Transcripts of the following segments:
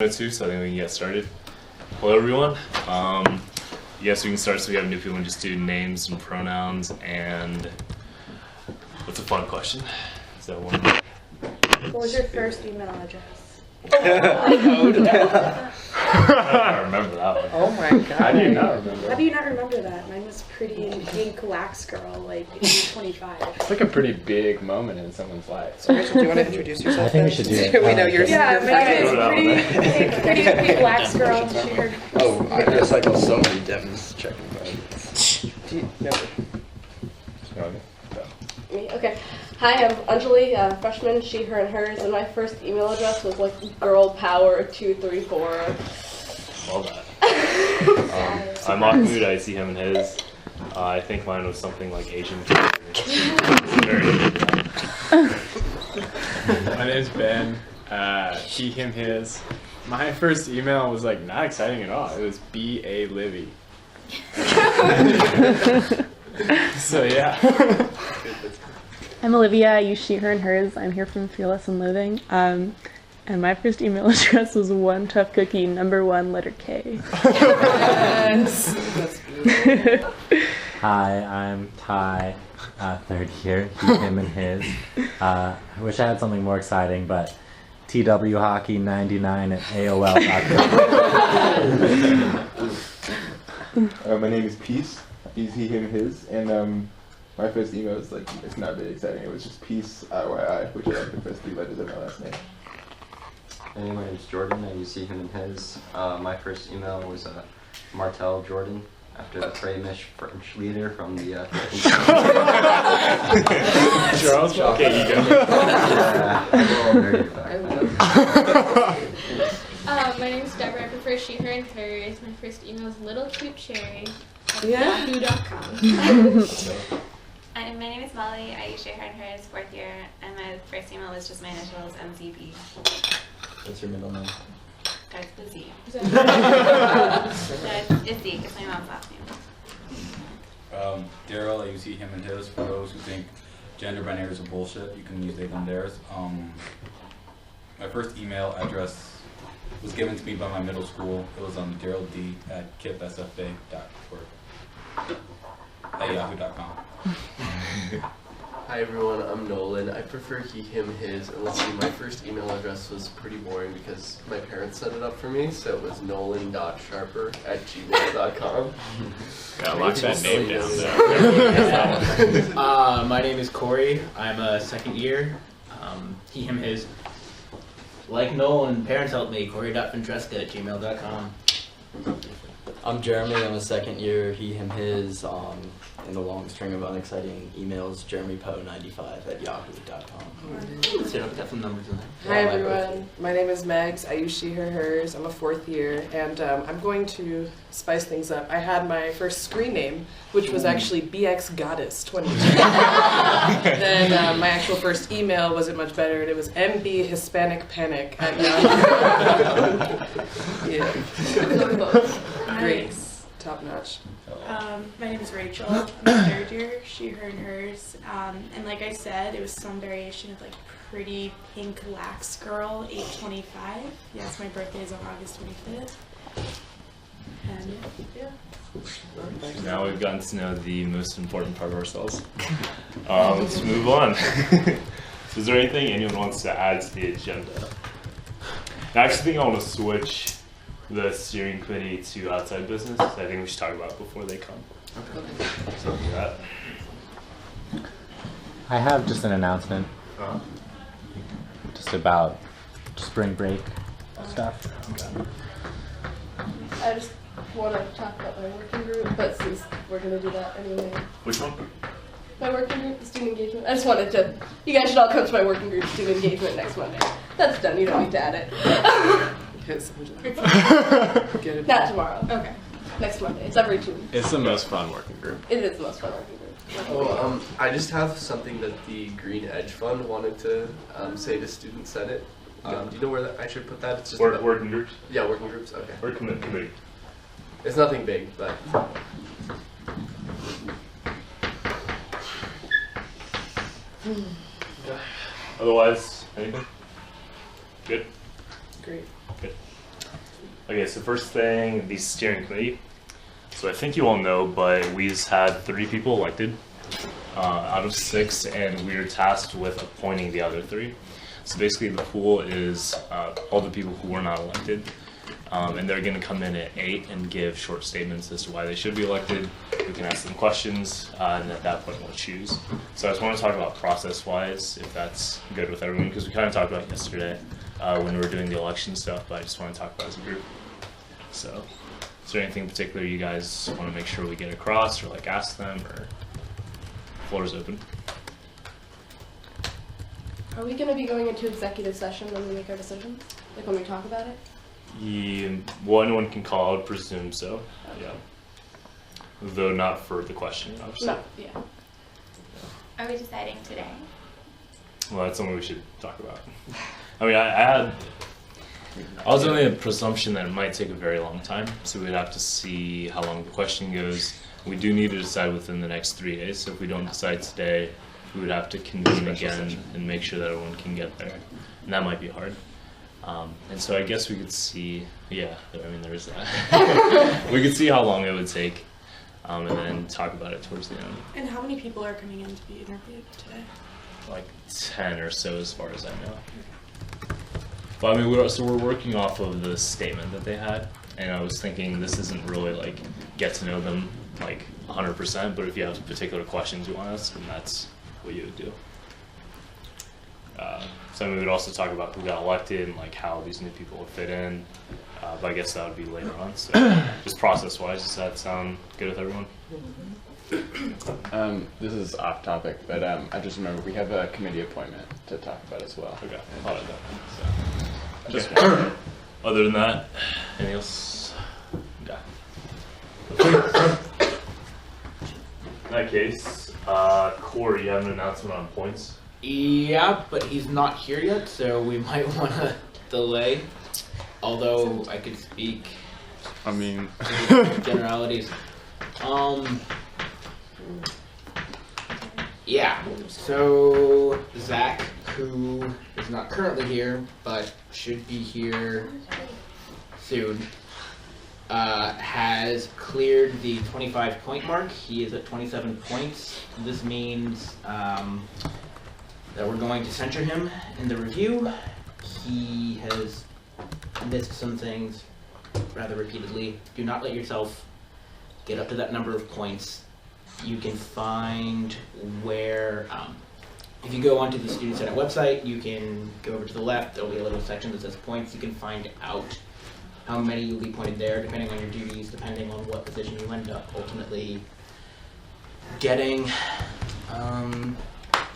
So I think we can get started. Hello everyone. Yes, we can start so we have new people and just do names and pronouns and what's a fun question? Is that one? What was your first email address? I remember that one. Oh my god. How do you not remember? How do you not remember that? Mine was pretty in pink wax girl, like age 25. It's like a pretty big moment in someone's life. So Rachel, do you want to introduce yourself? I think we should do it. We know yours. Yeah, my name is Okay. pretty in pink wax girl. She heard. Oh, I just cycle so many Devons checking buttons. No. Me? Okay. Hi, I'm Anjali, freshman, she, her, and hers, and my first email address was like girlpower234. Love that. I'm Mahmoud, I see him and his. I think mine was something like Asian. My name's Ben. He, him, his. My first email was like not exciting at all. It was B.A. Livy. So yeah. I'm Olivia, I use she, her, and hers. I'm here from Fearless and Loathing. And my first email address was one tough cookie, number 1, letter K. Yes. That's beautiful. Hi, I'm Ty, third year, he, him, and his. I wish I had something more exciting, but twhockey99@aol.com. My name is Peace. He's he, him, his, and my first email is like, it's not very exciting. It was just Peace IYI, which are like the first 3 letters of my last name. Hey, my name's Jordan, and you see him and his. My first email was Martel Jordan, after the Flemish French leader from the Charles? Okay, you go. I'm a little nerdy about that. My name is Deborah. I prefer she, her, and hers. My first email is Little Cute Cherry at Yeah. yahoo.com. My name is Molly. I use she, her, and hers, 4th year, and my first email was just my initials, MZB. What's your middle name? Starts with Z. It's Z. It's my mom's last name. Daryl, I use he, him, and his. For those who think gender binary is a bullshit, you can use they, them, theirs. My first email address was given to me by my middle school. It was darylD@kipsfa.org. Hi everyone, I'm Nolan. I prefer he, him, his, and let's see, my first email address was pretty boring because my parents set it up for me, so it was nolan.sharper@gmail.com. Yeah, lock that name down. My name is Corey. I'm a 2nd year. He, him, his. Like Nolan, parents helped me. Corey.Ventresca@gmail.com. I'm Jeremy. I'm a 2nd year. He, him, his. In the long string of unexciting emails, JeremyPo95@yahoo.com. Let's see, I've got some numbers in there. Hi everyone. My name is Megs. I use she, her, hers. I'm a 4th year, and I'm going to spice things up. I had my first screen name, which was actually BX Goddess 22. Then my actual first email wasn't much better, and it was MB Hispanic Panic at Yahoo. Yeah. Great. Top notch. My name is Rachel. I'm a 3rd year, she, her, and hers. And like I said, it was some variation of like pretty pink lax girl, age 25. Yes, my birthday is on August 25th. And yeah. Now we've gotten to know the most important part of ourselves. Let's move on. So is there anything anyone wants to add to the agenda? I actually think I want to switch the steering committee to outside business. I think we should talk about it before they come. Okay. So do that. I have just an announcement. Just about spring break stuff. Okay. I just want to talk about my working group, but since we're going to do that anyway. Which one? My working group, the student engagement. I just wanted to, you guys should all come to my working group student engagement next Monday. That's done, you don't need to add it. Not tomorrow. Okay. Next Monday. It's every 2 weeks. It's the most fun working group. It is the most fun working group. Oh, I just have something that the Green Edge Fund wanted to say to Student Senate. Do you know where I should put that? It's just working groups? Yeah, working groups, okay. Or committee? It's nothing big, but... Otherwise, anything? Good? Great. Good. Okay, so first thing, the steering committee. So I think you all know, but we've had 3 people elected out of 6, and we are tasked with appointing the other 3. So basically the pool is all the people who were not elected, and they're going to come in at 8 and give short statements as to why they should be elected. We can ask them questions, and at that point we'll choose. So I just want to talk about process-wise, if that's good with everyone, because we kind of talked about it yesterday when we were doing the election stuff, but I just want to talk about it as a group. So, is there anything in particular you guys want to make sure we get across, or like ask them, or floor is open? Are we going to be going into executive session when we make our decisions? Like when we talk about it? Yeah, well, anyone can call, I would presume so, yeah. Though not for the question, obviously. No, yeah. Are we deciding today? Well, that's something we should talk about. I mean, I was under the presumption that it might take a very long time, so we'd have to see how long the question goes. We do need to decide within the next 3 days, so if we don't decide today, we would have to convene again and make sure that everyone can get there, and that might be hard. And so I guess we could see, yeah, I mean, there is that. We could see how long it would take, and then talk about it towards the end. And how many people are coming in to be interviewed today? Like 10 or so, as far as I know. But I mean, we're working off of the statement that they had, and I was thinking this isn't really like get to know them like 100%, but if you have particular questions you want to ask, then that's what you would do. So I mean, we would also talk about who got elected and like how these new people would fit in, but I guess that would be later on. So just process-wise, does that sound good with everyone? This is off topic, but I just remember we have a committee appointment to talk about as well. Okay, I'll add that. So, just other than that, anything else? Yeah. In that case, Corey, you have an announcement on points? Yeah, but he's not here yet, so we might want to delay. Although I could speak. I mean, generalities. Yeah. So Zach, who is not currently here but should be here soon, has cleared the 25-point mark. He is at 27 points. This means that we're going to censure him in the review. He has missed some things rather repeatedly. Do not let yourself get up to that number of points. You can find where, if you go onto the Student Senate website, you can go over to the left, there'll be a little section that says points. You can find out how many you'll be pointed there, depending on your duties, depending on what position you end up ultimately getting.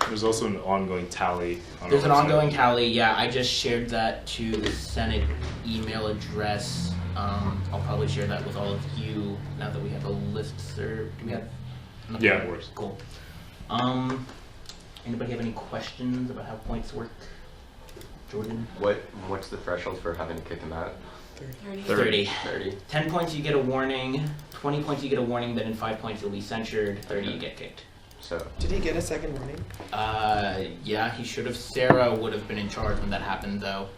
There's also an ongoing tally on There's our an website. ongoing tally, yeah. I just shared that to the Senate email address. I'll probably share that with all of you now that we have a list, sir. Do we have? Yeah, it works. Cool. Anybody have any questions about how points work? Jordan? What's the threshold for having to kick him out? 30. 30. 10 points you get a warning, 20 points you get a warning, then in 5 points you'll be censured, 30 you get kicked. So. Did he get a second warning? Yeah, he should have. Sarah would have been in charge when that happened, though.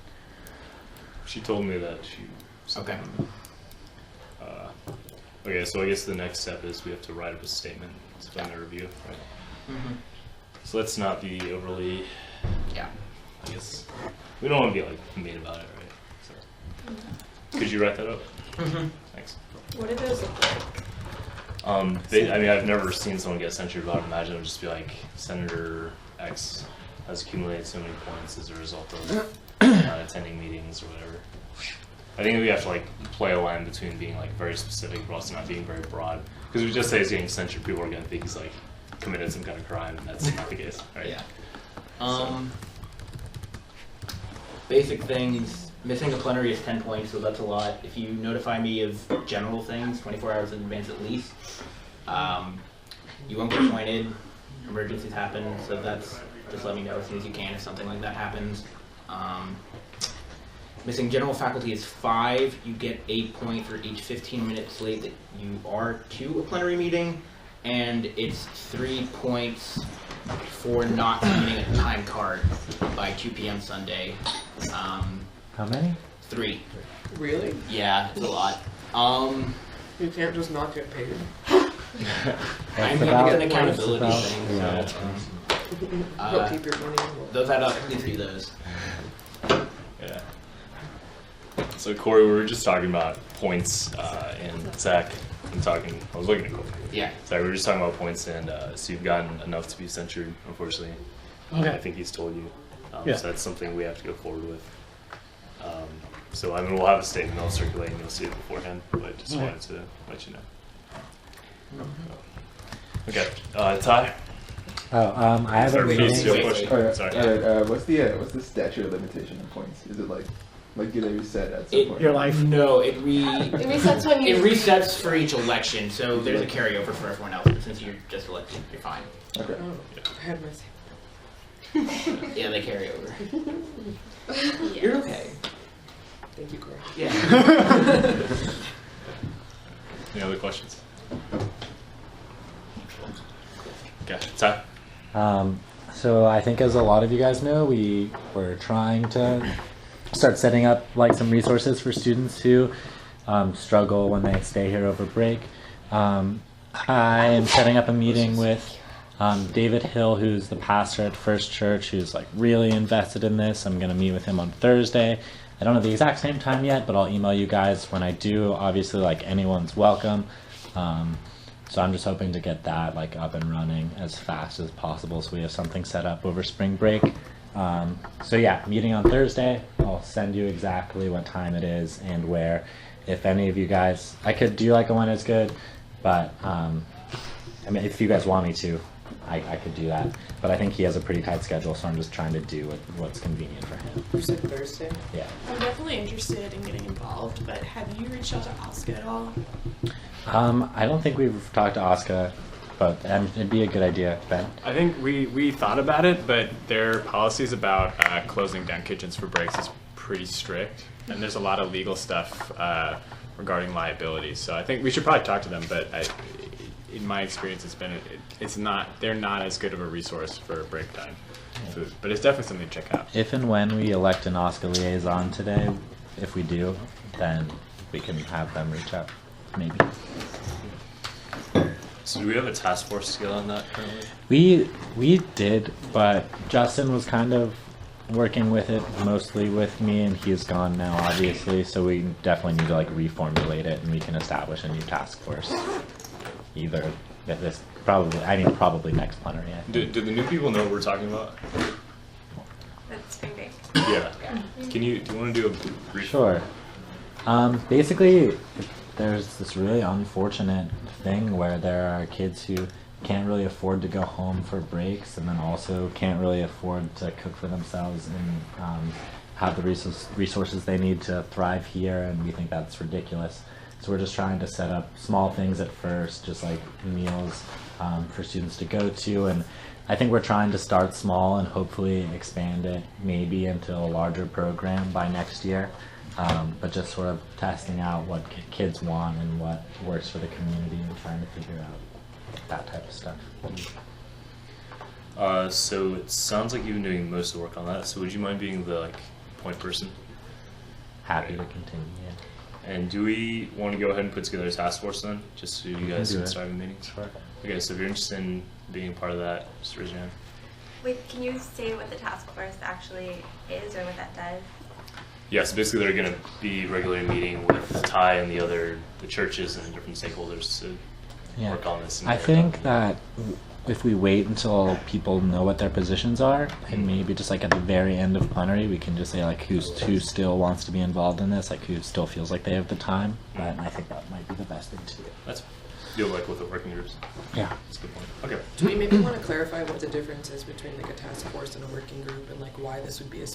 She told me that she. Okay. Okay, so I guess the next step is we have to write up a statement to find a review, right? Mm-hmm. So let's not be overly. Yeah. I guess we don't want to be like mean about it, right? So, could you write that up? Mm-hmm. Thanks. What do those look like? I mean, I've never seen someone get censured, but I would imagine it would just be like Senator X has accumulated so many points as a result of not attending meetings or whatever. I think we have to like play a line between being like very specific but also not being very broad. Because if we just say he's getting censured, people are going to think he's like committed some kind of crime, and that's not the case, right? Yeah. Basic things. Missing a plenary is 10 points, so that's a lot. If you notify me of general things 24 hours in advance at least, you won't get appointed. Emergencies happen, so that's just let me know as soon as you can if something like that happens. Missing general faculty is 5. You get a point for each 15 minutes late that you are to a plenary meeting, and it's 3 points for not submitting a time card by 2 p.m. Sunday. How many? 3. Really? Yeah, it's a lot. You can't just not get paid. I'm about- an accountability it's thing, about- so But keep your money. those add up. Please do those. Yeah. So Corey, we were just talking about points, and Zach, I was looking at Corey. Yeah. Zach, we were just talking about points, and so you've gotten enough to be censured, unfortunately. Okay. I think he's told you. Yeah. So that's something we have to go forward with. So I mean, we'll have a statement I'll circulate, and you'll see it beforehand, but just Okay. wanted to let you know. Okay, Ty? I have a Sorry, meeting. please, your question. Sorry. What's the statute of limitation of points? Is it like do they reset at some point? Your life? No, It resets when you. It resets for each election, so there's a carryover for everyone else. But since you're just elected, you're fine. Okay. I had mercy. Yeah, they carry over. Yes. You're okay. Thank you, Corey. Yeah. Any other questions? Okay, Ty? So I think, as a lot of you guys know, we were trying to start setting up like some resources for students who struggle when they stay here over break. I am setting up a meeting with David Hill, who's the pastor at First Church, who's like really invested in this. I'm going to meet with him on Thursday. I don't know the exact same time yet, but I'll email you guys when I do. Obviously, like, anyone's welcome. So I'm just hoping to get that like up and running as fast as possible, so we have something set up over spring break. So yeah, meeting on Thursday. I'll send you exactly what time it is and where. If any of you guys, I could do like a when it's good, but I mean, if you guys want me to, I could do that. But I think he has a pretty tight schedule, so I'm just trying to do what's convenient for him. You said Thursday? Yeah. I'm definitely interested in getting involved, but have you reached out to Oscar at all? I don't think we've talked to Oscar, but it'd be a good idea, Ben. I think we thought about it, but their policies about closing down kitchens for breaks is pretty strict, and there's a lot of legal stuff regarding liability. So I think we should probably talk to them, but in my experience, they're not as good of a resource for break time food, but it's definitely something to check out. If and when we elect an Oscar liaison today, if we do, then we can have them reach out, maybe. So do we have a task force scale on that currently? We did, but Justin was kind of working with it mostly with me, and he's gone now, obviously, so we definitely need to like reformulate it, and we can establish a new task force. Either this probably next plenary. I think. Do the new people know what we're talking about? That's spring break. Yeah. Do you want to do a brief? Sure. Basically, there's this really unfortunate thing where there are kids who can't really afford to go home for breaks, and then also can't really afford to cook for themselves and have the resources they need to thrive here, and we think that's ridiculous. So we're just trying to set up small things at first, just like meals for students to go to, and I think we're trying to start small and hopefully expand it maybe into a larger program by next year. But just sort of testing out what kids want and what works for the community and trying to figure out that type of stuff. So it sounds like you've been doing most of the work on that. So would you mind being the point person? Happy to continue. Yeah. And do we want to go ahead and put together a task force then, just so you guys do can it. start having meetings? Sure. Okay, so if you're interested in being part of that, just raise your hand. Wait, can you say what the task force actually is or what that does? Yeah, so basically they're going to be regularly meeting with Ty and the churches and different stakeholders to work on this. I think that if we wait until people know what their positions are, and maybe just like at the very end of plenary, we can just say like who still wants to be involved in this, like who still feels like they have the time. But I think that might be the best thing to do. That's deal like with the working groups. Yeah. That's a good point. Okay. Do we maybe want to clarify what the difference is between like a task force and a working group, and like why this would be a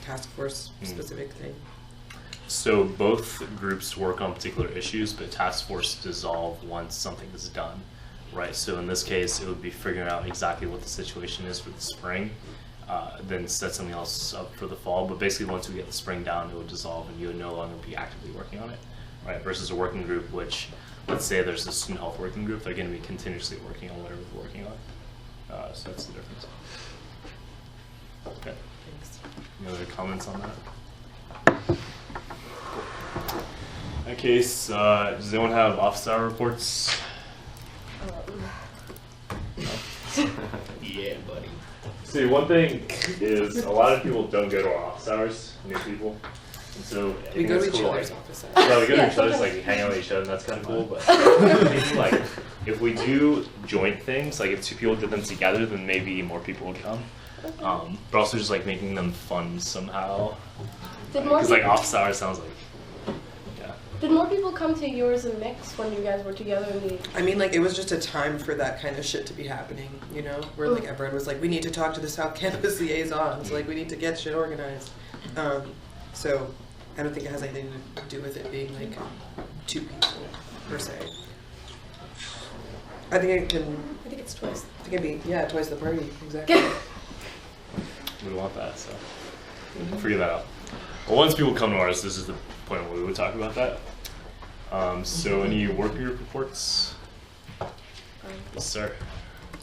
task force specific thing? So both groups work on particular issues, but task force dissolve once something is done, right? So in this case, it would be figuring out exactly what the situation is for the spring, then set something else up for the fall. But basically, once we get the spring down, it would dissolve, and you would no longer be actively working on it, right? Versus a working group, which, let's say there's a student health working group, they're going to be continuously working on whatever they're working on. So that's the difference. Okay. Thanks. Any other comments on that? Cool. case, does anyone have office hour reports? Yeah, buddy. See, one thing is a lot of people don't go to our office hours, new people. And so I We think go to it's each cool, other's like, office hours. yeah, we go to Yeah, each other's, sometimes. like, hang out with each other, and that's kind of cool. But like, if we do joint things, like if two people did them together, then maybe more people would come. But also just like making them fun somehow. Did more Because like people- office hours sounds like, Did more people come to yours and Mix when you guys were together in the? I mean, like, it was just a time for that kind of shit to be happening, you know? Where, like, everyone was like, we need to talk to the South Campus liaisons, like, we need to get shit organized. So, I don't think it has anything to do with it being, like, two people, per se. I think it can... I think it's twice. I think it'd be, yeah, twice the party, exactly. we want that, so figure that out. Well, once people come to ours, this is the point where we would talk about that. So any working group reports? Yes, sir.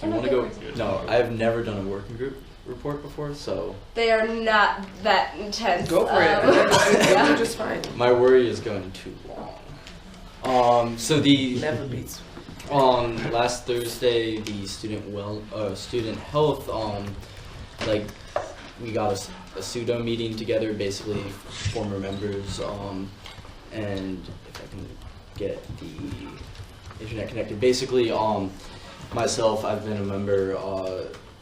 Do you want to go? No, I've never done a working group report before, so They are not that intense. Go for it. They're just fine. my worry is going too long. So the Never beats. last Thursday, the student health, like we got a pseudo meeting together, basically former members, and if I can get the internet connected, basically, myself, I've been a member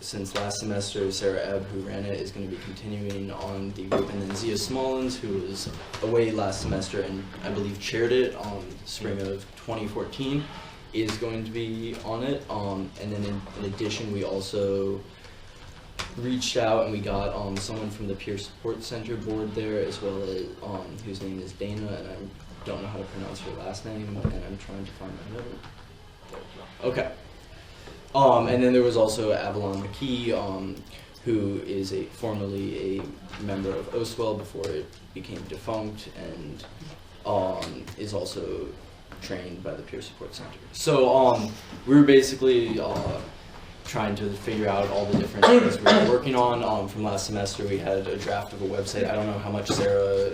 since last semester. Sarah Ebb, who ran it, is going to be continuing on the group, and then Zia Smollins, who was away last semester and I believe chaired it spring of 2014, is going to be on it. And then in addition, we also reached out and we got someone from the Peer Support Center board there, as well as whose name is Dana, and I don't know how to pronounce her last name, and I'm trying to find my note. Okay. And then there was also Avalon McKee, who is formerly a member of Oswell before it became defunct, and is also trained by the Peer Support Center. So we were basically trying to figure out all the different things we were working on. From last semester, we had a draft of a website. I don't know how much Sarah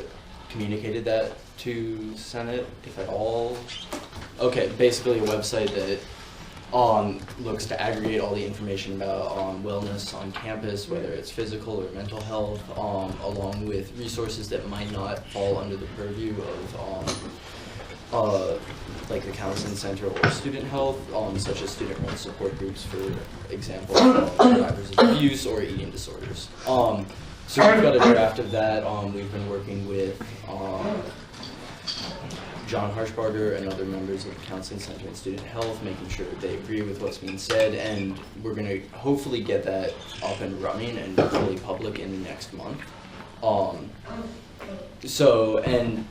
communicated that to Senate, if at all. Okay, basically a website that looks to aggregate all the information about wellness on campus, whether it's physical or mental health, along with resources that might not fall under the purview of like the counseling center or student health, such as student-run support groups, for example, survivors of abuse or eating disorders. So we've got a draft of that. We've been working with John Harshbarger and other members of the counseling center and student health, making sure that they agree with what's being said, and we're going to hopefully get that up and running and fully public in the next month. And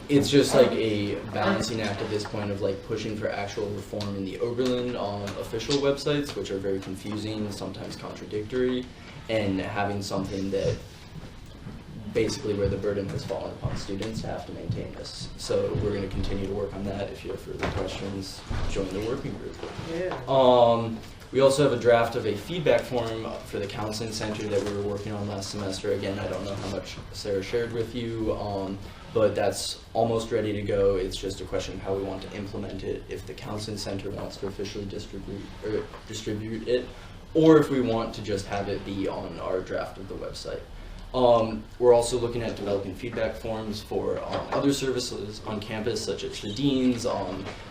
it's just like a balancing act at this point of like pushing for actual reform in the Oberlin official websites, which are very confusing, sometimes contradictory, and having something that basically where the burden has fallen upon students to have to maintain this. So we're going to continue to work on that. If you have further questions, join the working group. Yeah. We also have a draft of a feedback form for the counseling center that we were working on last semester. Again, I don't know how much Sarah shared with you, but that's almost ready to go. It's just a question of how we want to implement it, if the counseling center wants to officially distribute it, or if we want to just have it be on our draft of the website. We're also looking at developing feedback forms for other services on campus, such as the deans,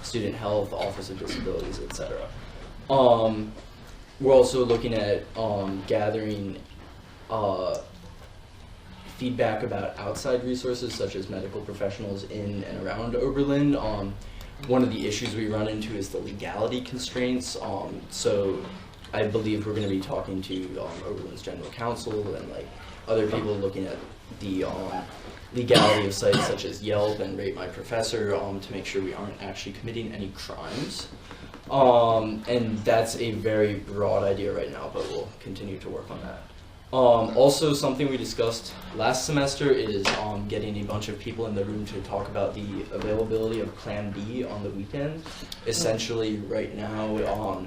student health, Office of Disabilities, etc. We're also looking at gathering feedback about outside resources, such as medical professionals in and around Oberlin. One of the issues we run into is the legality constraints. So I believe we're going to be talking to Oberlin's general counsel and like other people looking at the legality of sites such as Yelp and Rate My Professor to make sure we aren't actually committing any crimes. And that's a very broad idea right now, but we'll continue to work on that. Also, something we discussed last semester is getting a bunch of people in the room to talk about the availability of Plan B on the weekend. Essentially, right now,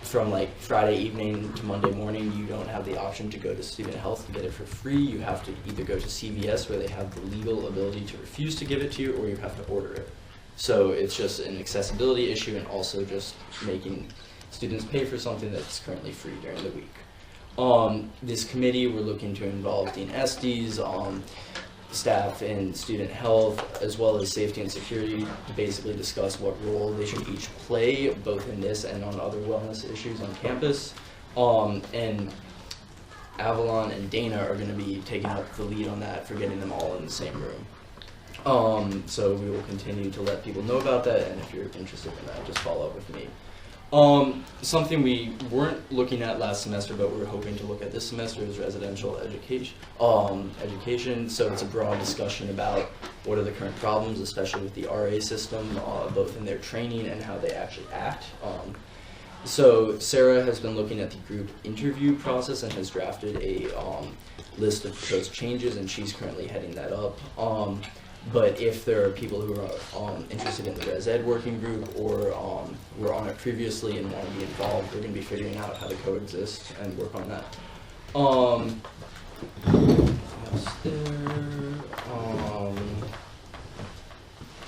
from like Friday evening to Monday morning, you don't have the option to go to student health to get it for free. You have to either go to CVS where they have the legal ability to refuse to give it to you, or you have to order it. So it's just an accessibility issue, and also just making students pay for something that's currently free during the week. This committee, we're looking to involve Dean Estes, staff in student health, as well as safety and security, to basically discuss what role they should each play, both in this and on other wellness issues on campus. And Avalon and Dana are going to be taking up the lead on that for getting them all in the same room. So we will continue to let people know about that, and if you're interested in that, just follow up with me. Something we weren't looking at last semester, but we're hoping to look at this semester, is residential education. So it's a broad discussion about what are the current problems, especially with the RA system, both in their training and how they actually act. So Sarah has been looking at the group interview process and has drafted a list of proposed changes, and she's currently heading that up. But if there are people who are interested in the Res Ed working group, or were on it previously and want to be involved, we're going to be figuring out how to coexist and work on that. What's there?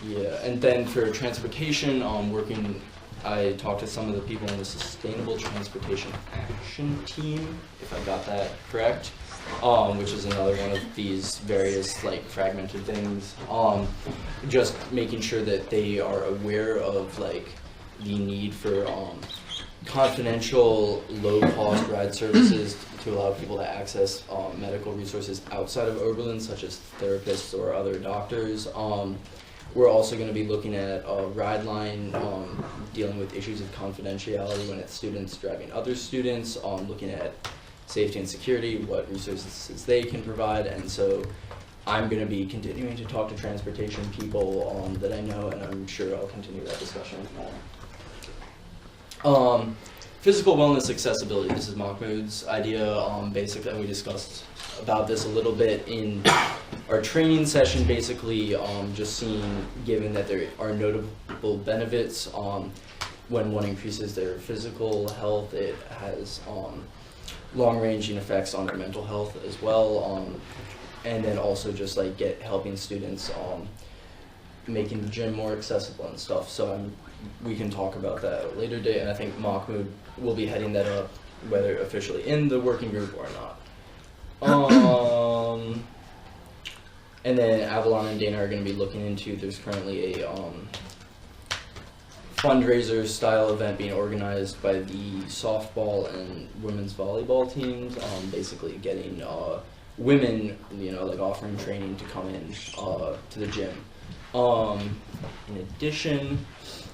Yeah, and then for transportation, I talked to some of the people on the Sustainable Transportation Action Team, if I got that correct. Which is another one of these various like fragmented things. Just making sure that they are aware of like the need for confidential, low-cost ride services to allow people to access medical resources outside of Oberlin, such as therapists or other doctors. We're also going to be looking at Ride Line, dealing with issues of confidentiality when it's students driving other students, looking at safety and security, what resources they can provide, and so I'm going to be continuing to talk to transportation people that I know, and I'm sure I'll continue that discussion more. Physical wellness accessibility, this is Mahmoud's idea. Basically, we discussed about this a little bit in our training session, basically just seeing, given that there are notable benefits when one increases their physical health, it has long-ranging effects on their mental health as well, and then also just like helping students making the gym more accessible and stuff. So we can talk about that at a later date, and I think Mahmoud will be heading that up, whether officially in the working group or not. And then Avalon and Dana are going to be looking into, there's currently a fundraiser style event being organized by the softball and women's volleyball teams, basically getting women, like offering training to come in to the gym. In addition,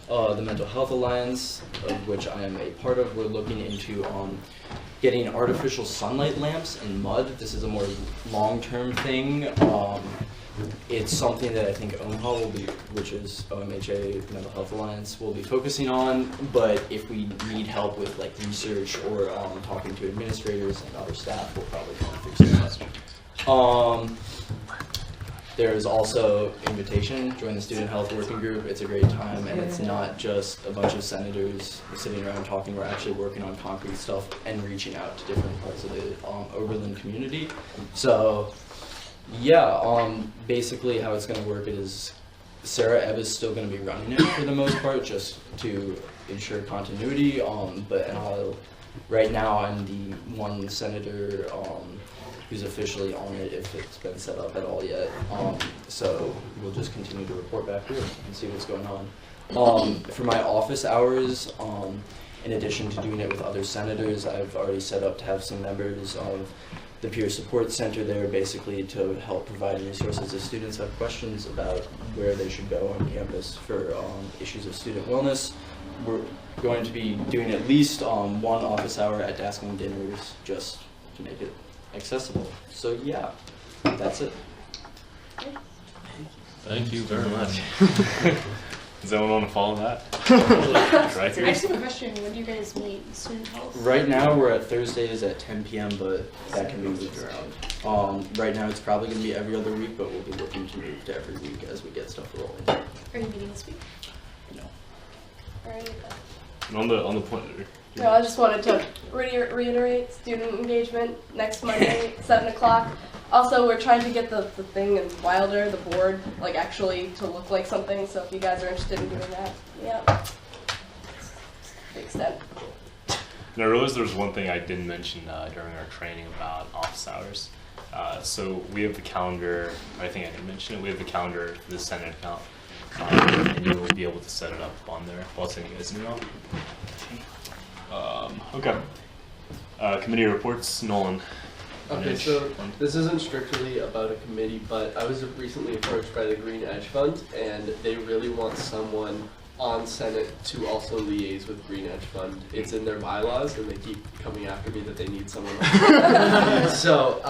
the Mental Health Alliance, of which I am a part of, we're looking into getting artificial sunlight lamps in mud. This is a more long-term thing. It's something that I think OMHA will be, which is OMHA, Mental Health Alliance, will be focusing on, but if we need help with like research or talking to administrators and other staff, we'll probably come through some. There's also invitation, join the Student Health Working Group. It's a great time, and it's not just a bunch of senators sitting around talking. We're actually working on concrete stuff and reaching out to different parts of the Oberlin community. So yeah, basically how it's going to work is Sarah Ebb is still going to be running it for the most part, just to ensure continuity. Right now I'm the one senator who's officially on it, if it's been set up at all yet. So we'll just continue to report back here and see what's going on. For my office hours, in addition to doing it with other senators, I've already set up to have some members of the Peer Support Center there, basically to help provide resources if students have questions about where they should go on campus for issues of student wellness. We're going to be doing at least one office hour at Dasking dinners, just to make it accessible. So yeah, that's it. Thank you very much. Does anyone want to follow that? Right here? I just have a question. When do you guys meet student health? Right now we're at Thursdays at 10 p.m., but that can be moved around. Right now it's probably going to be every other week, but we'll be looking to move to every week as we get stuff rolling. Are you meeting this week? No. Alright. And on the point. No, I just wanted to reiterate student engagement next Monday, 7 o'clock. Also, we're trying to get the thing in Wilder, the board, like actually to look like something. So if you guys are interested in doing that, yeah, to the extent. And I realized there was one thing I didn't mention during our training about office hours. So we have the calendar, I think I didn't mention it, we have the calendar for the Senate account. And you will be able to set it up on there. I'll send you guys an email. Okay. Committee reports, Nolan. Okay, so this isn't strictly about a committee, but I was recently approached by the Green Edge Fund, and they really want someone on Senate to also liaise with Green Edge Fund. It's in their bylaws, and they keep coming after me that they need someone else. So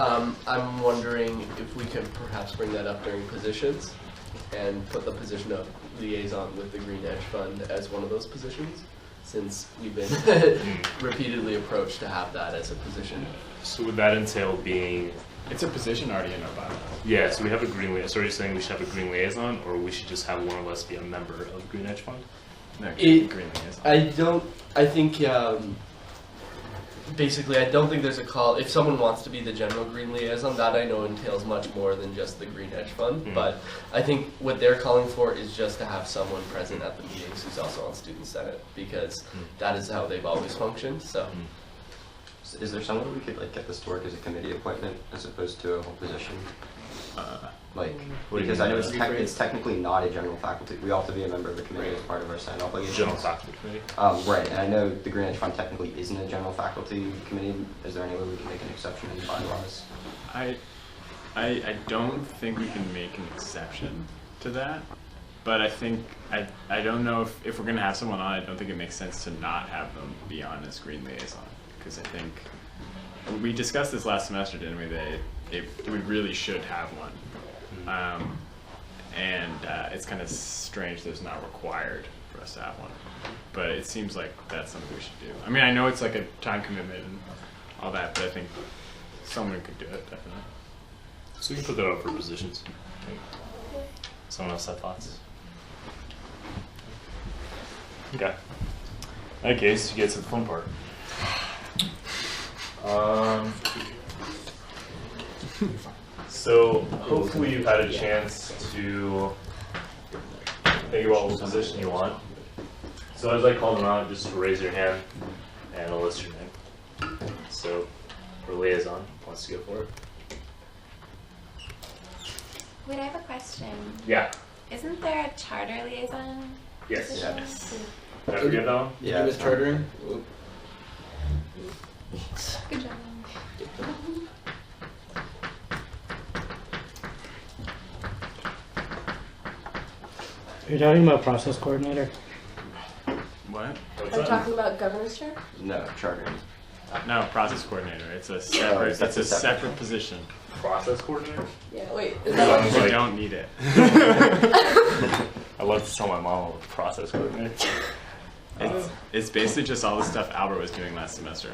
I'm wondering if we could perhaps bring that up during positions and put the position of liaison with the Green Edge Fund as one of those positions, since we've been repeatedly approached to have that as a position. So would that entail being... It's a position already in our bylaws. Yeah, so we have a green liaison. So are you saying we should have a green liaison, or we should just have one of us be a member of Green Edge Fund? No, green liaison. Basically, I don't think there's a call. If someone wants to be the general green liaison, that I know entails much more than just the Green Edge Fund. But I think what they're calling for is just to have someone present at the meetings who's also on Student Senate, because that is how they've always functioned. So, is there some way we could get this to work as a committee appointment as opposed to a whole position? Because I know it's technically not a general faculty. We all have to be a member of the committee as part of our Senate obligations. General faculty committee. Right, and I know the Green Edge Fund technically isn't a general faculty committee. Is there any way we can make an exception in the bylaws? I don't think we can make an exception to that, but I think, I don't know if we're going to have someone on, I don't think it makes sense to not have them be on as Green Liaison, because I think, we discussed this last semester, didn't we, that we really should have one. It's kind of strange that it's not required for us to have one, but it seems like that's something we should do. I mean, I know it's like a time commitment and all that, but I think someone could do it, definitely. So we can put that up for positions. Someone else have thoughts? Okay. In that case, you get to the fun part. So hopefully you've had a chance to think about what position you want. So as I call them out, just raise your hand and I'll list your name. So for liaison, who wants to go for it? Wait, I have a question. Yeah. Isn't there a charter liaison? Yes. Position? Yes. Did I forget that one? Yeah, it was chartering. Good job. Are you talking about process coordinator? What? I'm talking about governor's chair? No, chartering. No, process coordinator. It's a separate. It's a separate position. Process coordinator? Yeah. Wait. Is that what? We don't need it. I love to tell my mom what process coordinator. It's basically just all the stuff Albert was doing last semester.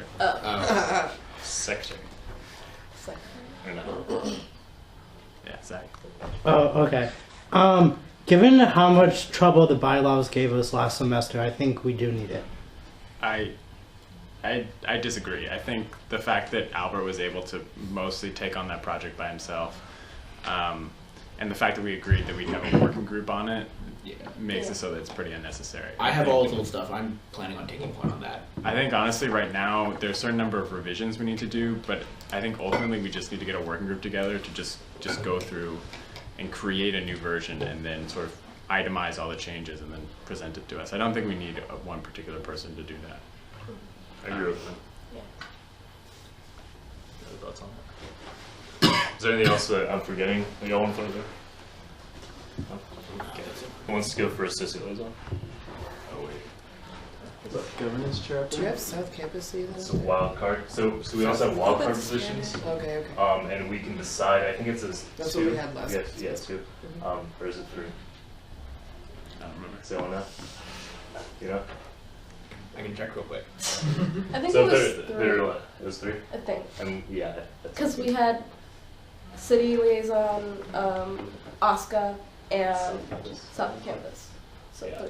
Secretary. Or no. Yeah, Zach. Oh, okay. Given how much trouble the bylaws gave us last semester, I think we do need it. I disagree. I think the fact that Albert was able to mostly take on that project by himself, and the fact that we agreed that we'd have a working group on it, makes it so that it's pretty unnecessary. I have all his old stuff. I'm planning on taking point on that. I think honestly right now there's a certain number of revisions we need to do, but I think ultimately we just need to get a working group together to just go through and create a new version and then sort of itemize all the changes and then present it to us. I don't think we need one particular person to do that. I agree with that. Yeah. Any thoughts on that? Is there anything else that I'm forgetting that y'all want to throw there? No? Okay. Who wants to go for assistant liaison? Oh wait. Governance chair. Do you have South Campus either? It's a wild card. So we also have wild card positions. Okay, okay. And we can decide. I think it's That's two. what we had last. Yeah, 2. Or is it 3? I don't remember. So now, you know. I can check real quick. I think So it was 3. it was 3. I think. And yeah. Because we had city liaison, Oscar, and South Campus. So Yeah.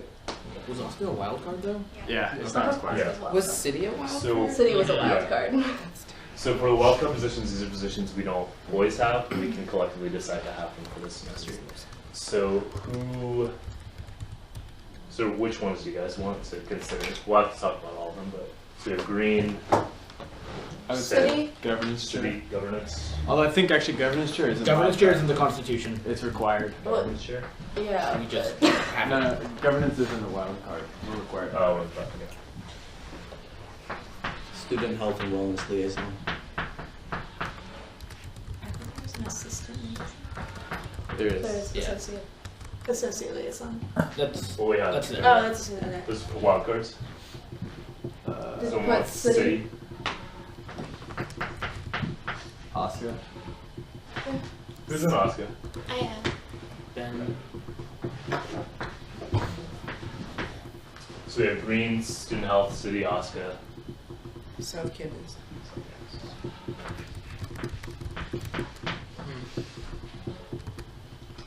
Was Oscar a wild card though? Yeah, it's not required. Yeah. Was City a wild So- card? City was a wild Yeah. card. So for the wildcard positions, these are positions we don't always have, but we can collectively decide to have them for this semester. So which ones do you guys want to consider? We'll have to talk about all of them, but so we have green, I would City? Governance chair. city, governance, Although I think actually governance chair isn't. Governance wild chair card. is in the Constitution. It's required. Well, governance chair. yeah. We just but- have No, it. no, governance isn't a wild card. We're required. Oh, okay. Student health and wellness liaison. There's an assistant. There is. There's Yeah. associate liaison. That's Well, we have. That's it. Oh, that's it. There's wild cards. Did Someone you put wants city? Oscar. Who's in Oscar? I am. Ben. So we have green, student health, city, Oscar. South Campus.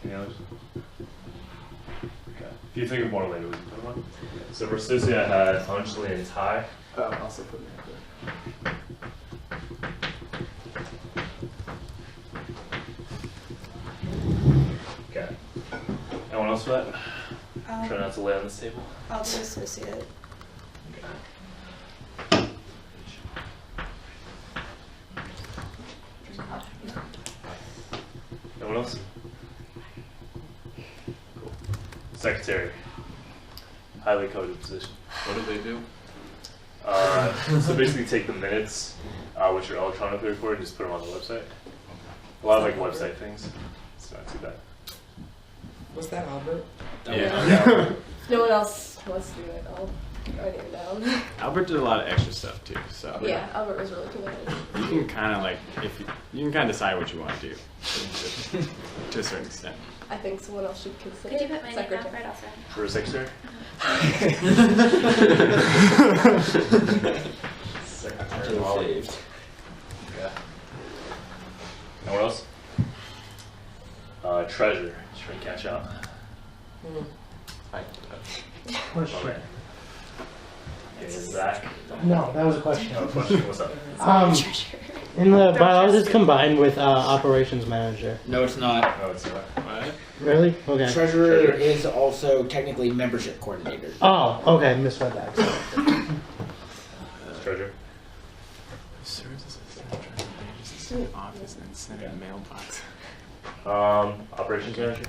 Any others? Okay. If you think of more later, we can put them on. So for associate, I had Anjali and Ty. Also put me up there. Okay. Anyone else for that? I'll, Try not to lay on this table. I'll do associate. No one else? Cool. Secretary. Highly coveted position. What do they do? So basically take the minutes, which are electronically recorded, and just put them on the website. A lot of like website things. It's not too bad. Was that Albert? Yeah. If no one else wants to do it, I'll write it down. Albert did a lot of extra stuff too, so Yeah, Albert was really good at it. you can kind of like you can kind of decide what you want to do to a certain extent. I think someone else should consider Could you put my name down secretary. for it also? For a secretary? Secretary. Saved. Yeah. Anyone else? Treasure. Shrink catch up. What's shrimp? Zach. No, that was a question. Oh, question. What's up? In the bylaws, it's combined with operations manager. No, it's not. Oh, it's not. What? Really? Okay. Treasurer is also technically membership coordinator. Oh, okay. Misread that. Treasure. Serves as a Senate office and Senate mailbox. Operations manager.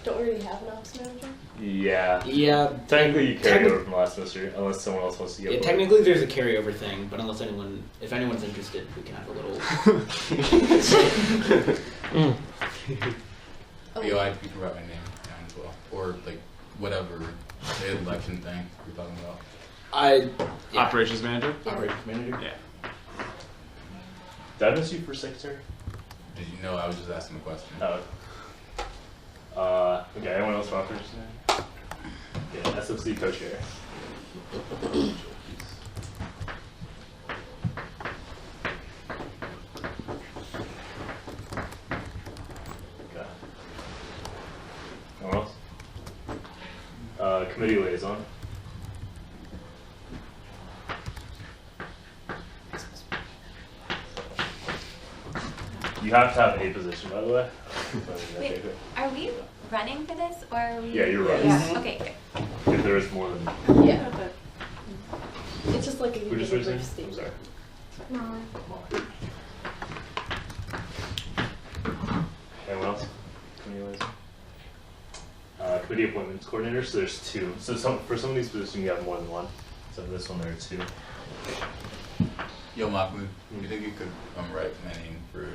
Don't we already have an ops manager? Yeah. Yeah. Technically, you carry over from last semester, unless someone else wants to get. Yeah, one. technically there's a carryover thing, but if anyone's interested, we can have a little. Yo, I can write my name down as well, or like whatever the election thing we're talking about. Operations manager. Yeah. Operations manager. Yeah. Did I miss you for secretary? Did you know I was just asking a question? Oh. Okay, anyone else for operations manager? Yeah, SFC co-chair. Okay. Anyone else? Committee liaison. You have to have a position, by the way. Wait, are we running for this, or are we? Yeah, you're running. Yeah. Okay, good. If there is more than. Yeah, but it's just like a Who just raised their hand? university. I'm sorry. No. Anyone else? Committee liaison? Committee appointments coordinator. So there's two. So for some of these positions, you have more than one. So for this one, there are two. Yo, Mahmoud, you think you could write my name for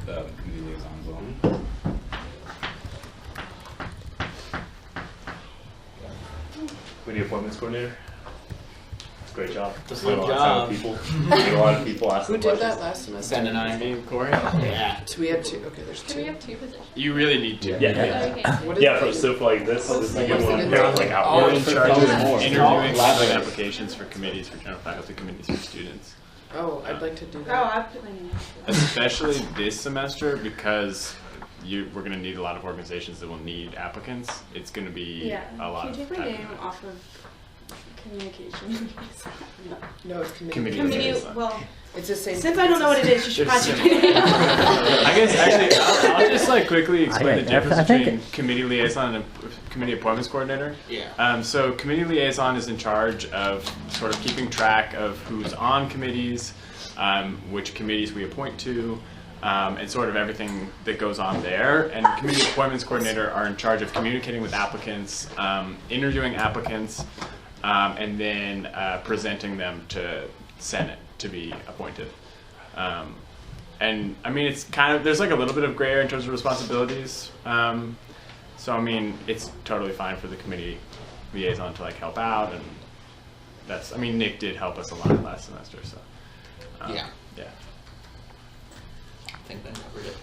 the committee liaison as well? Committee appointments coordinator. It's a great job. It's a Spend good lot of time job. with people. Meet a lot of people. Ask Who them did questions. that last semester? Ben and I. Me and Corey. Yeah. So we have two. Okay, there's Can we two. have two positions? You really need to. Yeah. Okay. What is Yeah. it? So for like this is like What's one the here difference? like You're outboard. in charge of more. interviewing Collaborate. applications for committees, for general faculty committees for students. Oh, I'd like to do Oh, that. I put my name. Especially this semester because we're going to need a lot of organizations that will need applicants. It's going to be a lot. Can you take my name off of communication? No, it's committee. Well, it's the same. Since I don't know what it is, you should probably take my name off. I guess actually, I'll just like quickly explain Okay, the difference I think between committee liaison and committee appointments coordinator. Yeah. So committee liaison is in charge of sort of keeping track of who's on committees, which committees we appoint to, and sort of everything that goes on there. And committee appointments coordinator are in charge of communicating with applicants, interviewing applicants, and then presenting them to Senate to be appointed. And I mean, it's kind of, there's like a little bit of gray area in terms of responsibilities. So I mean, it's totally fine for the committee liaison to like help out, and that's, I mean, Nick did help us a lot last semester, so. Yeah. Yeah. I think that covered it.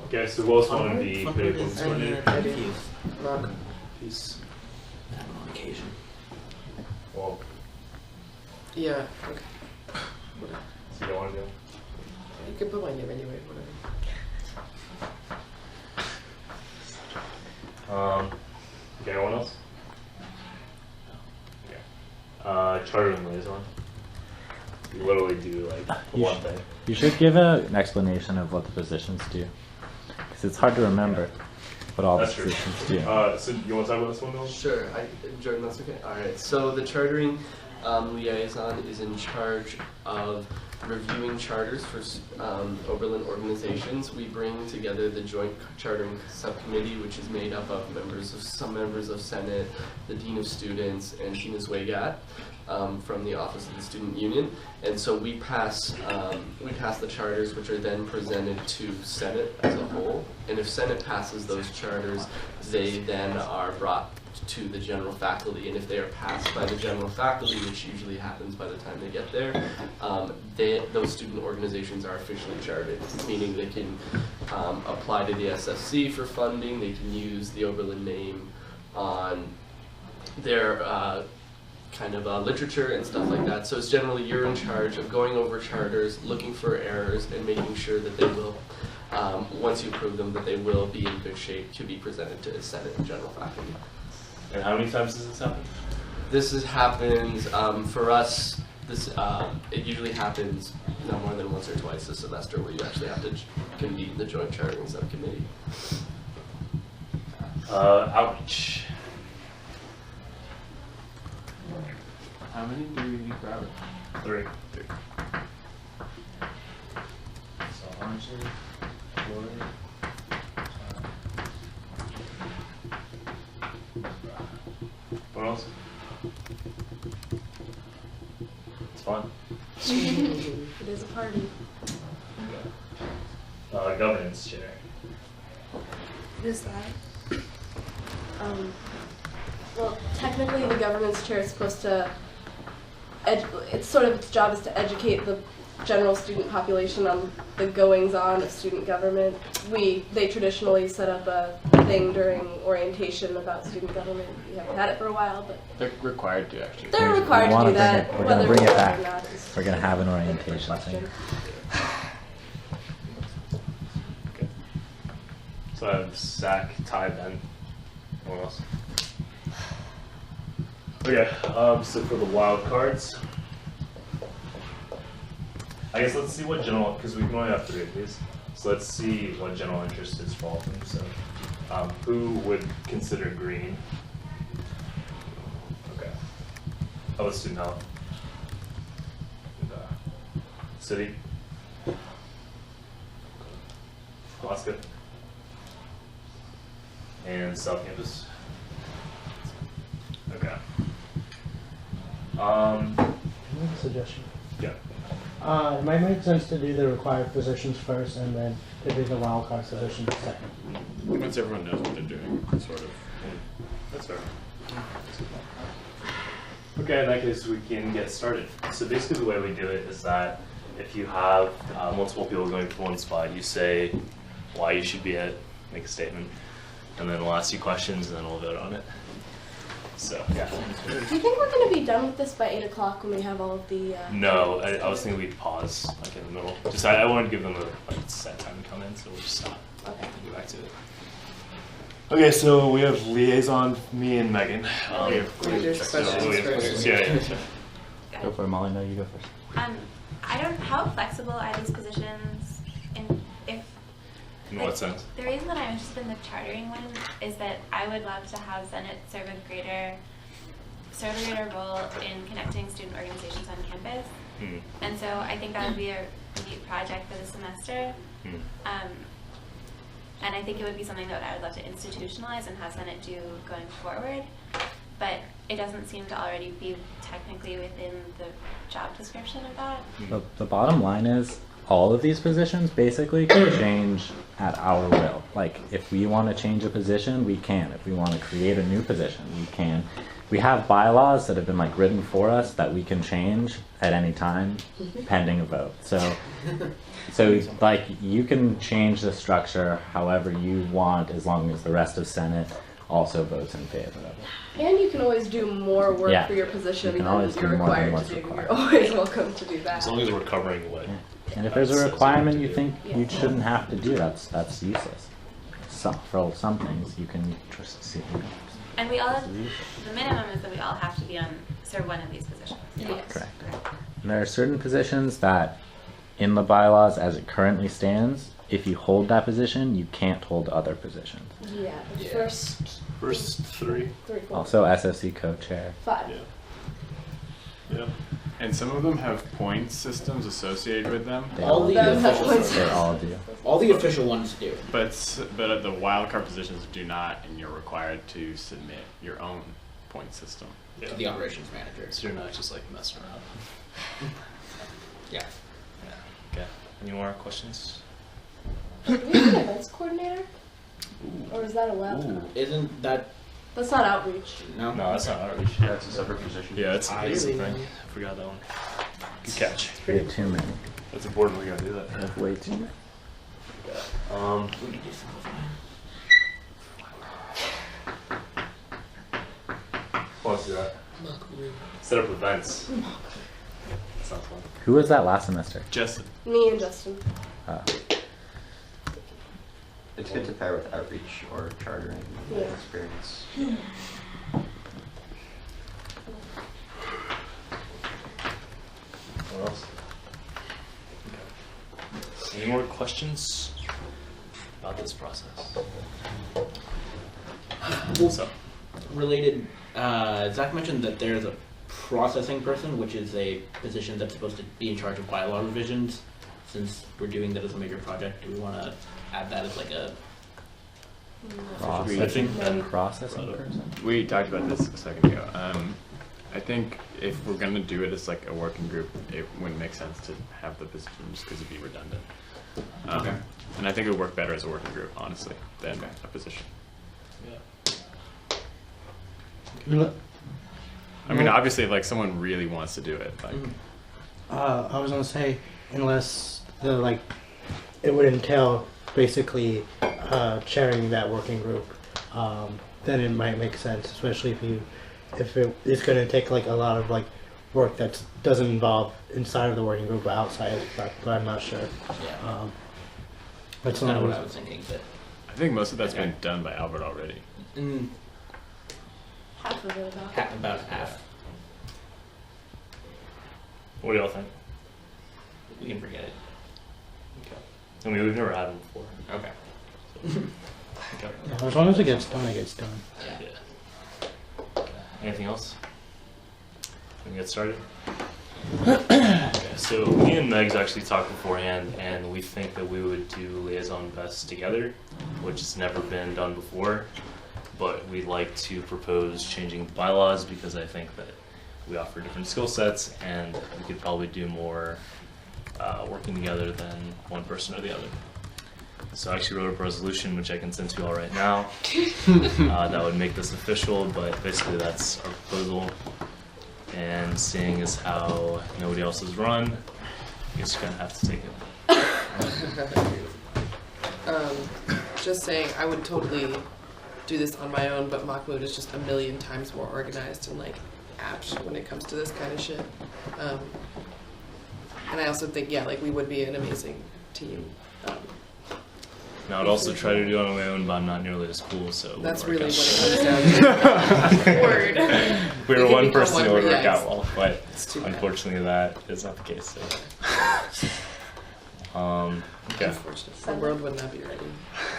Okay, so who else wanted to be committee appointments coordinator? Mark. Peace. On occasion. Well, Yeah. Okay. so you don't want to go? You can put my name anyway. Whatever. Okay, anyone else? Okay. Charter and liaison. You literally do like one thing. You should give an explanation of what the positions do, because it's hard to remember what all the That's true. positions do. So you want to talk about this one, Bill? Sure, Jordan, that's okay. All right, so the chartering liaison is in charge of reviewing charters for Oberlin organizations. We bring together the joint chartering subcommittee, which is made up of some members of Senate, the Dean of Students, and Tina Zwegat from the Office of the Student Union. And so we pass the charters, which are then presented to Senate as a whole. And if Senate passes those charters, they then are brought to the general faculty, and if they are passed by the general faculty, which usually happens by the time they get there, those student organizations are officially chartered, meaning they can apply to the SFC for funding, they can use the Oberlin name on their kind of literature and stuff like that. So it's generally you're in charge of going over charters, looking for errors, and making sure that they will, once you approve them, that they will be in good shape to be presented to the Senate and general faculty. And how many times does this happen? This happens for us. It usually happens no more than once or twice a semester, where you actually have to convene the joint chartering subcommittee. Outreach. How many do we need for outreach? 3. So Anjali, Lori, What else? It's fun. It is a party. Governance chair. What is that? Well, technically, the governance chair is supposed to. It's sort of its job is to educate the general student population on the goings-on of student government. They traditionally set up a thing during orientation about student government. We haven't had it for a while, but they're required to actually. they're required to do that. We're going to bring it back. or not is We're going to have an a orientation question. thing. So I have Zach, Ty, Ben. Anyone else? Okay, so for the wild cards, I guess let's see what general, because we can only have 3 of these. So let's see what general interest is for all of them. So who would consider green? Okay. How about student health? And, city? Alaska? And South Campus? Okay. Can I make a suggestion? Yeah. It might make sense to do the required positions first and then to do the wildcard positions second. Once everyone knows what they're doing, sort of. That's fair. Okay, in that case, we can get started. So basically the way we do it is that if you have multiple people going for one spot, you say why you should be it, make a statement, and then we'll ask you questions and then we'll vote on it. So yeah. Do you think we're going to be done with this by 8 o'clock when we have all of the? No, I was thinking we'd pause like in the middle. Just I wanted to give them a like set time to come in, so we'll just stop. Okay. And go back to it. Okay, so we have liaison, me and Megan. There's questions first. Yeah. Go for it, Molly. No, you go first. How flexible are these positions? In what sense? The reason that I'm interested in the chartering one is that I would love to have Senate serve a greater role in connecting student organizations on campus. And so I think that would be a neat project for the semester. And I think it would be something that I would love to institutionalize and have Senate do going forward. But it doesn't seem to already be technically within the job description of that. The bottom line is all of these positions basically can change at our will. Like if we want to change a position, we can. If we want to create a new position, we can. We have bylaws that have been like written for us that we can change at any time pending a vote. So like you can change the structure however you want as long as the rest of Senate also votes in favor of it. And you can always do more work for your position you can than always you're do more than required what's to do. required. You're always welcome to do that. As long as we're covering what. And if there's a requirement you think you shouldn't have to do, that's useless. For some things you can just see. And we all have, the minimum is that we all have to be serve one of these positions. Yes. Correct. And there are certain positions that in the bylaws as it currently stands, if you hold that position, you can't hold other positions. Yeah, the first three. Also SFC co-chair. 5. Yeah. And some of them have point systems associated with them. All the official They all do. All the official ones do. But the wildcard positions do not, and you're required to submit your own point system to the operations manager. So you're not just like messing around. Yeah. Okay. Any more questions? Do we have an events coordinator? Or is that allowed? Isn't that? That's not outreach. No, that's not outreach. Yeah, it's a separate position. Yeah, it's a thing. I forgot that one. Good catch. We have too many. That's important. We gotta do that. We have way too many. Let's do that. Set up events. Sounds fun. Who was that last semester? Justin. Me and Justin. It's good to pair with outreach or chartering experience. What else? Okay. Any more questions about this process? So, related, Zach mentioned that there's a processing person, which is a position that's supposed to be in charge of bylaw revisions. Since we're doing that as a major project, do we want to add that as like a processing person? We talked about this a second ago. I think if we're going to do it as like a working group, it wouldn't make sense to have the positions because it'd be redundant. Okay. And I think it would work better as a working group, honestly, than a position. Yeah. I mean, obviously, if like someone really wants to do it, like. I was gonna say, unless it would entail basically chairing that working group, then it might make sense, especially if it's gonna take like a lot of like work that doesn't involve inside of the working group but outside. But I'm not sure. Yeah. That's kind of what I was thinking. But I think most of that's been done by Albert already. Half of it about. About half. what do y'all think? We can forget it. Okay. I mean, we've never had them before. Okay. Okay. Yeah, as long as it gets done, it gets done. Yeah. Anything else? We can get started. Okay, so me and Megs actually talked beforehand, and we think that we would do liaison best together, which has never been done before. But we'd like to propose changing the bylaws because I think that we offer different skill sets, and we could probably do more working together than one person or the other. So I actually wrote a resolution which I can send to you all right now. That would make this official, but basically that's our proposal. And seeing as how nobody else has run, I guess you're gonna have to take it. Just saying, I would totally do this on my own, but Mahmoud is just a million times more organized and like apt when it comes to this kind of shit. And I also think, yeah, like we would be an amazing team. Now, I'd also try to do it on my own, but I'm not nearly as cool, so it That's wouldn't really work what out. it comes down to. Word. If we were can one become person, one it would per- work yeah, out well, but it's too bad. unfortunately that is not the case. So. Okay. Unfortunately, the world would not be ready.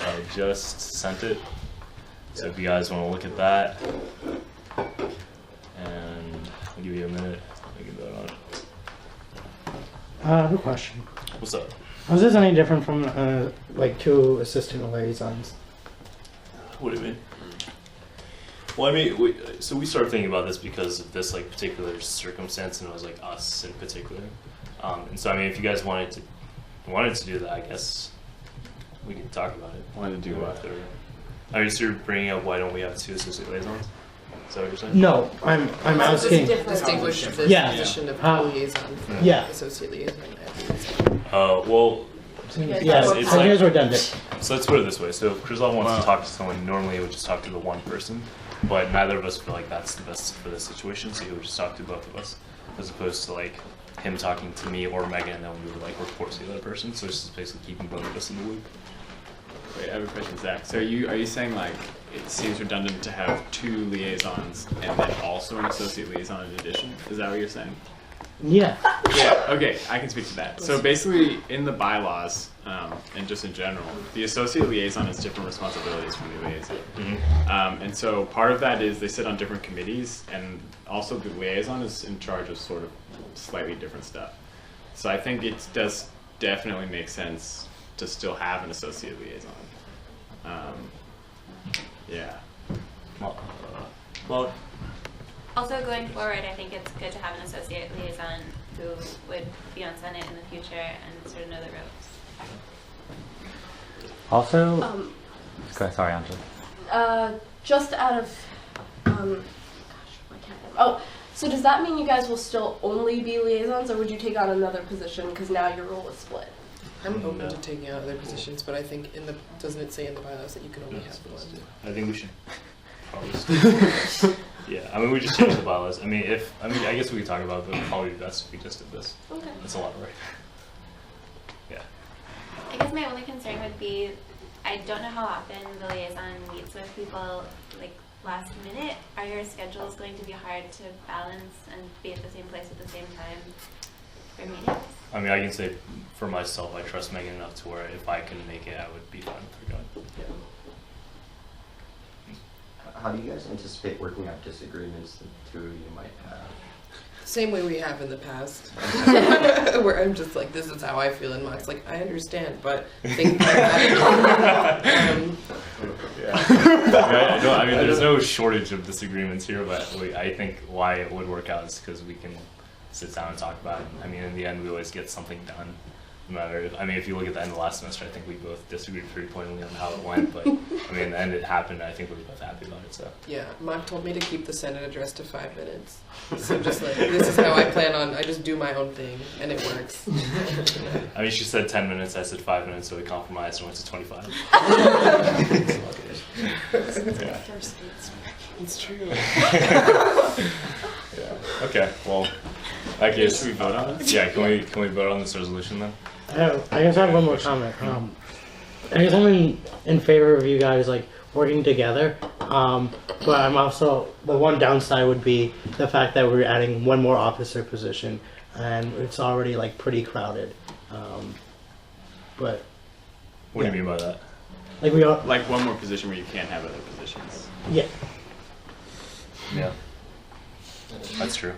I just sent it, so if you guys want to look at that, and I'll give you a minute, we can vote on it. I have a question. What's up? Is this any different from like 2 assistant liaisons? What do you mean? Well, I mean, we started thinking about this because of this like particular circumstance, and it was like us in particular. And so I mean, if you guys wanted to do that, I guess we can talk about it. Wanted to do what? Are you sort of bringing up why don't we have 2 associate liaisons? Is that what you're saying? No, I'm asking. Distinguish this Yeah. position of liaison from Yeah. associate liaison. Well, Yeah, it's so here's like, redundant. so let's put it this way. So if Chrysalis wants to talk to someone, normally it would just talk to the one person, but neither of us feel like that's the best for this situation, so he would just talk to both of us, as opposed to like him talking to me or Megan, and then we would like report to the other person. So it's just basically keeping both of us in the loop. Wait, I have a question, Zach. So are you saying like it seems redundant to have 2 liaisons and then also an associate liaison in addition? Is that what you're saying? Yeah. Yeah, okay, I can speak to that. So basically, in the bylaws, and just in general, the associate liaison has different responsibilities from the liaison. And so part of that is they sit on different committees, and also the liaison is in charge of sort of slightly different stuff. So I think it does definitely make sense to still have an associate liaison. Yeah. Well, Also, going forward, I think it's good to have an associate liaison who would be on Senate in the future and sort of know the ropes. Also, sorry, Angela. Just out of, gosh, why can't I? Oh, so does that mean you guys will still only be liaisons, or would you take on another position because now your role is split? I'm open to taking out other positions, but I think doesn't it say in the bylaws that you can only have one? I think we should probably yeah, I mean, we just changed the bylaws. I I guess we could talk about it, but it would probably be best if we just did this. Okay. That's a lot, right? Yeah. I guess my only concern would be, I don't know how often the liaison meets with people like last minute. Are your schedules going to be hard to balance and be at the same place at the same time for meetings? I mean, I can say for myself, I trust Megan enough to where if I can make it, I would be fine with her going. Yeah. How do you guys anticipate working out disagreements the 2 of you might have? Same way we have in the past, where I'm just like, this is how I feel, and Mark's like, I understand, but think about that. Yeah, I mean, there's no shortage of disagreements here, but I think why it would work out is because we can sit down and talk about it. I mean, in the end, we always get something done. No matter, I mean, if you look at the end of last semester, I think we both disagreed pretty pointedly on how it went, but I mean, in the end, it happened. I think we were both happy about it. So Yeah, Mark told me to keep the Senate address to 5 minutes. So just like, this is how I plan on, I just do my own thing, and it works. I mean, she said 10 minutes, I said 5 minutes, so we compromised and went to 25. Yeah. It's true. Yeah. Okay. Well, I guess we vote on this. Yeah. Can we vote on this resolution then? I guess I have one more comment. I guess I'm in favor of you guys like working together, but I'm also, the one downside would be the fact that we're adding one more officer position, and it's already like pretty crowded. But what do you mean by that? Like we are like one more position where you can't have other positions. Yeah. Yeah. That's true.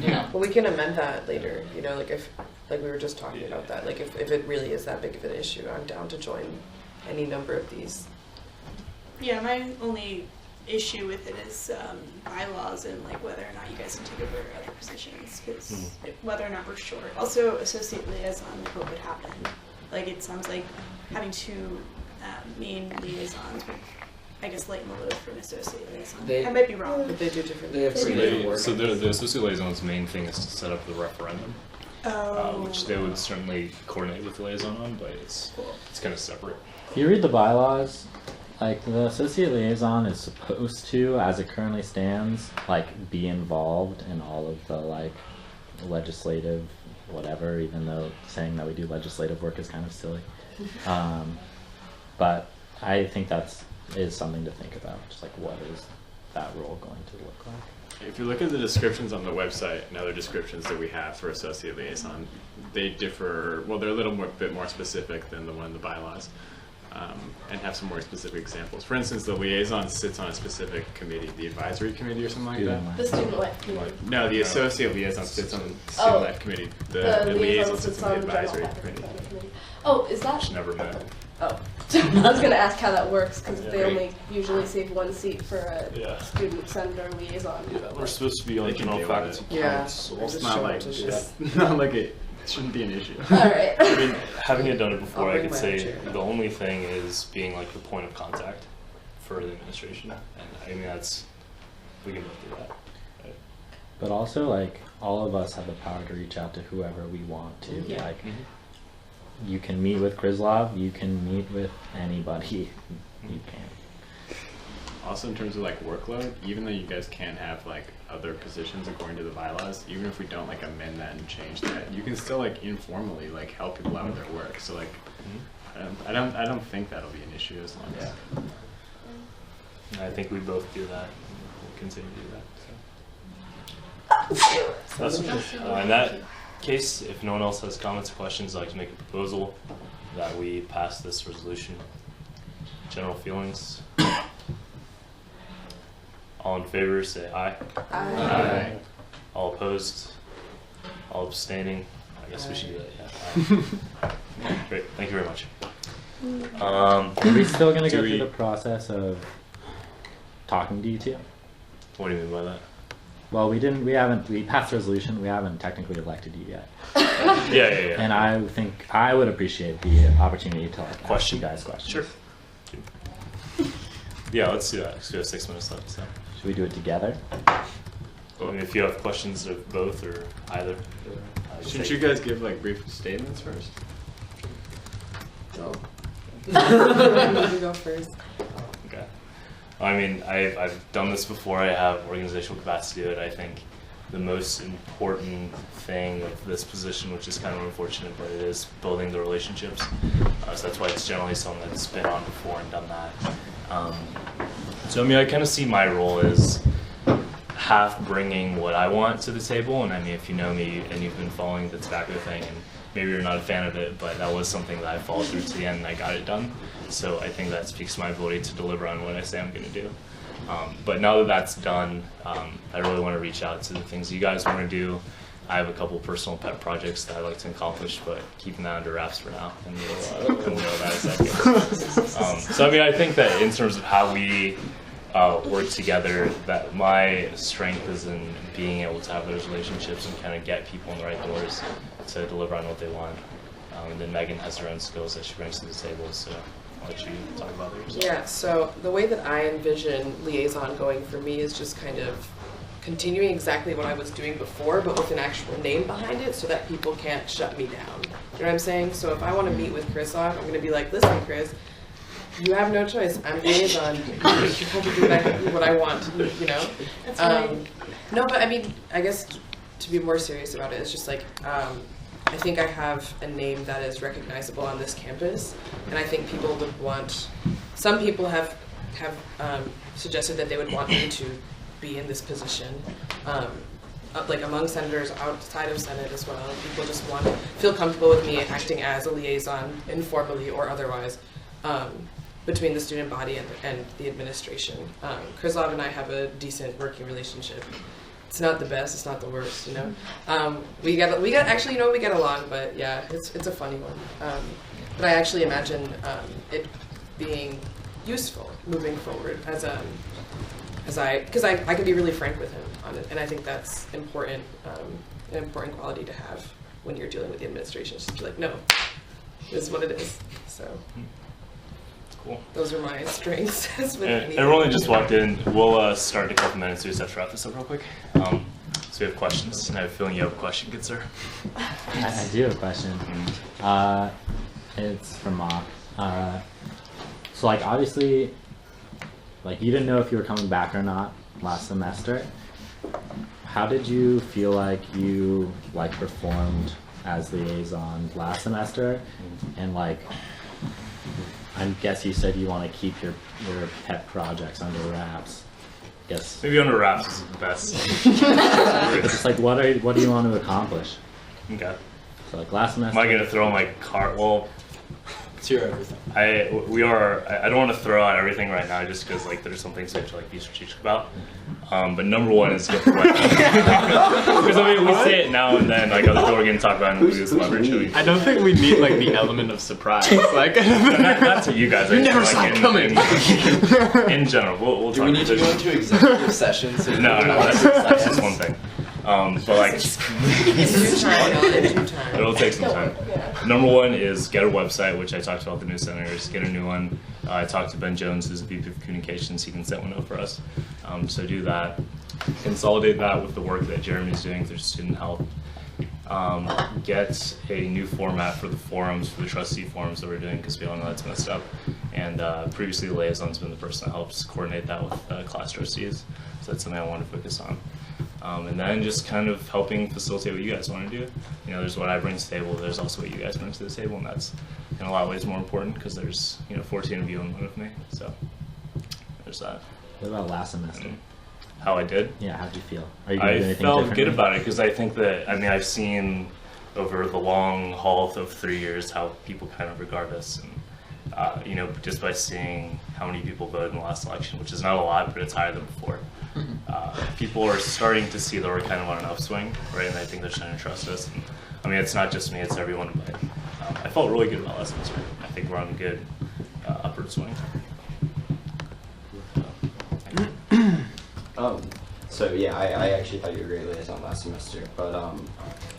Yeah. Well, we can amend that later. You know, like if, like we were just talking about that. Like if it really is that big of an issue, I'm down to join any number of these. Yeah, my only issue with it is bylaws and like whether or not you guys can take over other positions, because whether or not we're short. Also, associate liaison, what would happen? Like it sounds like having 2 main liaisons would, I guess, lighten the load for an associate liaison. I might be wrong. But they do different. They have different work. So the associate liaison's main thing is to set up the referendum, which they would certainly coordinate with the liaison on, but it's kind of separate. If you read the bylaws, like the associate liaison is supposed to, as it currently stands, like be involved in all of the like legislative whatever, even though saying that we do legislative work is kind of silly. But I think is something to think about, just like what is that role going to look like. If you look at the descriptions on the website and other descriptions that we have for associate liaison, they differ, well, they're a little bit more specific than the one in the bylaws, and have some more specific examples. For instance, the liaison sits on a specific committee, the advisory committee or something like that. The student life committee. No, the associate liaison sits on the student life committee. The liaison sits on the advisory committee. Oh, is that? Which never met. Oh, I was going to ask how that works because they only usually save one seat for a student senator liaison. Yeah, we're supposed to be on general faculty council. It's not like it shouldn't be an issue. All right. I mean, having it done it before, I could say the only thing is being like the point of contact for the administration, and I mean we can both do that. Right? But also, like, all of us have the power to reach out to whoever we want to. Yeah. Like, you can meet with Krislov, you can meet with anybody. You can. Also, in terms of like workload, even though you guys can't have like other positions according to the bylaws, even if we don't like amend that and change that, you can still like informally like help people out with their work. So like, I don't think that'll be an issue as long as. Yeah. I think we both do that. We'll continue to do that. So. That's in that case, if no one else has comments or questions, I'd like to make a proposal that we pass this resolution. General feelings. All in favor, say aye. Aye. All opposed? All abstaining? I guess we should do that, yeah. Great, thank you very much. Are we still going to go through the process of talking to you two? What do you mean by that? Well, we passed the resolution, we haven't technically elected you yet. Yeah. And I think I would appreciate the opportunity to like ask you guys questions. Sure. Yeah, let's do that, because we have 6 minutes left, so. Should we do it together? I mean, if you have questions of both or either. Shouldn't you guys give like brief statements first? No. You go first. Okay. I mean, I've done this before. I have organizational capacity to do it. I think the most important thing of this position, which is kind of unfortunate, but it is building the relationships. So that's why it's generally someone that's been on before and done that. So I mean, I kind of see my role as half bringing what I want to the table, and I mean, if you know me and you've been following the tobacco thing, and maybe you're not a fan of it, but that was something that I followed through to the end and I got it done. So I think that speaks to my ability to deliver on what I say I'm going to do. But now that that's done, I really want to reach out to the things you guys want to do. I have a couple personal pet projects that I'd like to accomplish, but keeping that under wraps for now, and we'll know about it in a second. So I mean, I think that in terms of how we work together, that my strength is in being able to have those relationships and kind of get people in the right doors to deliver on what they want. And then Megan has her own skills that she brings to the table, so I'll let you talk about it yourself. Yeah, so the way that I envision liaison going for me is just kind of continuing exactly what I was doing before, but with an actual name behind it so that people can't shut me down. You know what I'm saying? So if I want to meet with Chris off, I'm going to be like, listen, Chris, you have no choice. I'm liaison. You have to do exactly what I want, you know? That's right. No, but I mean, I guess to be more serious about it, it's just like, I think I have a name that is recognizable on this campus, and I think people would want, some people have suggested that they would want me to be in this position, like among senators, outside of Senate as well. People just want to feel comfortable with me acting as a liaison, informally or otherwise, between the student body and the administration. Krislov and I have a decent working relationship. It's not the best, it's not the worst, you know. We get actually, you know, we get along, but yeah, it's a funny one. But I actually imagine it being useful moving forward because I could be really frank with him on it, and I think that's important, an important quality to have when you're dealing with the administration. Just be like, no, this is what it is. So. Cool. Those are my strengths. Everyone just walked in. We'll start in a couple minutes. We just have to wrap this up real quick. So we have questions, and I have a feeling you have a question, good sir. I do have a question. It's from Mock. So like obviously like you didn't know if you were coming back or not last semester. How did you feel like you like performed as liaison last semester? And like, I guess you said you want to keep your pet projects under wraps. Guess maybe under wraps is the best. It's like what do you want to accomplish? Okay. So like last semester. Am I gonna throw my cart? Well, it's your everything. I don't want to throw out everything right now, just because like there's some things I have to like be strategic about. But number one is get the website. Because I mean, we say it now and then, like other people are gonna talk about it and we lose leverage. I don't think we need like the element of surprise. Like not to you guys. You never saw it coming. In general, we'll Do talk we need to go into executive sessions? No, that's just one thing. But like, it'll take some time. Number one is get a website, which I talked about the new centers. Get a new one. I talked to Ben Jones, who's the VP of Communications. He can set one up for us. So do that. Consolidate that with the work that Jeremy's doing through student health. Get a new format for the forums, for the trustee forums that we're doing, because we all know that's messed up. And previously, the liaison's been the person that helps coordinate that with class trustees. So that's something I want to focus on. And then just kind of helping facilitate what you guys want to do. You know, there's what I bring to the table, there's also what you guys bring to the table, and that's in a lot of ways more important because there's, 14 of you and one of me. So there's that. What about last semester? How I did? Yeah, how'd you feel? Are you gonna do I anything felt differently? good about it because I think that, I've seen over the long haul of 3 years how people kind of regard us. And, just by seeing how many people voted in the last election, which is not a lot, but it's higher than before. People are starting to see that we're kind of on an upswing, right? And I think they're starting to trust us. And, it's not just me, it's everyone. But I felt really good about last semester. I think we're on a good upward swing. So yeah, I actually thought you were a great liaison last semester, but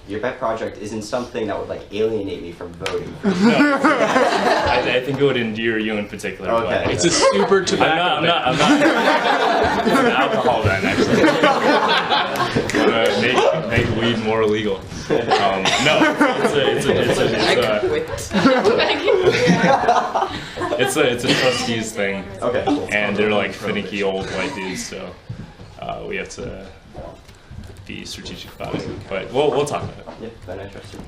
your pet project isn't something that would like alienate me from voting. I think it would endear you in particular. Okay. But It's a super tobacco. I'm not it's an alcohol ban, actually. I'm gonna make weed more illegal. It's a trustees thing. Okay. Cool. And they're like finicky old white dudes, so we have to be strategic about it. But we'll talk about it. Yeah, then I trust you.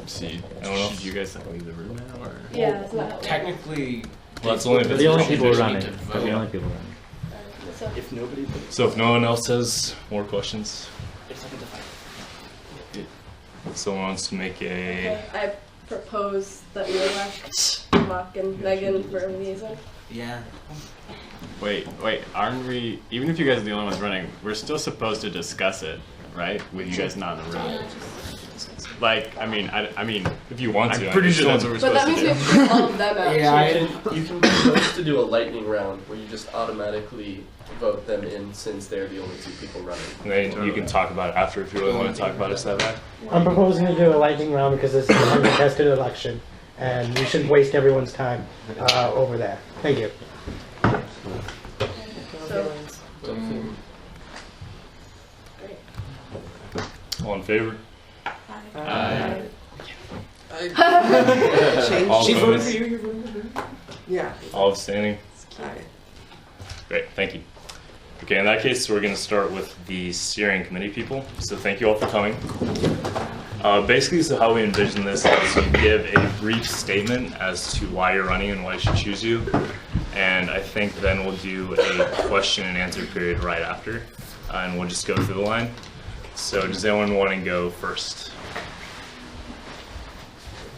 See, should you guys leave the room now, or? Yeah, that's not Technically, well, that's only the only people running. running. They're the only people running. If nobody votes. So if no one else has more questions, someone wants to make a. I propose that we elect Mark and Megan for liaison. Yeah. Wait, aren't we, even if you guys are the only ones running, we're still supposed to discuss it, right? With you guys not in the room. Like, I mean, if you want to, I'm pretty sure that's what we're But that supposed means to we do. have to all of them out. You can propose to do a lightning round where you just automatically vote them in since they're the only two people running. And then you can talk about it after if you really want to talk about it, Savak. I'm proposing to do a lightning round because this is an uncontested election, and we shouldn't waste everyone's time over there. Thank you. All in favor? Aye. All She voted opposed? for you, you're voting for me? Yeah. All abstaining? Aye. Great, thank you. Okay, in that case, we're going to start with the steering committee people. So thank you all for coming. Basically, so how we envision this is you give a brief statement as to why you're running and why I should choose you. And I think then we'll do a question and answer period right after. And we'll just go through the line. So does anyone want to go first?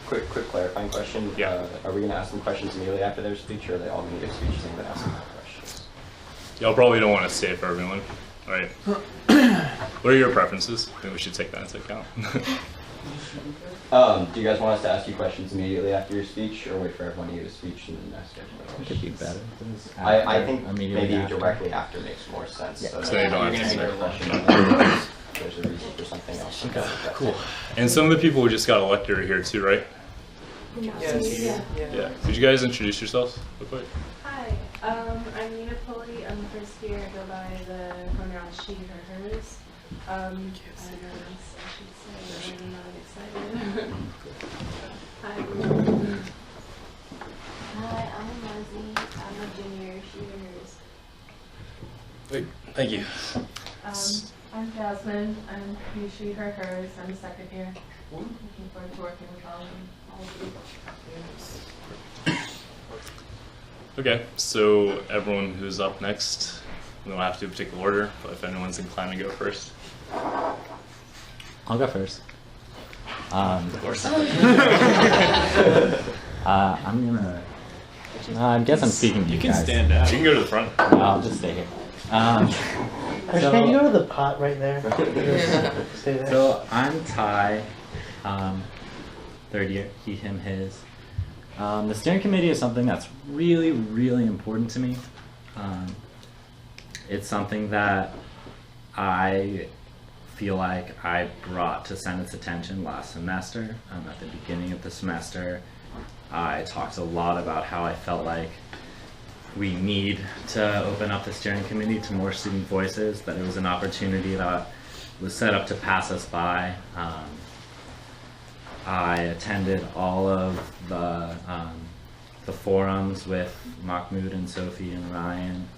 Quick clarifying question. Yeah. Are we going to ask them questions immediately after their speech, or are they all going to give speeches and then ask them questions? Y'all probably don't want to stay for everyone, right? What are your preferences? I think we should take that into account. Do you guys want us to ask you questions immediately after your speech, or wait for everyone to give a speech and then ask everyone questions? It could be better. I think maybe directly after makes more sense. Yeah. So you don't have to answer say. a question, and then there's a reason for something else. Okay, cool. And some of the people who just got elected are here too, right? Yes. Yeah. Could you guys introduce yourselves real quick? Hi, I'm Nina Pulley. I'm the first year. I go by the pronoun she, her, hers. I don't know what else I should say. I'm not excited. Hi. Hi, I'm Muzzy. I'm a junior Wait, thank you. I'm Jasmine. I'm he, she, her, hers. I'm a second year. Looking forward to working with all of you. Okay, so everyone who's up next, we don't have to do a particular order, but if anyone's inclined to go first. I'll go first. Of course. I guess I'm speaking to you You can guys. stand up. You can go to the front. No, I'll just stay here. Can you go to the pot right there? Stay there. So I'm Ty, third year, he, him, his. The steering committee is something that's really, really important to me. It's something that I feel like I brought to Senate's attention last semester. At the beginning of the semester, I talked a lot about how I felt like we need to open up the steering committee to more student voices, that it was an opportunity that was set up to pass us by. I attended all of the forums with Mahmoud and Sophie and Ryan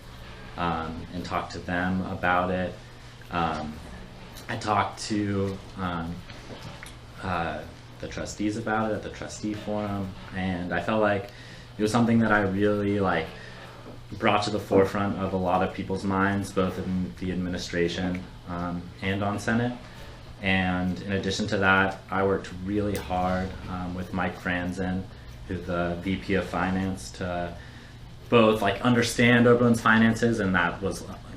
and talked to them about it. I talked to the trustees about it at the trustee forum, and I felt like it was something that I really brought to the forefront of a lot of people's minds, both in the administration and on Senate. And in addition to that, I worked really hard with Mike Franzen, who's the VP of Finance, to both understand Oberlin's finances, and that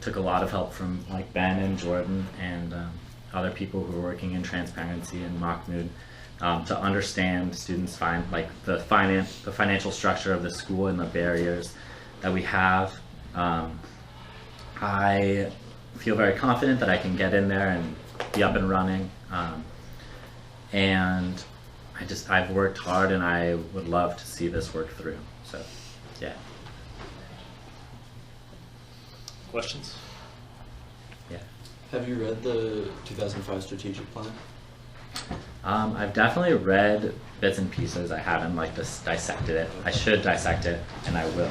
took a lot of help from Ben and Jordan and other people who were working in transparency and Mahmoud to understand students' the financial structure of the school and the barriers that we have. I feel very confident that I can get in there and be up and running, and I've worked hard, and I would love to see this work through. So, yeah. Questions? Yeah. Have you read the 2005 strategic plan? I've definitely read bits and pieces. I haven't dissected it. I should dissect it, and I will.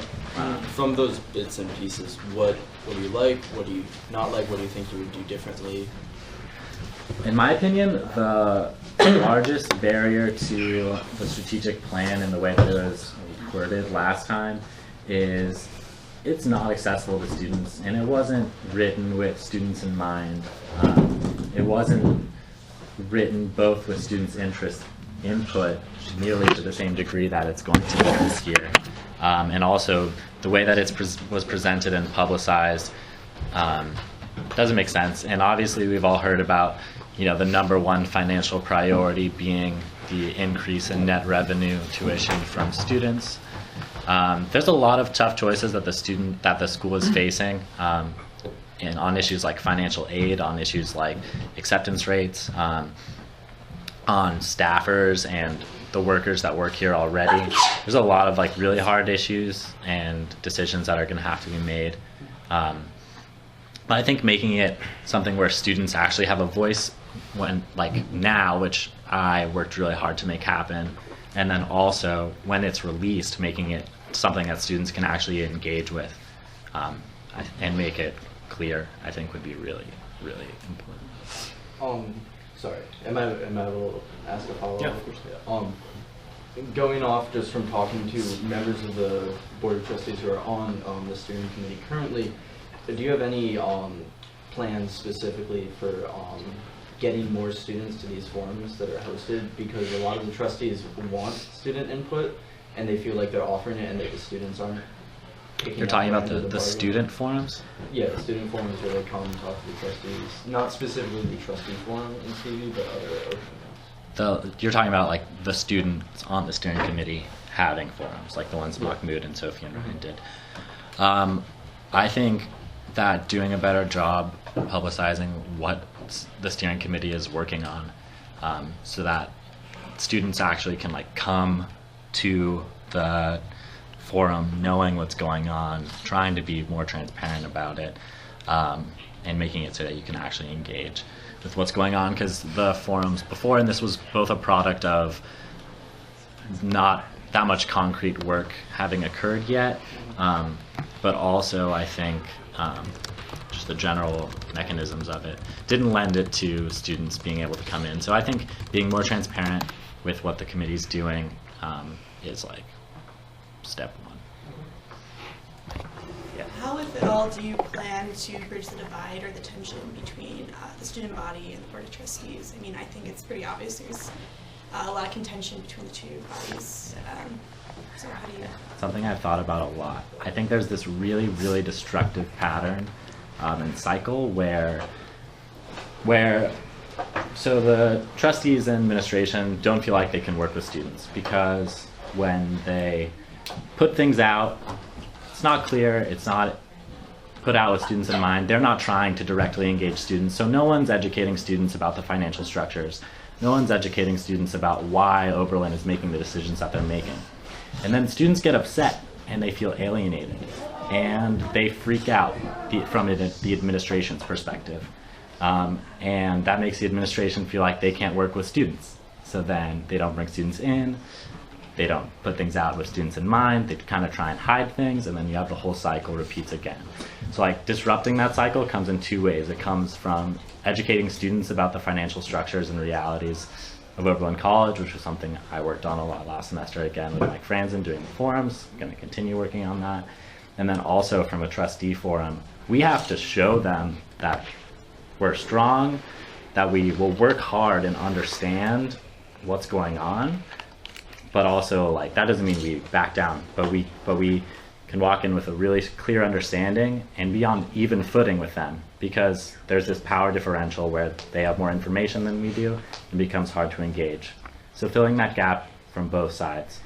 From those bits and pieces, what do you like? What do you not like? What do you think you would do differently? In my opinion, the largest barrier to the strategic plan and the way that it was worded last time is it's not accessible to students, and it wasn't written with students in mind. It wasn't written both with students' input nearly to the same degree that it's going to be this year. And also, the way that it was presented and publicized doesn't make sense. And obviously, we've all heard about the #1 financial priority being the increase in net revenue tuition from students. There's a lot of tough choices that the school is facing, and on issues like financial aid, on issues like acceptance rates, on staffers and the workers that work here already. There's a lot of really hard issues and decisions that are going to have to be made. But I think making it something where students actually have a voice now, which I worked really hard to make happen, and then also when it's released, making it something that students can actually engage with and make it clear, I think would be really, really important. Sorry, am I able to ask a follow-up? Yeah. Going off just from talking to members of the Board of Trustees who are on the steering committee currently, do you have any plans specifically for getting more students to these forums that are hosted? Because a lot of the trustees want student input, and they feel like they're offering it, and that the students aren't. You're talking about the student forums? Yeah, the student forums where they come and talk to the trustees. Not specifically the trustee forum in TV, but other open. You're talking about the students on the steering committee having forums, like the ones Mahmoud and Sophie and Ryan did. I think that doing a better job publicizing what the steering committee is working on, so that students actually can come to the forum knowing what's going on, trying to be more transparent about it, and making it so that you can actually engage with what's going on, because the forums before, and this was both a product of not that much concrete work having occurred yet, but also I think the general mechanisms of it, didn't lend it to students being able to come in. So I think being more transparent with what the committee's doing is like step one. Yeah. How, if at all, do you plan to bridge the divide or the tension between the student body and the Board of Trustees? I mean, I think it's pretty obvious there's a lot of contention between the two bodies. So how do you... Something I've thought about a lot. I think there's this really, really destructive pattern and cycle where so the trustees and administration don't feel like they can work with students because when they put things out, it's not clear, it's not put out with students in mind. They're not trying to directly engage students, so no one's educating students about the financial structures. No one's educating students about why Oberlin is making the decisions that they're making. And then students get upset and they feel alienated and they freak out from the administration's perspective. And that makes the administration feel like they can't work with students. So then they don't bring students in, they don't put things out with students in mind, they kind of try and hide things, and then you have the whole cycle repeats again. So like disrupting that cycle comes in two ways. It comes from educating students about the financial structures and realities of Oberlin College, which was something I worked on a lot last semester again with Mike Franzen doing the forums. I'm going to continue working on that. And then also from a trustee forum, we have to show them that we're strong, that we will work hard and understand what's going on, but also like that doesn't mean we back down, but we can walk in with a really clear understanding and be on even footing with them, because there's this power differential where they have more information than we do and it becomes hard to engage. So filling that gap from both sides.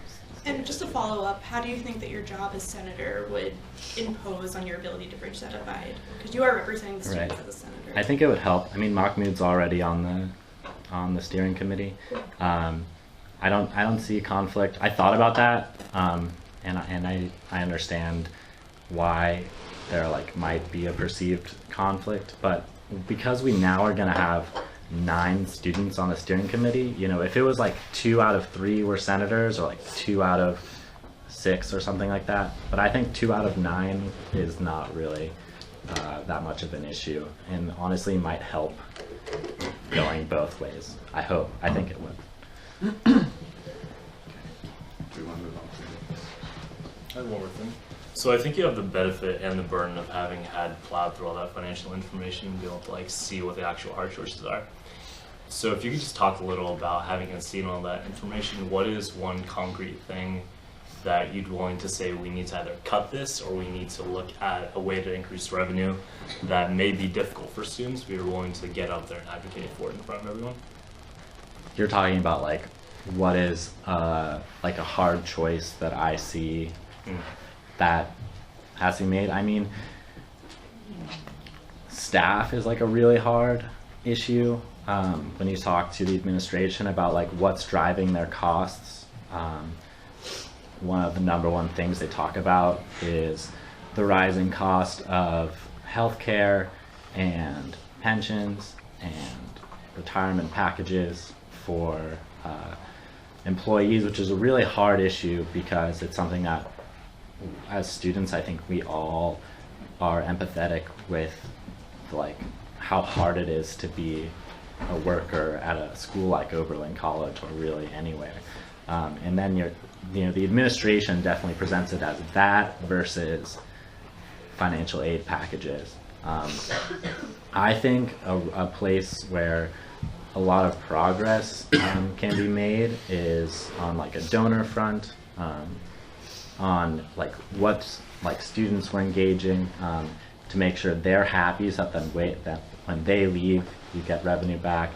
And just to follow up, how do you think that your job as senator would impose on your ability to bridge that divide? Because you are representing the students as a senator. I think it would help. I mean, Mahmoud's already on the steering committee. I don't see conflict. I thought about that, and I understand why there might be a perceived conflict, but because we now are going to have 9 students on the steering committee, you know, if it was 2 out of 3 were senators, or 2 out of 6 or something like that, but I think 2 out of 9 is not really that much of an issue, and honestly might help going both ways. I hope. I think it would. Do we want to move on to I have one more thing. So I think you have the benefit and the burden of having had plowed through all that financial information and be able to see what the actual hard choices are. So if you could just talk a little about having seen all that information, what is one concrete thing that you'd willing to say we need to either cut this or we need to look at a way to increase revenue that may be difficult for students, we are willing to get out there and advocate for it in front of everyone? You're talking about what is a hard choice that I see that has to be made. I mean, staff is a really hard issue. When you talk to the administration about what's driving their costs, one of the #1 things they talk about is the rising cost of healthcare and pensions and retirement packages for employees, which is a really hard issue because it's something that as students I think we all are empathetic with, how hard it is to be a worker at a school like Oberlin College, or really anywhere. And then the administration definitely presents it as that versus financial aid packages. I think a place where a lot of progress can be made is on a donor front, on what students were engaging, to make sure they're happy, so that when they leave you get revenue back.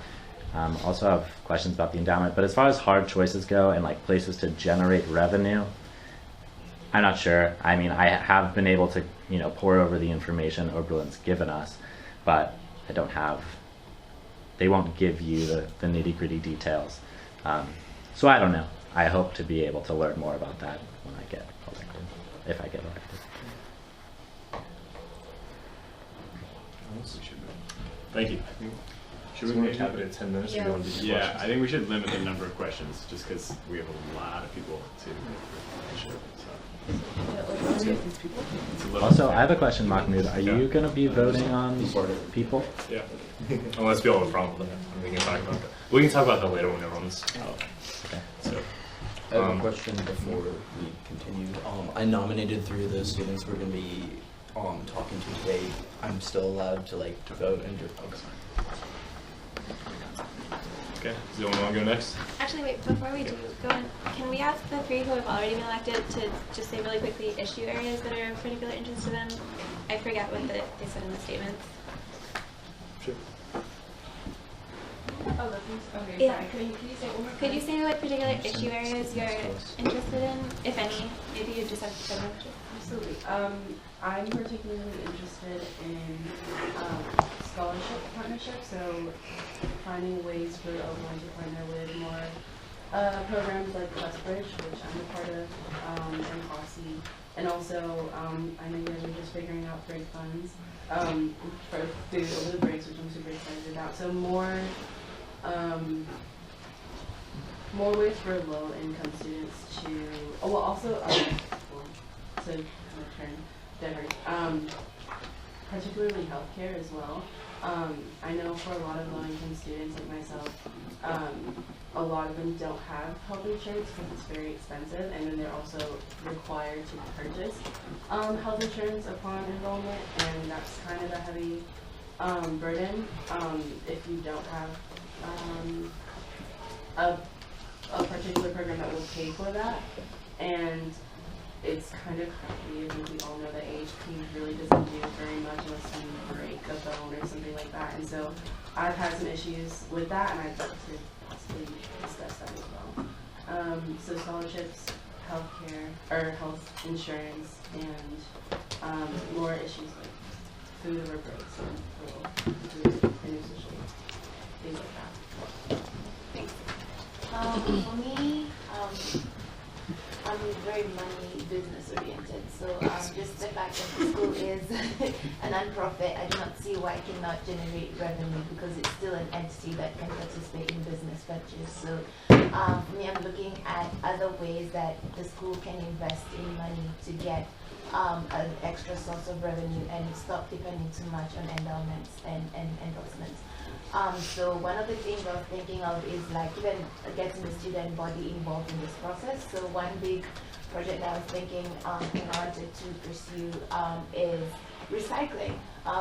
Also have questions about the endowment, but as far as hard choices go and places to generate revenue, I'm not sure. I mean, I have been able to pour over the information Oberlin's given us, but I don't have, they won't give you the nitty-gritty details. So I don't know. I hope to be able to learn more about that when I get elected, if I get elected. Thank you. Should we maybe have it in 10 minutes? Yeah, or do you want to do questions? I think we should limit the number of questions just because we have a lot of people to. So. Also, I have a question, Mahmoud. Are you going to be voting on people? Yeah. Unless people have a problem with that, we can talk about that. We can talk about that later when everyone's out. Okay. So, I have a question before we continue. I nominated 3 of the students we're going to be talking to today. I'm still allowed to to vote and do. Okay. Does anyone want to go next? Actually, wait, before we do go on, can we ask the 3 who have already been elected to just say really quickly issue areas that are of particular interest to them? I forget what they said in the statements. Sure. Oh, okay, Yeah. sorry. Could you say it one more Could you time? say what particular issue areas you're interested in, if any? Maybe you just have to know. Absolutely. I'm particularly interested in scholarship partnerships, so finding ways for Oberlin to partner with more programs like Westbridge, which I'm a part of, and Posse. And also, I know you guys are just figuring out break funds for food over the breaks, which I'm super excited about. So more ways for low-income students to, also to kind of turn different, particularly healthcare as well. I know for a lot of low-income students like myself, a lot of them don't have health insurance because it's very expensive, and then they're also required to purchase health insurance upon enrollment, and that's kind of a heavy burden if you don't have a particular program that will pay for that. And it's kind of crappy. I think we all know that AHP really doesn't do very much unless you break a bone or something like that. And so I've had some issues with that, and I'd like to possibly discuss that as well. So scholarships, healthcare, or health insurance, and more issues like food over breaks and food and nutrition, things like that. Thanks. For me, I'm very money business oriented. So just the fact that the school is a non-profit, I do not see why it cannot generate revenue because it's still an entity that can participate in business ventures. So for me, I'm looking at other ways that the school can invest in money to get an extra source of revenue and stop depending too much on endowments and endorsements. So one of the things I was thinking of is like even getting the student body involved in this process. So one big project that I was thinking and I wanted to pursue is recycling.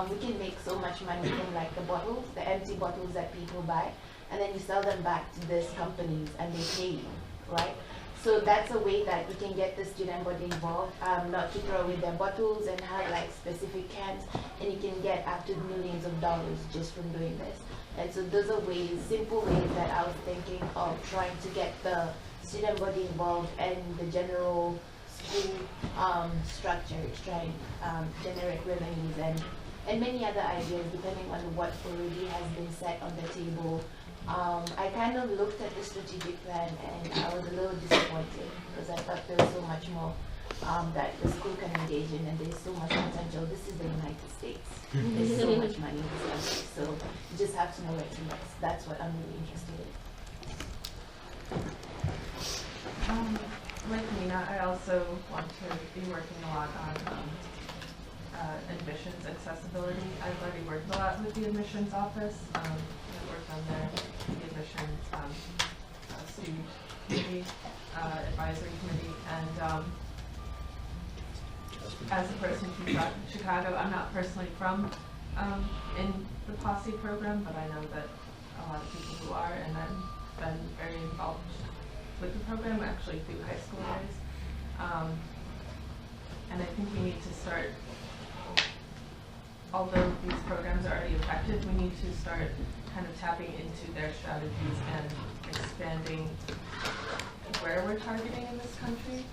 We can make so much money from like the bottles, the empty bottles that people buy, and then you sell them back to these companies and they pay you, right? So that's a way that we can get the student body involved, not to throw away their bottles and have like specific cans, and you can get up to millions of dollars just from doing this. And so those are ways, simple ways that I was thinking of trying to get the student body involved and the general school structure to try and generate revenues and many other ideas depending on what already has been set on the table. I kind of looked at the strategic plan and I was a little disappointed because I thought there was so much more that the school can engage in, and there's so much potential. This is the United States. There's so much money in this country, so you just have to know where to invest. That's what I'm really interested in. Like Nina, I also want to be working a lot on admissions accessibility. I've already worked a lot with the admissions office. I've worked on the admissions student committee, advisory committee, and as a person from Chicago, I'm not personally from in the Posse program, but I know that a lot of people who are, and I've been very involved with the program actually through high school days. And I think we need to start, although these programs are already effective, we need to start kind of tapping into their strategies and expanding where we're targeting in this country,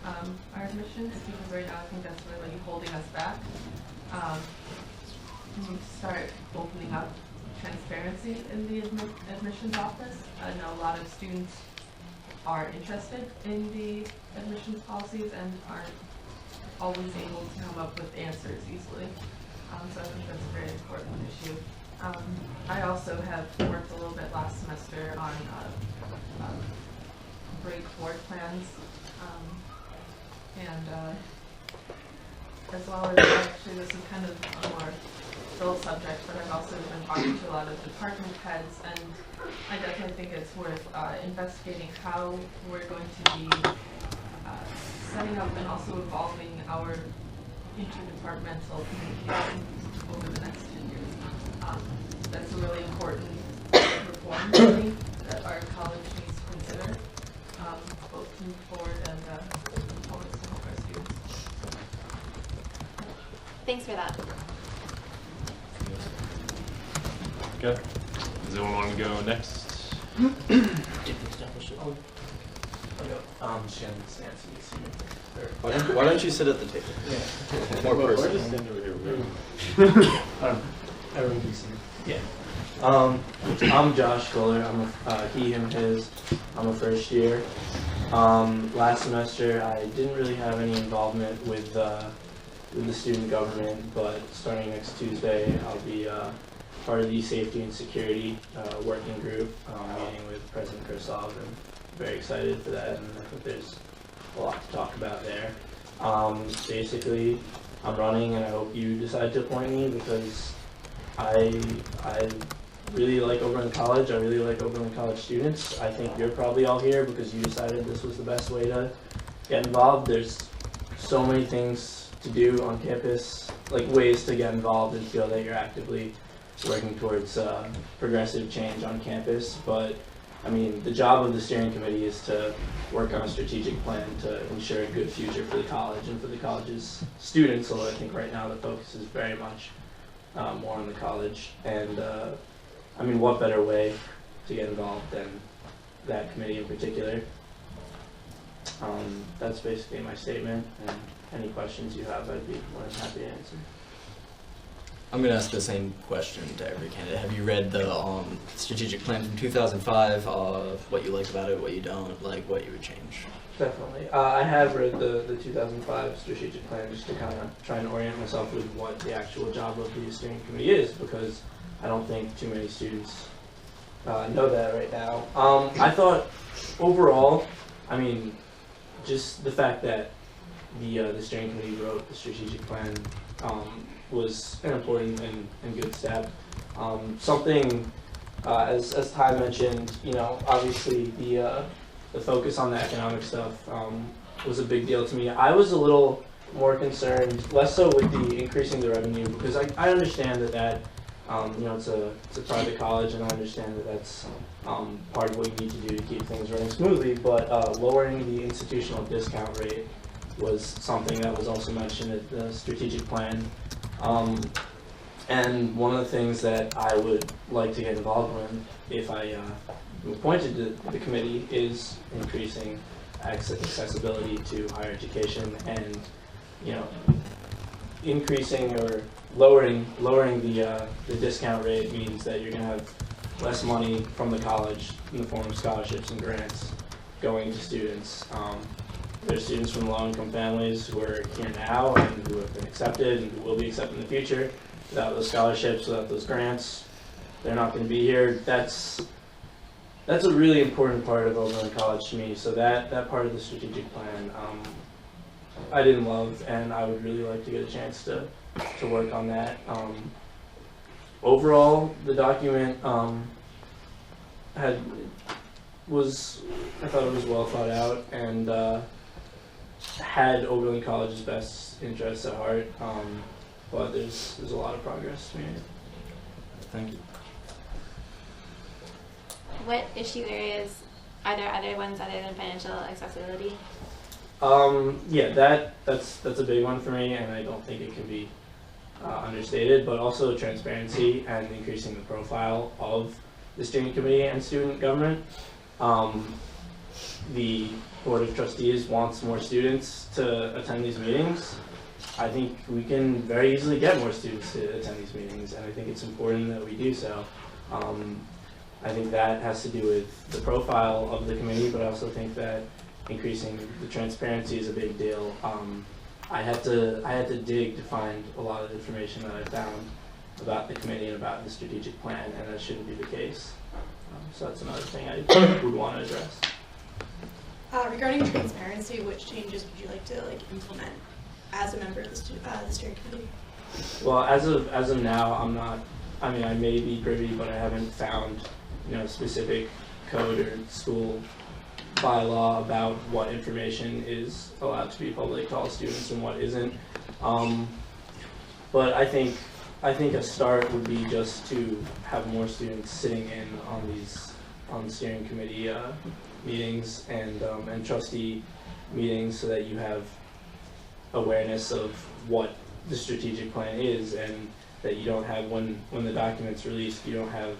our admissions, because right now I think that's really holding us back. We need to start opening up transparency in the admissions office. I know a lot of students are interested in the admissions policies and aren't always able to come up with answers easily. So I think that's a very important issue. I also have worked a little bit last semester on break board plans, and as well as actually this is kind of a more dull subject, but I've also been talking to a lot of department heads, and I definitely think it's worth investigating how we're going to be setting up and also evolving our interdepartmental communication over the next 10 years. That's a really important reform really, that our college needs to consider, both to move forward and always to help our students. Thanks for that. Okay. Does anyone want to go next? Shannon Stancy is here. Why don't you sit at the table? Yeah. More Or personal. just stand over here. Everyone can see. Yeah. I'm Josh Fuller. I'm a he, him, his. I'm a first year. Last semester I didn't really have any involvement with the student government, but starting next Tuesday I'll be part of the safety and security working group, meeting with President Kursov, and very excited for that, and I think there's a lot to talk about there. Basically, I'm running, and I hope you decide to appoint me because I really like Oberlin College. I really like Oberlin College students. I think you're probably all here because you decided this was the best way to get involved. There's so many things to do on campus, like ways to get involved and feel that you're actively working towards progressive change on campus. But I mean, the job of the steering committee is to work on a strategic plan to ensure a good future for the college and for the college's students, although I think right now the focus is very much more on the college. And I mean, what better way to get involved than that committee in particular? That's basically my statement, and any questions you have, I'd be more than happy to answer. I'm going to ask the same question to every candidate. Have you read the strategic plan from 2005, what you like about it, what you don't like, what you would change? Definitely. I have read the 2005 strategic plan just to kind of try and orient myself with what the actual job of the steering committee is, because I don't think too many students know that right now. I thought overall, I mean, just the fact that the steering committee wrote the strategic plan was an important and good step. Something, as Ty mentioned, you know, obviously the focus on the economic stuff was a big deal to me. I was a little more concerned, less so with the increasing the revenue, because I understand that you know, it's a private college, and I understand that that's part of what you need to do to keep things running smoothly. But lowering the institutional discount rate was something that was also mentioned at the strategic plan. And one of the things that I would like to get involved with if I am appointed to the committee is increasing accessibility to higher education, and you know, increasing or lowering the discount rate means that you're going to have less money from the college in the form of scholarships and grants going to students. There's students from low-income families who are here now and who have been accepted and who will be accepted in the future. Without those scholarships, without those grants, they're not going to be here. That's a really important part of Oberlin College to me. So that part of the strategic plan, I didn't love, and I would really like to get a chance to work on that. Overall, the document I thought it was well thought out, and had Oberlin College's best interests at heart, but there's a lot of progress to be made. Thank you. What issue areas, are there other ones other than financial accessibility? Yeah, that's a big one for me, and I don't think it can be understated, but also transparency and increasing the profile of the steering committee and student government. The Board of Trustees wants more students to attend these meetings. I think we can very easily get more students to attend these meetings, and I think it's important that we do so. I think that has to do with the profile of the committee, but I also think that increasing the transparency is a big deal. I had to dig to find a lot of information that I found about the committee and about the strategic plan, and that shouldn't be the case. So that's another thing I would want to address. Regarding transparency, which changes would you like to implement? as a member of the steering committee? Well, as of now, I'm not. I mean, I may be privy, but I haven't found, specific code or school bylaw about what information is allowed to be public to all students and what isn't. But I think a start would be just to have more students sitting in on the steering committee meetings and trustee meetings, so that you have awareness of what the strategic plan is, and that you don't have, when the document's released, you don't have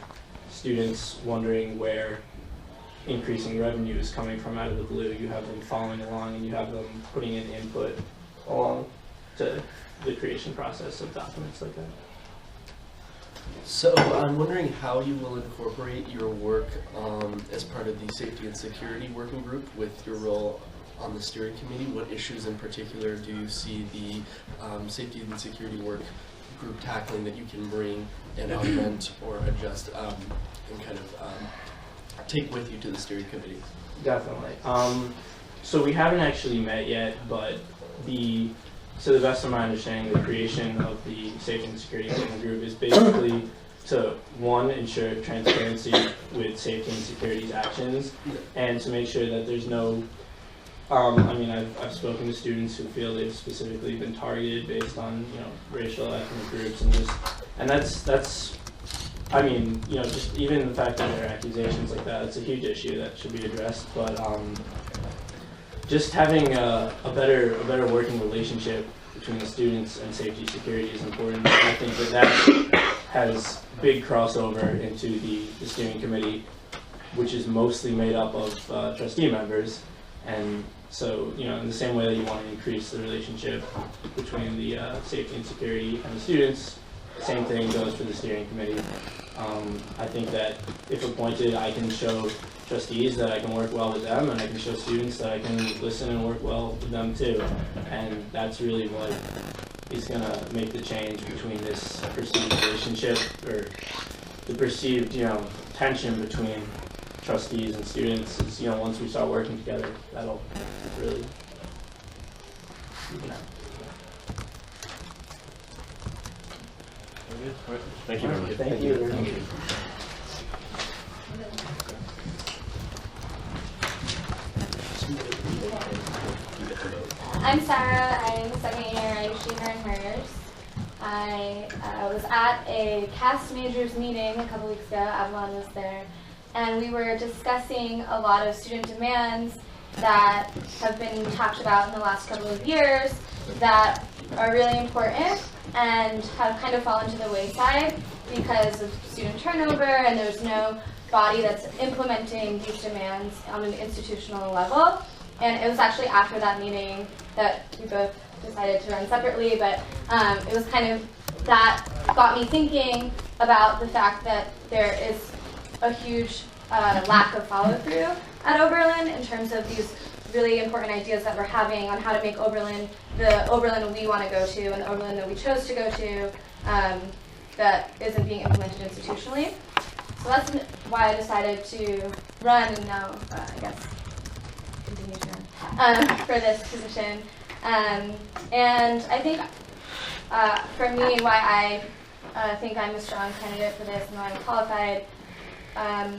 students wondering where increasing revenue is coming from out of the blue. You have them following along, and you have them putting in input along to the creation process of documents like that. So I'm wondering how you will incorporate your work as part of the Safety and Security Working Group with your role on the steering committee. What issues in particular do you see the Safety and Security Work Group tackling that you can bring and augment or adjust and kind of take with you to the steering committee? Definitely. So we haven't actually met yet, but to the best of my understanding, the creation of the Safety and Security Working Group is basically to, one, ensure transparency with safety and security's actions, and to make sure that there's no, I mean, I've spoken to students who feel they've specifically been targeted based on, racial, ethnic groups, and that's, I mean, just even the fact that there are accusations like that, it's a huge issue that should be addressed, but just having a better working relationship between the students and safety security is important. I think that has big crossover into the steering committee, which is mostly made up of trustee members. And so, in the same way that you want to increase the relationship between the safety and security and the students, same thing goes for the steering committee. I think that if appointed, I can show trustees that I can work well with them, and I can show students that I can listen and work well with them too. And that's really what is going to make the change between this perceived relationship, or the perceived, tension between trustees and students. Is, once we start working together, that'll really, Thank you very much. Thank you. Thank you. I'm Sarah. I'm a second year. I use she, her, and hers. I was at a cast majors meeting a couple weeks ago. Oberlin was there, and we were discussing a lot of student demands that have been talked about in the last couple of years that are really important and have kind of fallen to the wayside because of student turnover, and there's no body that's implementing these demands on an institutional level. And it was actually after that meeting that we both decided to run separately, but it was kind of, that got me thinking about the fact that there is a huge lack of follow-through at Oberlin in terms of these really important ideas that we're having on how to make Oberlin the Oberlin we want to go to and the Oberlin that we chose to go to that isn't being implemented institutionally. So that's why I decided to run, and now I guess continue to run for this position. And I think for me, why I think I'm a strong candidate for this and why I'm qualified,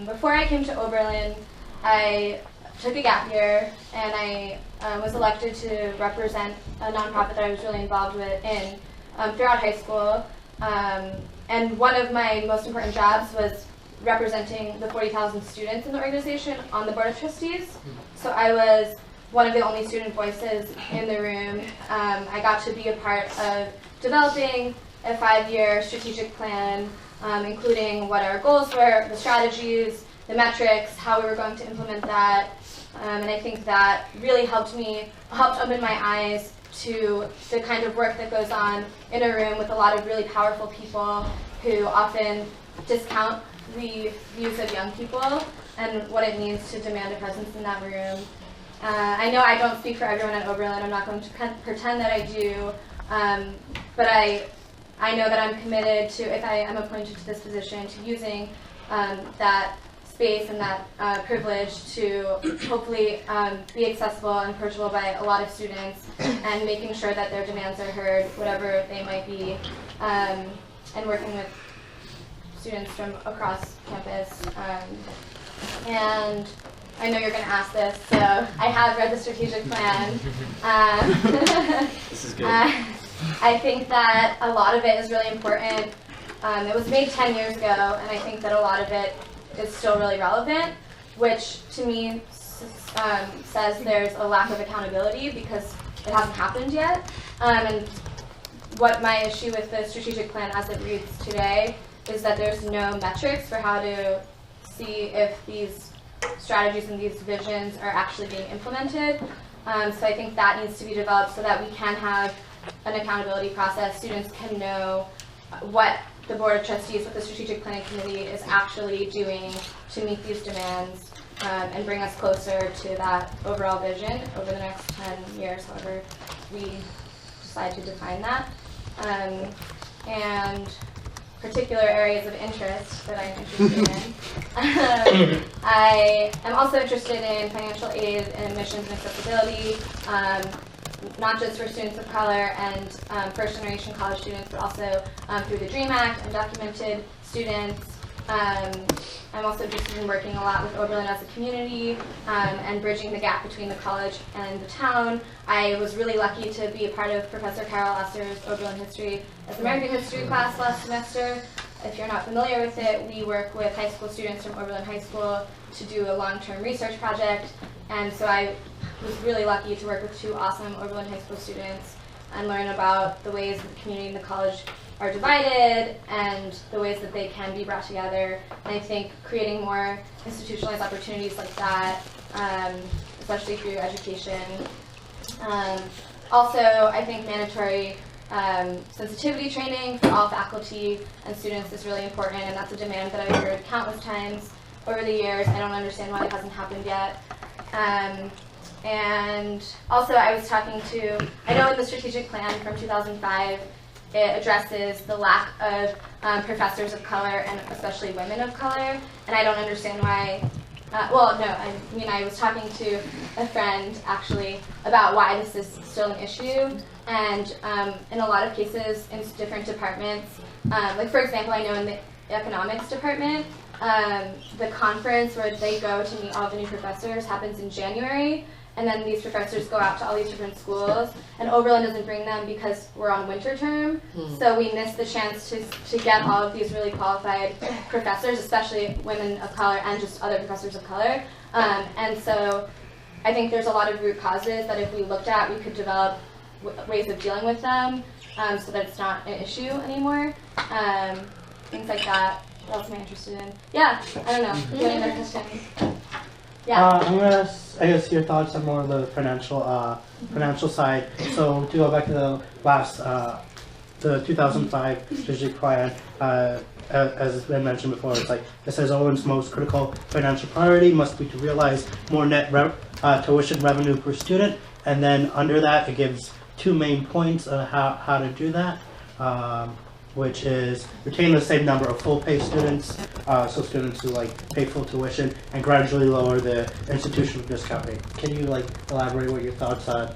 before I came to Oberlin, I took a gap year, and I was elected to represent a nonprofit that I was really involved with in throughout high school. And one of my most important jobs was representing the 40,000 students in the organization on the Board of Trustees. So I was one of the only student voices in the room. I got to be a part of developing a 5-year strategic plan, including what our goals were, the strategies, the metrics, how we were going to implement that. And I think that really helped open my eyes to the kind of work that goes on in a room with a lot of really powerful people who often discount the views of young people and what it means to demand a presence in that room. I know I don't speak for everyone at Oberlin. I'm not going to pretend that I do, but I know that I'm committed to, if I am appointed to this position, to using that space and that privilege to hopefully be accessible and approachable by a lot of students, and making sure that their demands are heard, whatever they might be, and working with students from across campus. And I know you're going to ask this, so I have read the strategic plan. This is good. I think that a lot of it is really important. It was made 10 years ago, and I think that a lot of it is still really relevant, which to me says there's a lack of accountability because it hasn't happened yet. And what my issue with the strategic plan as it reads today is that there's no metrics for how to see if these strategies and these visions are actually being implemented. So I think that needs to be developed so that we can have an accountability process. Students can know what the Board of Trustees, what the Strategic Planning Committee is actually doing to meet these demands and bring us closer to that overall vision over the next 10 years, however we decide to define that. And particular areas of interest that I'm interested in. I am also interested in financial aid and admissions and accessibility, not just for students of color and first-generation college students, but also through the DREAM Act, undocumented students. I'm also interested in working a lot with Oberlin as a community and bridging the gap between the college and the town. I was really lucky to be a part of Professor Carol Esser's Oberlin History as American History class last semester. If you're not familiar with it, we work with high school students from Oberlin High School to do a long-term research project. And so I was really lucky to work with two awesome Oberlin High School students and learn about the ways that the community and the college are divided and the ways that they can be brought together. And I think creating more institutionalized opportunities like that, especially through education. Also, I think mandatory sensitivity training for all faculty and students is really important, and that's a demand that I've heard countless times over the years. I don't understand why it hasn't happened yet. And also I was talking to, I know in the strategic plan from 2005, it addresses the lack of professors of color and especially women of color, and I don't understand why. I was talking to a friend actually about why this is still an issue, and in a lot of cases in different departments, like for example, I know in the economics department, the conference where they go to meet all the new professors happens in January. And then these professors go out to all these different schools, and Oberlin doesn't bring them because we're on winter term. So we miss the chance to get all of these really qualified professors, especially women of color and just other professors of color. And so I think there's a lot of root causes that if we looked at, we could develop ways of dealing with them so that it's not an issue anymore. Things like that. What else am I interested in? Yeah, I don't know. Do you have any other questions? Yeah. I'm gonna, I guess, your thoughts on more of the financial side. So to go back to the last, the 2005 strategic plan, as has been mentioned before, it's like it says Oberlin's most critical financial priority must be to realize more net tuition revenue per student, and then under that it gives two main points of how to do that. Which is retain the same number of full pay students, so students who pay full tuition, and gradually lower the institutional discount rate. Can you elaborate what your thoughts on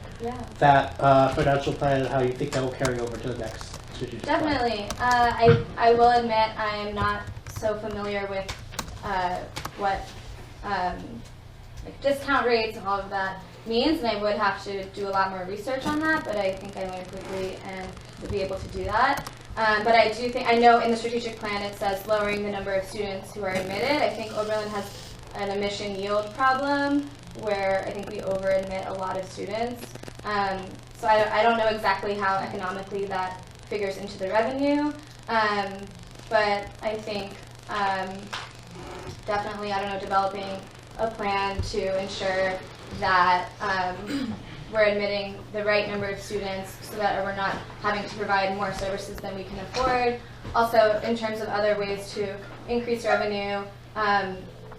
that financial plan and how you think that will carry over to the next strategic plan? Definitely. I will admit I am not so familiar with what discount rates and all of that means, and I would have to do a lot more research on that, but I think I learned quickly and would be able to do that. But I do think, I know in the strategic plan it says lowering the number of students who are admitted. I think Oberlin has an admission yield problem where I think we over-admit a lot of students. So I don't know exactly how economically that figures into the revenue, but I think definitely, developing a plan to ensure that we're admitting the right number of students so that we're not having to provide more services than we can afford. Also, in terms of other ways to increase revenue, that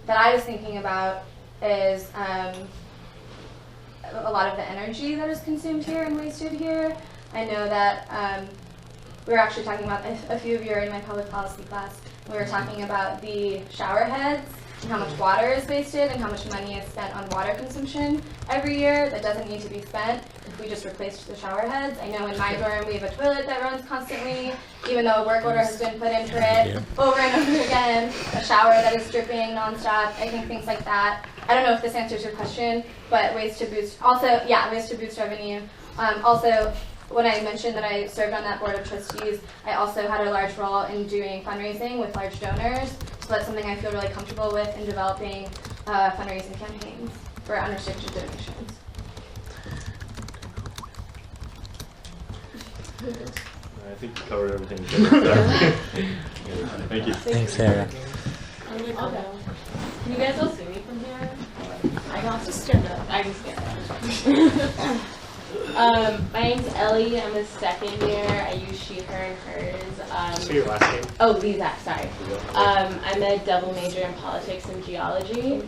I was thinking about is a lot of the energy that is consumed here and wasted here. I know that we were actually talking about, a few of you are in my public policy class, we were talking about the shower heads and how much water is wasted and how much money is spent on water consumption every year that doesn't need to be spent if we just replaced the shower heads. I know in my dorm we have a toilet that runs constantly, even though a work order has been put into it over and over again, a shower that is dripping nonstop. I think things like that. I don't know if this answers your question, but ways to boost revenue. Also, when I mentioned that I served on that board of trustees, I also had a large role in doing fundraising with large donors. So that's something I feel really comfortable with in developing fundraising campaigns for unrestricted donations. I think you covered everything. Thank you. Thanks, Sarah. Can you guys all see me from here? I can also stand up. I can stand up. My name's Ellie. I'm a second year. I use she, her, and hers. So your last name? Oh, Lizak, sorry. I'm a double major in politics and geology.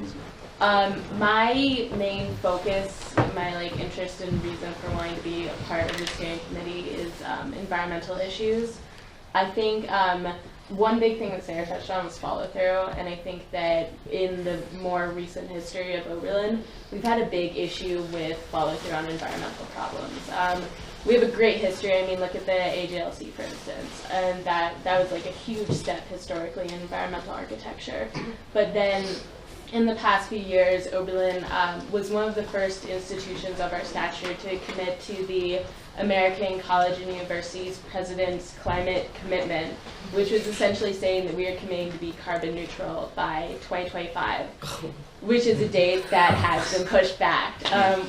My main focus, my interest and reason for wanting to be a part of the steering committee is environmental issues. I think one big thing that Sarah touched on was follow through, and I think that in the more recent history of Oberlin, we've had a big issue with follow through on environmental problems. We have a great history. I mean, look at the AJLC, for instance, and that was a huge step historically in environmental architecture. But then in the past few years, Oberlin was one of the first institutions of our stature to commit to the American College and University's President's Climate Commitment, which was essentially saying that we are committing to be carbon neutral by 2025, which is a date that has been pushed back.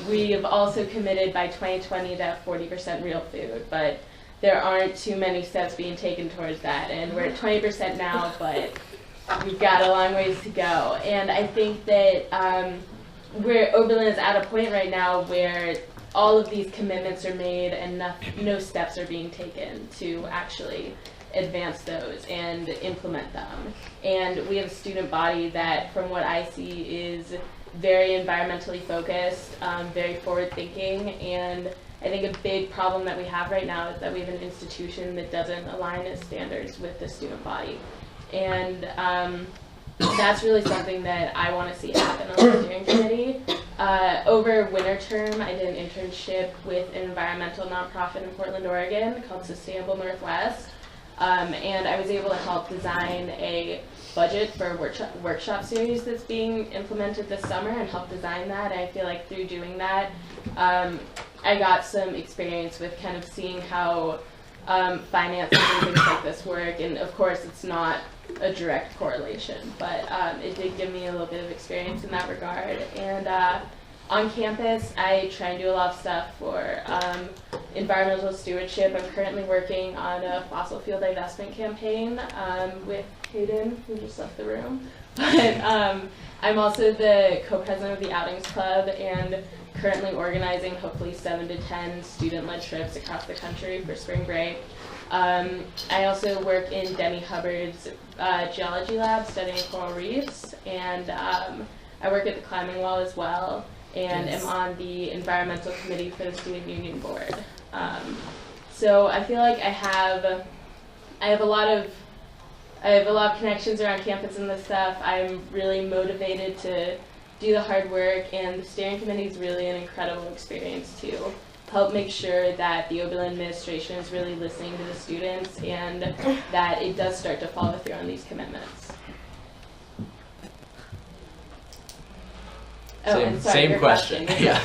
We have also committed by 2020 to 40% real food, but there aren't too many steps being taken towards that, and we're at 20% now, but we've got a long ways to go. And I think that Oberlin is at a point right now where all of these commitments are made and no steps are being taken to actually advance those and implement them. And we have a student body that, from what I see, is very environmentally focused, very forward-thinking, and I think a big problem that we have right now is that we have an institution that doesn't align its standards with the student body. And that's really something that I want to see happen on the steering committee. Over winter term, I did an internship with an environmental nonprofit in Portland, Oregon called Sustainable Northwest. And I was able to help design a budget for a workshop series that's being implemented this summer and help design that. And I feel like through doing that, I got some experience with kind of seeing how finance and things like this work. And of course, it's not a direct correlation, but it did give me a little bit of experience in that regard. And on campus, I try and do a lot of stuff for environmental stewardship. I'm currently working on a fossil fuel divestment campaign with Hayden, who just left the room. But I'm also the co-president of the Outings Club and currently organizing hopefully 7 to 10 student-led trips across the country for spring break. I also work in Denny Hubbard's geology lab studying coral reefs, and I work at the climbing wall as well, and am on the environmental committee for the student union board. So I feel like I have a lot of connections around campus and this stuff. I'm really motivated to do the hard work, and the steering committee is really an incredible experience to help make sure that the Oberlin administration is really listening to the students and that it does start to follow through on these commitments. Oh, and sorry, same your question. Yeah.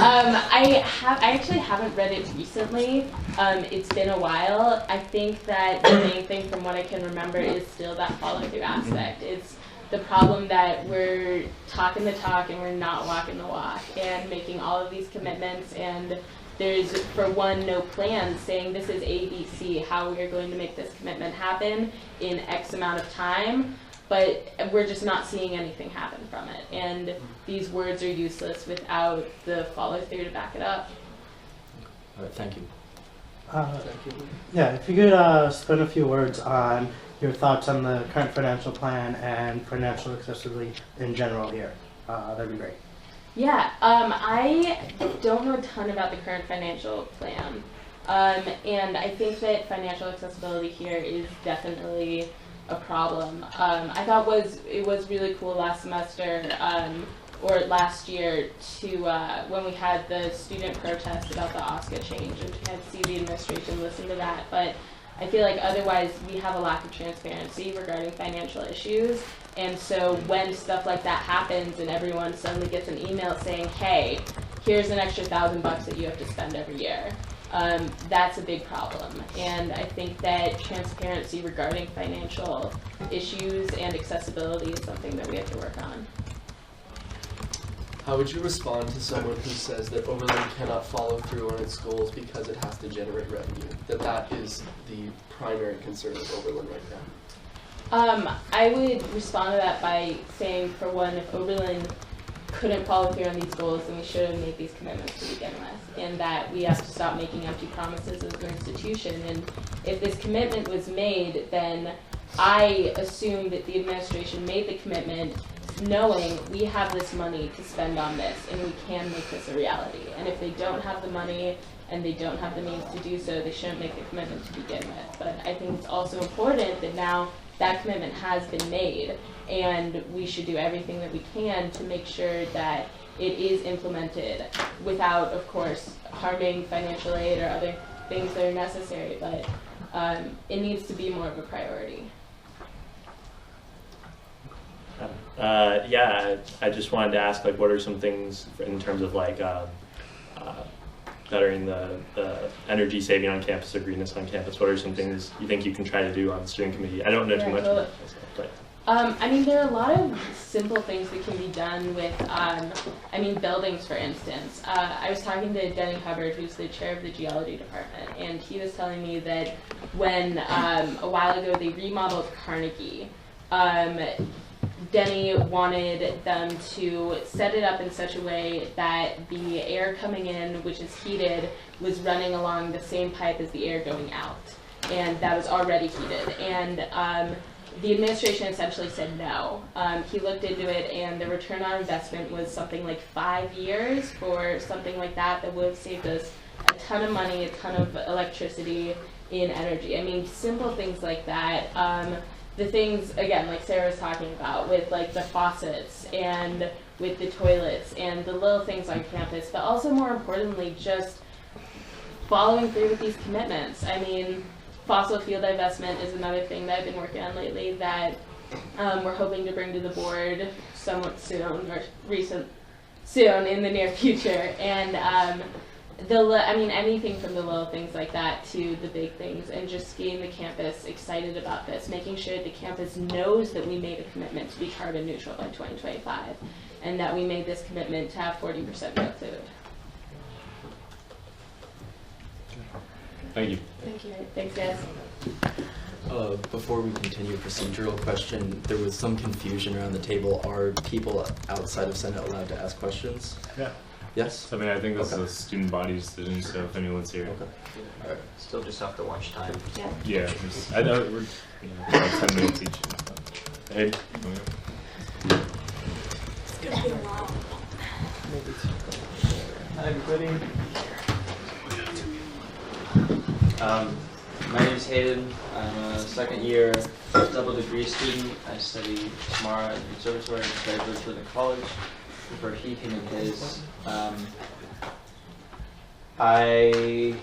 I actually haven't read it recently. It's been a while. I think that the main thing from what I can remember is still that follow-through aspect. It's the problem that we're talking the talk and we're not walking the walk and making all of these commitments, and there's, for one, no plan saying this is ABC, how we are going to make this commitment happen in X amount of time, but we're just not seeing anything happen from it. And these words are useless without the follow-through to back it up. All right, thank you. Yeah, if you could spend a few words on your thoughts on the current financial plan and financial accessibility in general here, that'd be great. Yeah, I don't know a ton about the current financial plan, and I think that financial accessibility here is definitely a problem. I thought it was really cool last semester, or last year, to when we had the student protest about the OSCA change, and we had to see the administration listen to that. But I feel like otherwise we have a lack of transparency regarding financial issues, and so when stuff like that happens and everyone suddenly gets an email saying, hey, here's an extra $1,000 that you have to spend every year, that's a big problem. And I think that transparency regarding financial issues and accessibility is something that we have to work on. How would you respond to someone who says that Oberlin cannot follow through on its goals because it has to generate revenue? That is the primary concern of Oberlin right now? I would respond to that by saying, for one, if Oberlin couldn't follow through on these goals, then we should have made these commitments to begin with, and that we have to stop making empty promises as an institution. And if this commitment was made, then I assume that the administration made the commitment knowing we have this money to spend on this and we can make this a reality. And if they don't have the money and they don't have the means to do so, they shouldn't make the commitment to begin with. But I think it's also important that now that commitment has been made, and we should do everything that we can to make sure that it is implemented without, of course, harming financial aid or other things that are necessary, but it needs to be more of a priority. Yeah, I just wanted to ask, like, what are some things in terms of like bettering the energy saving on campus or greenness on campus? What are some things you think you can try to do on the steering committee? I don't know too much about it myself, but. I mean, there are a lot of simple things that can be done with, buildings, for instance. I was talking to Denny Hubbard, who's the chair of the geology department, and he was telling me that when, a while ago, they remodeled Carnegie, Denny wanted them to set it up in such a way that the air coming in, which is heated, was running along the same pipe as the air going out, and that was already heated. And the administration essentially said no. He looked into it, and the return on investment was something like 5 years for something like that would have saved us a ton of money, a ton of electricity in energy. I mean, simple things like that. The things, again, like Sarah was talking about, with like the faucets and with the toilets and the little things on campus, but also more importantly, just following through with these commitments. I mean, fossil fuel divestment is another thing that I've been working on lately that we're hoping to bring to the board somewhat soon, or soon in the near future. And anything from the little things like that to the big things, and just getting the campus excited about this, making sure the campus knows that we made a commitment to be carbon neutral by 2025, and that we made this commitment to have 40% real food. Thank you. Thank you. Thanks, guys. Before we continue, procedural question. There was some confusion around the table. Are people outside of Senate allowed to ask questions? Yeah. Yes? I mean, I think this is a student body decision, so if anyone's here. Okay. All right. Still just have to watch time. Yeah. I know we're about 10 minutes each. Hey. It's gonna be a while. Hi, everybody. My name is Hayden. I'm a second year double degree student. I study tomorrow at the conservatory and study virtually in college for he, him, and his. I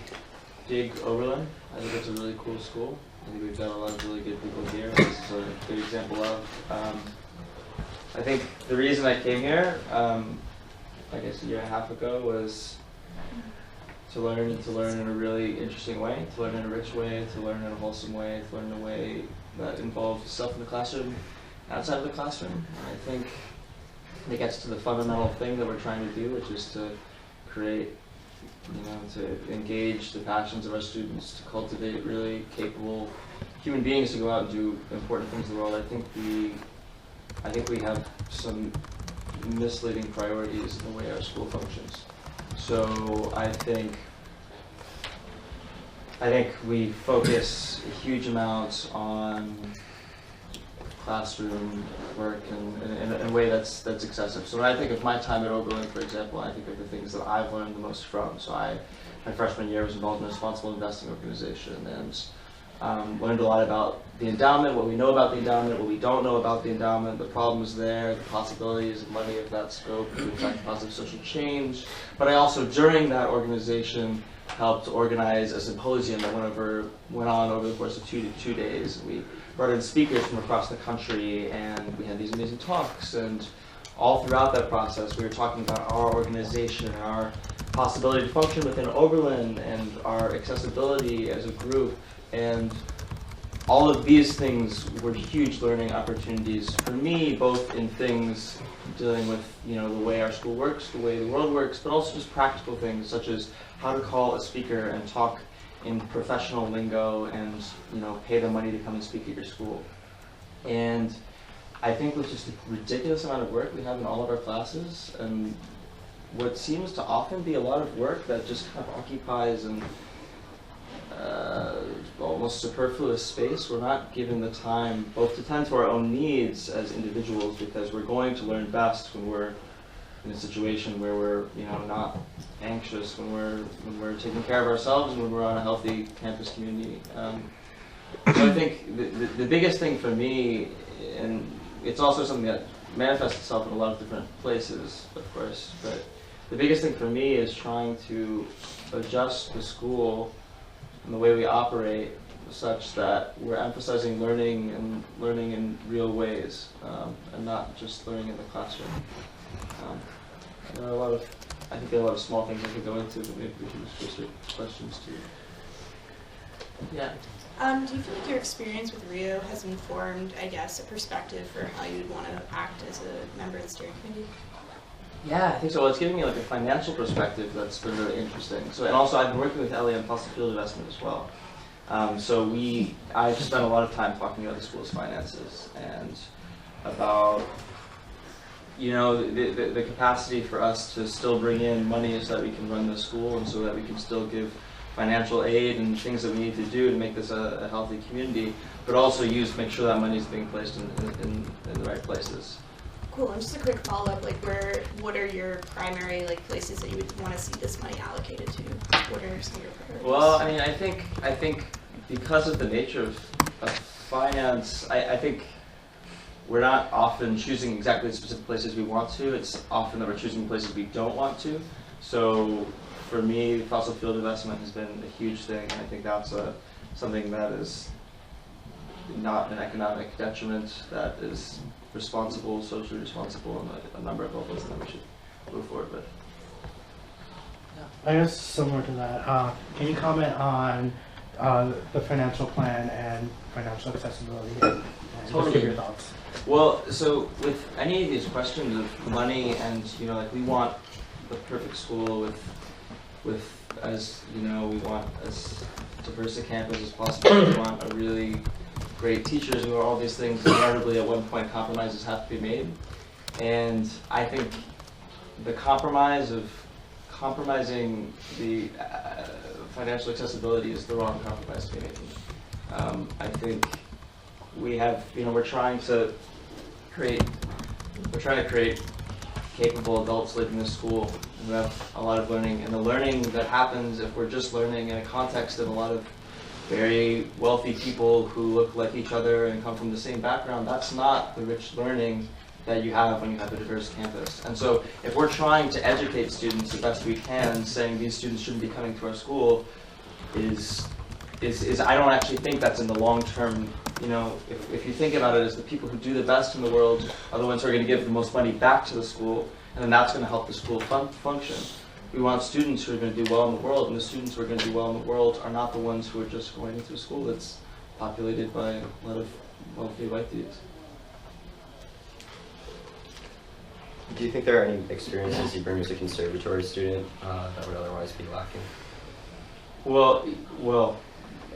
dig Oberlin. I think it's a really cool school. I think we've got a lot of really good people here. This is a good example of. I think the reason I came here, I guess a year and a half ago, was to learn in a really interesting way, to learn in a rich way, to learn in a wholesome way, to learn in a way that involves self in the classroom, outside of the classroom. And I think it gets to the fundamental thing that we're trying to do, which is to create, to engage the passions of our students, to cultivate really capable human beings to go out and do important things in the world. I think we have some misleading priorities in the way our school functions. So I think we focus a huge amount on classroom work in a way that's excessive. So when I think of my time at Oberlin, for example, I think of the things that I've learned the most from. So my freshman year was involved in a responsible investing organization, and Learned a lot about the endowment, what we know about the endowment, what we don't know about the endowment, the problems there, the possibilities of money of that scope to affect positive social change. But I also, during that organization, helped organize a symposium that went on over the course of two days. We brought in speakers from across the country, and we had these amazing talks. And all throughout that process, we were talking about our organization and our possibility to function within Oberlin and our accessibility as a group. And all of these things were huge learning opportunities for me, both in things dealing with, you know, the way our school works, the way the world works, but also just practical things such as how to call a speaker and talk in professional lingo and, you know, pay them money to come and speak at your school. And I think with just a ridiculous amount of work we have in all of our classes, and what seems to often be a lot of work that just kind of occupies and almost superfluous space, we're not given the time both to tend to our own needs as individuals, because we're going to learn best when we're in a situation where we're, you know, not anxious, when we're taking care of ourselves, and when we're on a healthy campus community. So I think the biggest thing for me, and it's also something that manifests itself in a lot of different places, of course, but the biggest thing for me is trying to adjust the school and the way we operate such that we're emphasizing learning and learning in real ways, and not just learning in the classroom. There are I think there are a lot of small things I could go into, but maybe we can just go straight to questions too. Yeah. Do you feel like your experience with Rio has informed, I guess, a perspective for how you'd want to act as a member of the steering committee? Yeah, I think so. Well, it's giving me like a financial perspective that's been really interesting. So, and also I've been working with Ellie on fossil fuel investment as well. So I've spent a lot of time talking about the school's finances and about, you know, the capacity for us to still bring in money so that we can run the school and so that we can still give financial aid and things that we need to do to make this a healthy community, but also make sure that money is being placed in the right places. Cool. And just a quick follow-up, like what are your primary places that you would want to see this money allocated to? What are some of your priorities? Well, I mean, I think because of the nature of finance, I think we're not often choosing exactly the specific places we want to. It's often that we're choosing places we don't want to. So for me, fossil fuel investment has been a huge thing. I think that's something that is not an economic detriment, that is responsible, socially responsible on a number of levels that we should move forward with. I guess similar to that, can you comment on the financial plan and financial accessibility? And Totally. Just give your thoughts. Well, so with any of these questions of money and, you know, like we want the perfect school with as, you know, we want as diverse a campus as possible. We want a really great teachers who are all these things. Inevitably, at one point, compromises have to be made. And I think the compromise of compromising the financial accessibility is the wrong compromise to be making. I think we have, you know, we're trying to create capable adults living in this school who have a lot of learning, and the learning that happens if we're just learning in a context of a lot of very wealthy people who look like each other and come from the same background, that's not the rich learning that you have when you have a diverse campus. And so if we're trying to educate students the best we can, saying these students shouldn't be coming to our school is I don't actually think that's in the long term. You know, if you think about it as the people who do the best in the world are the ones who are going to give the most money back to the school, and then that's going to help the school function. We want students who are going to do well in the world, and the students who are going to do well in the world are not the ones who are just going into a school that's populated by a lot of wealthy white dudes. Do you think there are any experiences you bring as a conservatory student that would otherwise be lacking? Well,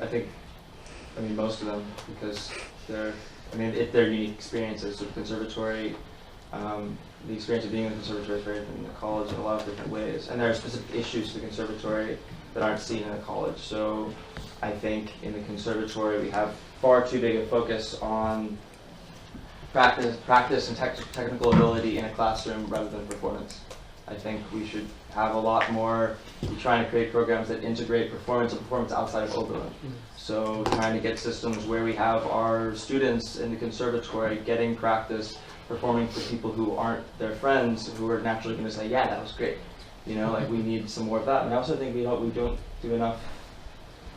I mean most of them, because they're unique experiences. So the conservatory, the experience of being in the conservatory is very different than the college in a lot of different ways. And there are specific issues to the conservatory that aren't seen in the college. So I think in the conservatory we have far too big a focus on practice and technical ability in a classroom rather than performance. I think we should have a lot more, we're trying to create programs that integrate performance and performance outside of Oberlin. So trying to get systems where we have our students in the conservatory getting practice performing for people who aren't their friends, who are naturally going to say, yeah, that was great. You know, like we need some more of that. And I also think we don't do enough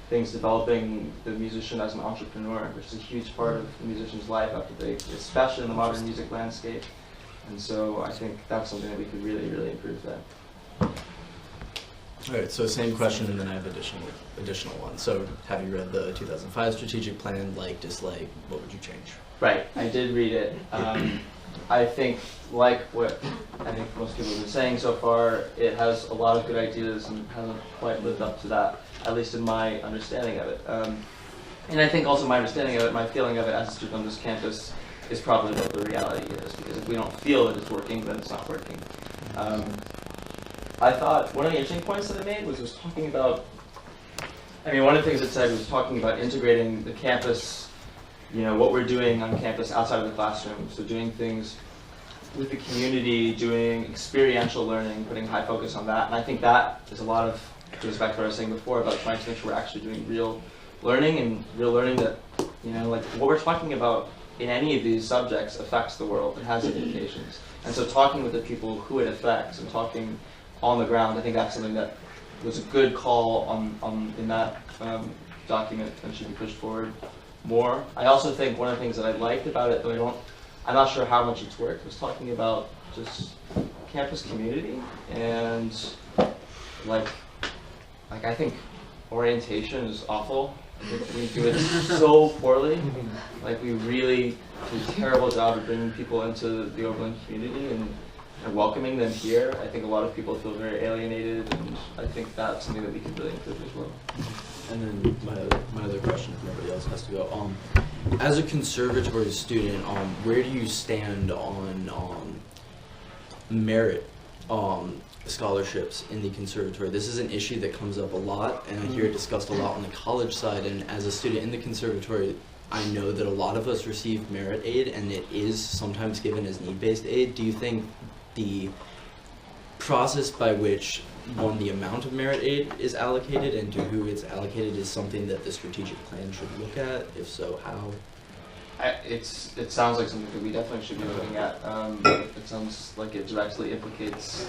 things developing the musician as an entrepreneur, which is a huge part of the musician's life after they, especially in the modern music landscape. And so I think that's something that we could really, really improve there. All right, so same question, and then I have additional ones. So have you read the 2005 strategic plan? Like, dislike, what would you change? Right, I did read it. I think, like what I think most people have been saying so far, it has a lot of good ideas and hasn't quite lived up to that, at least in my understanding of it. And I think also my understanding of it, my feeling of it as a student on this campus is probably what the reality is, because if we don't feel that it's working, then it's not working. I thought one of the interesting points that I made was talking about, I mean, one of the things it said was talking about integrating the campus, you know, what we're doing on campus outside of the classroom. So doing things with the community, doing experiential learning, putting high focus on that. And I think that is a lot of, goes back to what I was saying before about trying to make sure we're actually doing real learning, and real learning that, you know, like what we're talking about in any of these subjects affects the world. It has implications. And so talking with the people who it affects and talking on the ground, I think that's something that was a good call in that document and should be pushed forward more. I also think one of the things that I liked about it, though I'm not sure how much it's worked, was talking about just campus community and like I think orientation is awful. I think we do it so poorly. Like we really do a terrible job of bringing people into the Oberlin community and welcoming them here. I think a lot of people feel very alienated, and I think that's something that we can really improve as well. And then my other question, if nobody else has to go. As a conservatory student, where do you stand on merit scholarships in the conservatory? This is an issue that comes up a lot, and I hear it discussed a lot on the college side. And as a student in the conservatory, I know that a lot of us receive merit aid, and it is sometimes given as need-based aid. Do you think the process by which the amount of merit aid is allocated and to who it's allocated is something that the strategic plan should look at? If so, how? It sounds like something that we definitely should be looking at. It sounds like it directly implicates,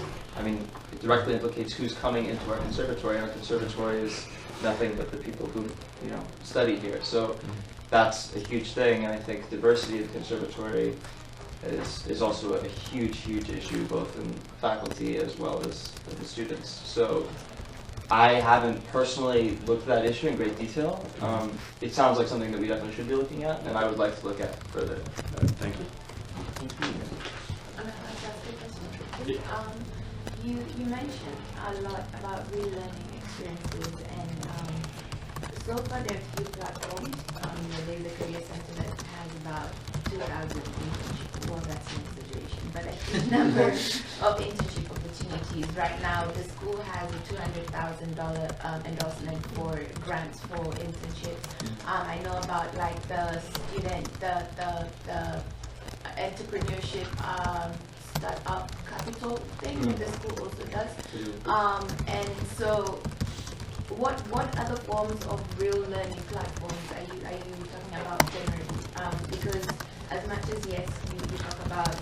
who's coming into our conservatory. Our conservatory is nothing but the people who, you know, study here. So that's a huge thing, and I think diversity of the conservatory is also a huge issue, both in faculty as well as the students. So I haven't personally looked at that issue in great detail. It sounds like something that we definitely should be looking at, and I would like to look at further. Thank you. You mentioned a lot about real learning experiences, and so far there are a few platforms. There's a career center that has about 2,000 internships. Well, that's an exaggeration, but a huge number of internship opportunities. Right now, the school has a $200,000 endorsement for grants for internships. I know about like the student, the entrepreneurship startup capital thing that the school also does. And so, what other forms of real learning platforms are you talking about generally? Because as much as yes, you talk about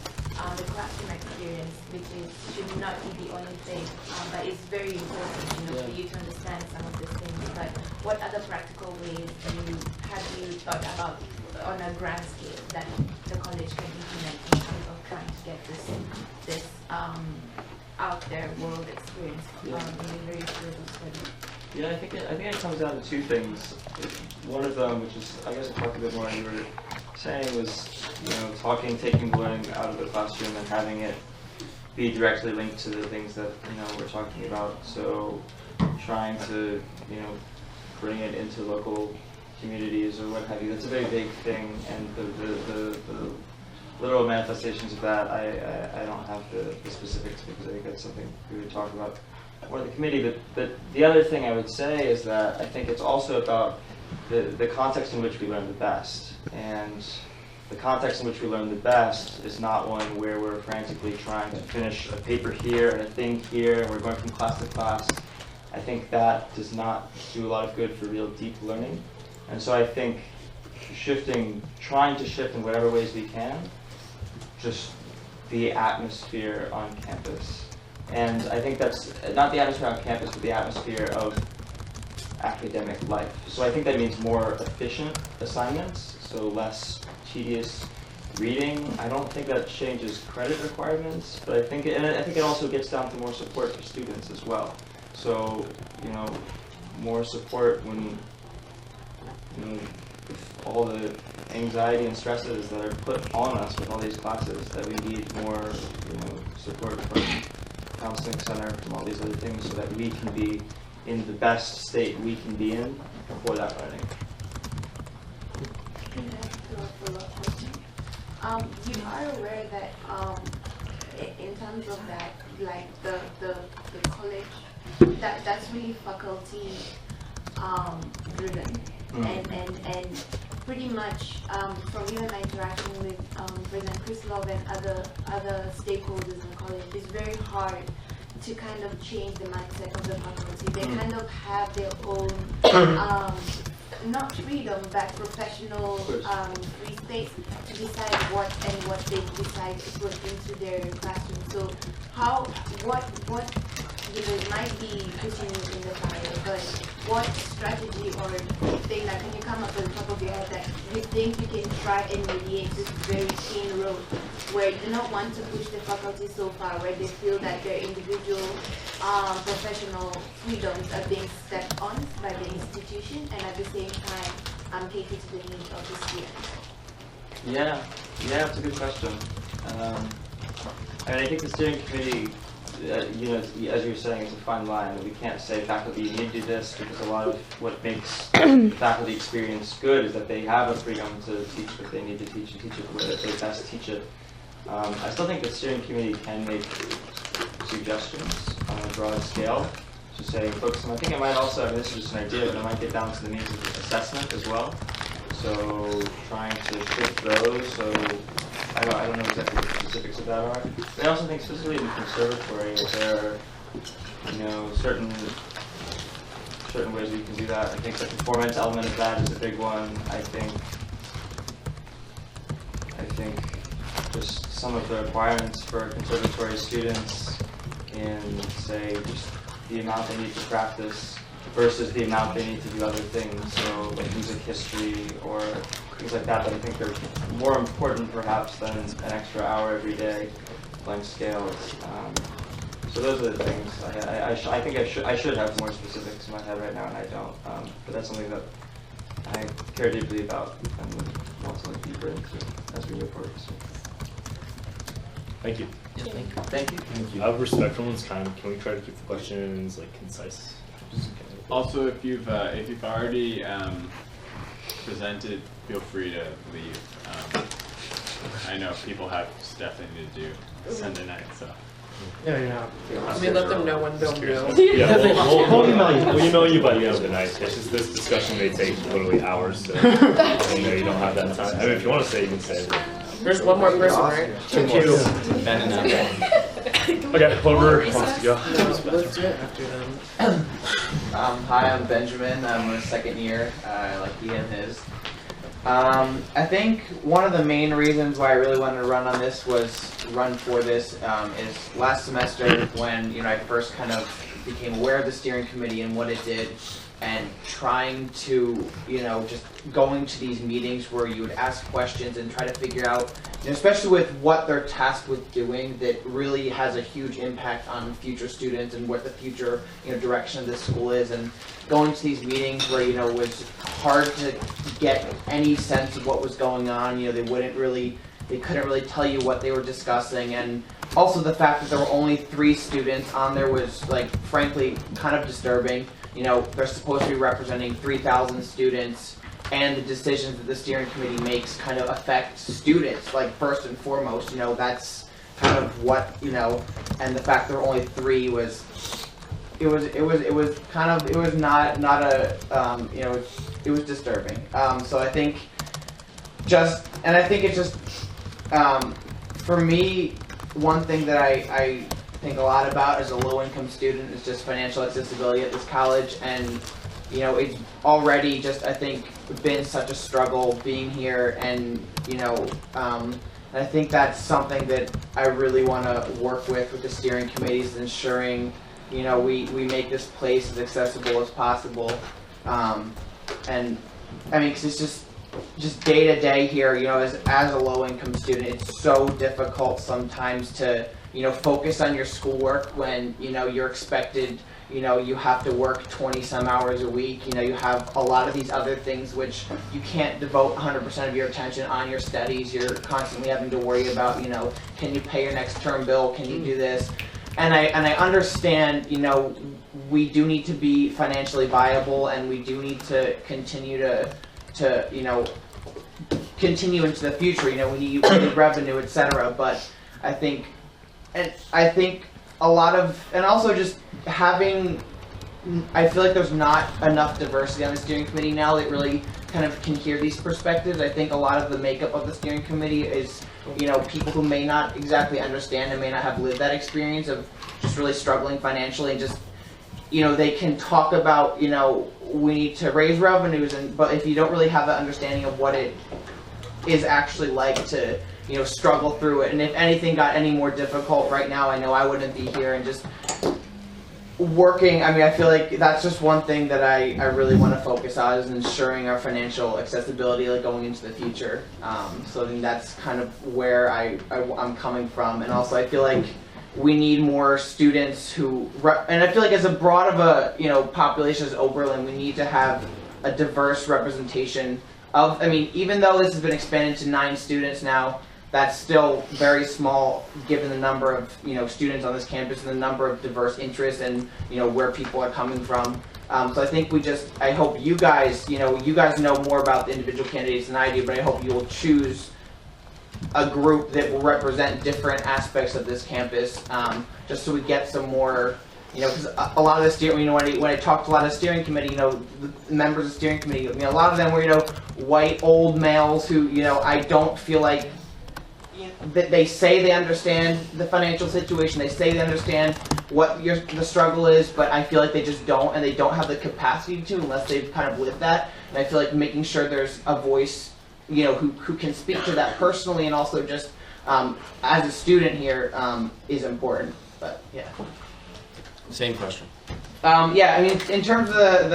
the classroom experience, which should not be the only thing, but it's very important, for you to understand some of these things. But what other practical ways have you thought about on a grand scale that the college can implement in terms of trying to get this out there world experience in a very field of study? Yeah, I think it comes down to two things. One of them, which is, I guess I talked a bit more on you were saying, was, taking learning out of the classroom and having it be directly linked to the things that, we're talking about. So trying to, bring it into local communities or what have you. That's a very big thing, and the literal manifestations of that, I don't have the specifics, because I think that's something we would talk about more in the committee. But the other thing I would say is that I think it's also about the context in which we learn the best. And the context in which we learn the best is not one where we're frantically trying to finish a paper here and a thing here, and we're going from class to class. I think that does not do a lot of good for real deep learning. And so I think trying to shift in whatever ways we can, just the atmosphere on campus. And I think that's not the atmosphere on campus, but the atmosphere of academic life. So I think that means more efficient assignments, so less tedious reading. I don't think that changes credit requirements, but I think it also gets down to more support for students as well. So, you know, more support when, you know, with all the anxiety and stresses that are put on us with all these classes, that we need more, you know, support from counseling center, from all these other things, so that we can be in the best state we can be in for that learning. You are aware that in terms of that, like the college, that's really faculty driven, and pretty much from even my interaction with President Krislov and other stakeholders in the college, it's very hard to kind of change the mindset of the faculty. They kind of have their own not freedom, but professional free space to decide what they decide to put into their classroom. So what you know, it might be pushing you in the fire, but what strategy or thing that can you come up with the top of your head that you think you can try and mediate this very thin road where you do not want to push the faculty so far where they feel that their individual professional freedoms are being stepped on by the institution, and at the same time cater to the needs of the students? Yeah, that's a good question. I mean, I think the steering committee, you know, as you were saying, it's a fine line. We can't say faculty, you need to do this, because a lot of what makes the faculty experience good is that they have a freedom to teach what they need to teach and teach it the way that they best teach it. I still think the steering committee can make suggestions on a broad scale to say, focus on, I think it might also, I mean, this is just an idea, but it might get down to the needs of assessment as well. So trying to shift those, so I don't know exactly what the specifics of that are. But I also think specifically in the conservatory, there are, you know, certain ways we can do that. I think the performance element of that is a big one. I think just some of the requirements for conservatory students in, say, just the amount they need to practice versus the amount they need to do other things, so like music history or things like that, that I think are more important perhaps than an extra hour every day playing scales. So those are the things. I think I should have more specifics in my head right now, and I don't. But that's something that I care deeply about and want to look deeper into as we move forward. So. Thank you. Yeah, thank you. Out of respect for everyone's time, can we try to keep the questions like concise? Also, if you've already presented, feel free to leave. I know people have stuff they need to do Sunday night, so. Yeah. I mean, let them know when they'll know. Yeah, we'll email you by the end of the night. It's just this discussion may take literally hours, so you know you don't have that time. I mean, if you want to say, you can say it. There's one more person, right? Thank you. Okay, whoever wants to go. Let's do it after them. Hi, I'm Benjamin. I'm a second year, like he and his. I think one of the main reasons why I really wanted to run for this is last semester when I first kind of became aware of the steering committee and what it did, and trying to just going to these meetings where you would ask questions and try to figure out, especially with what they're tasked with doing, that really has a huge impact on future students and what the future direction of this school is, and going to these meetings where it was hard to get any sense of what was going on. They couldn't really tell you what they were discussing, and also the fact that there were only 3 students on there was, like, frankly kind of disturbing. They're supposed to be representing 3,000 students, and the decisions that the steering committee makes kind of affect students, like, first and foremost. That's kind of what, and the fact there were only 3 was, it was not a, it was disturbing. So I think just and I think it's just, for me, one thing that I think a lot about as a low-income student is just financial accessibility at this college, and you know, it's already just, I think, been such a struggle being here, and you know, I think that's something that I really want to work with the steering committees, ensuring, you know, we make this place as accessible as possible. And I mean, 'cause it's just day to day here, you know, as a low income student, it's so difficult sometimes to, you know, focus on your schoolwork when, you know, you're expected, you know, you have to work 20 some hours a week, you know, you have a lot of these other things which you can't devote 100% of your attention on your studies. You're constantly having to worry about, you know, can you pay your next term bill, can you do this? And I understand, you know, we do need to be financially viable, and we do need to continue to you know, continue into the future. You know, we need revenue, etc. But I think a lot of, and also just having, I feel like there's not enough diversity on the steering committee now that really kind of can hear these perspectives. I think a lot of the makeup of the steering committee is, you know, people who may not exactly understand and may not have lived that experience of just really struggling financially, and just, you know, they can talk about, you know, we need to raise revenues, but if you don't really have that understanding of what it is actually like to, you know, struggle through it, and if anything got any more difficult right now, I know I wouldn't be here, and just working, I mean, I feel like that's just one thing that I really want to focus on, is ensuring our financial accessibility, like, going into the future. So I think that's kind of where I'm coming from, and also I feel like we need more students who, and I feel like as a broad of a, you know, population as Oberlin, we need to have a diverse representation of, I mean, even though this has been expanded to 9 students now, that's still very small given the number of, you know, students on this campus and the number of diverse interests and, you know, where people are coming from. So I think I hope you guys, you guys know more about the individual candidates than I do, but I hope you will choose a group that will represent different aspects of this campus, just so we get some more, you know, because a lot of the steering, you know, when I talked to a lot of the steering committee, you know, the members of the steering committee, I mean, a lot of them were, you know, white old males who, you know, I don't feel like that they say they understand the financial situation, they say they understand what the struggle is, but I feel like they just don't, and they don't have the capacity to unless they've kind of lived that. And I feel like making sure there's a voice, you know, who can speak to that personally, and also just as a student here, is important. But yeah. Same question. Yeah, I mean, in terms of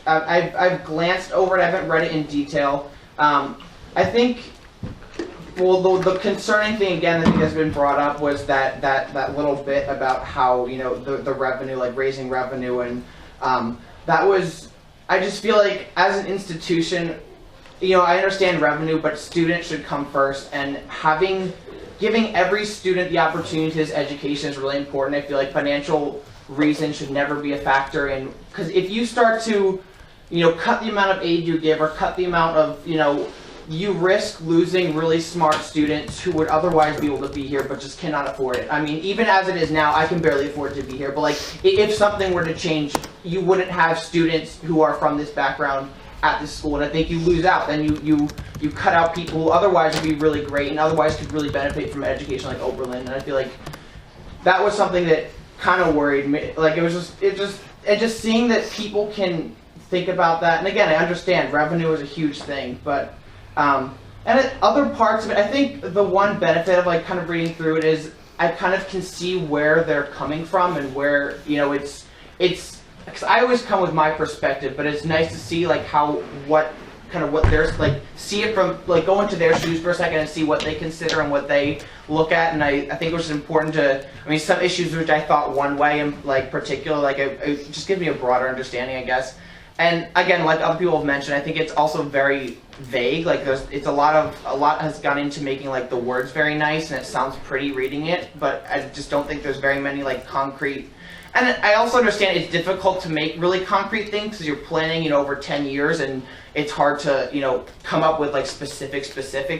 I've glanced over it. I haven't read it in detail. I think, well, the concerning thing again that has been brought up was that little bit about how, you know, the revenue, like raising revenue, and that was, I just feel like as an institution, you know, I understand revenue, but students should come first, and giving every student the opportunity to this education is really important. I feel like financial reason should never be a factor in, because if you start to, you know, cut the amount of aid you give, or cut the amount of, you know, you risk losing really smart students who would otherwise be able to be here but just cannot afford it. I mean, even as it is now, I can barely afford to be here, but like, if something were to change, you wouldn't have students who are from this background at this school, and I think you lose out. Then you cut out people who otherwise would be really great and otherwise could really benefit from an education like Oberlin. And I feel like that was something that kind of worried me. Like, it just seeing that people can think about that. And again, I understand revenue is a huge thing, but other parts of it, I think the one benefit of, like, kind of reading through it is I kind of can see where they're coming from, and where, you know, it's because I always come with my perspective, but it's nice to see, like, what there's, like, see it from, like, go into their shoes for a second and see what they consider and what they look at. And I think it was important to, I mean, some issues which I thought one way, and like particular, like, it just gives me a broader understanding, I guess. And again, like other people have mentioned, I think it's also very vague. Like, a lot has gone into making, like, the words very nice, and it sounds pretty reading it, but I just don't think there's very many, like, concrete. And I also understand it's difficult to make really concrete things because you're planning, you know, over 10 years, and it's hard to, you know, come up with, like, specific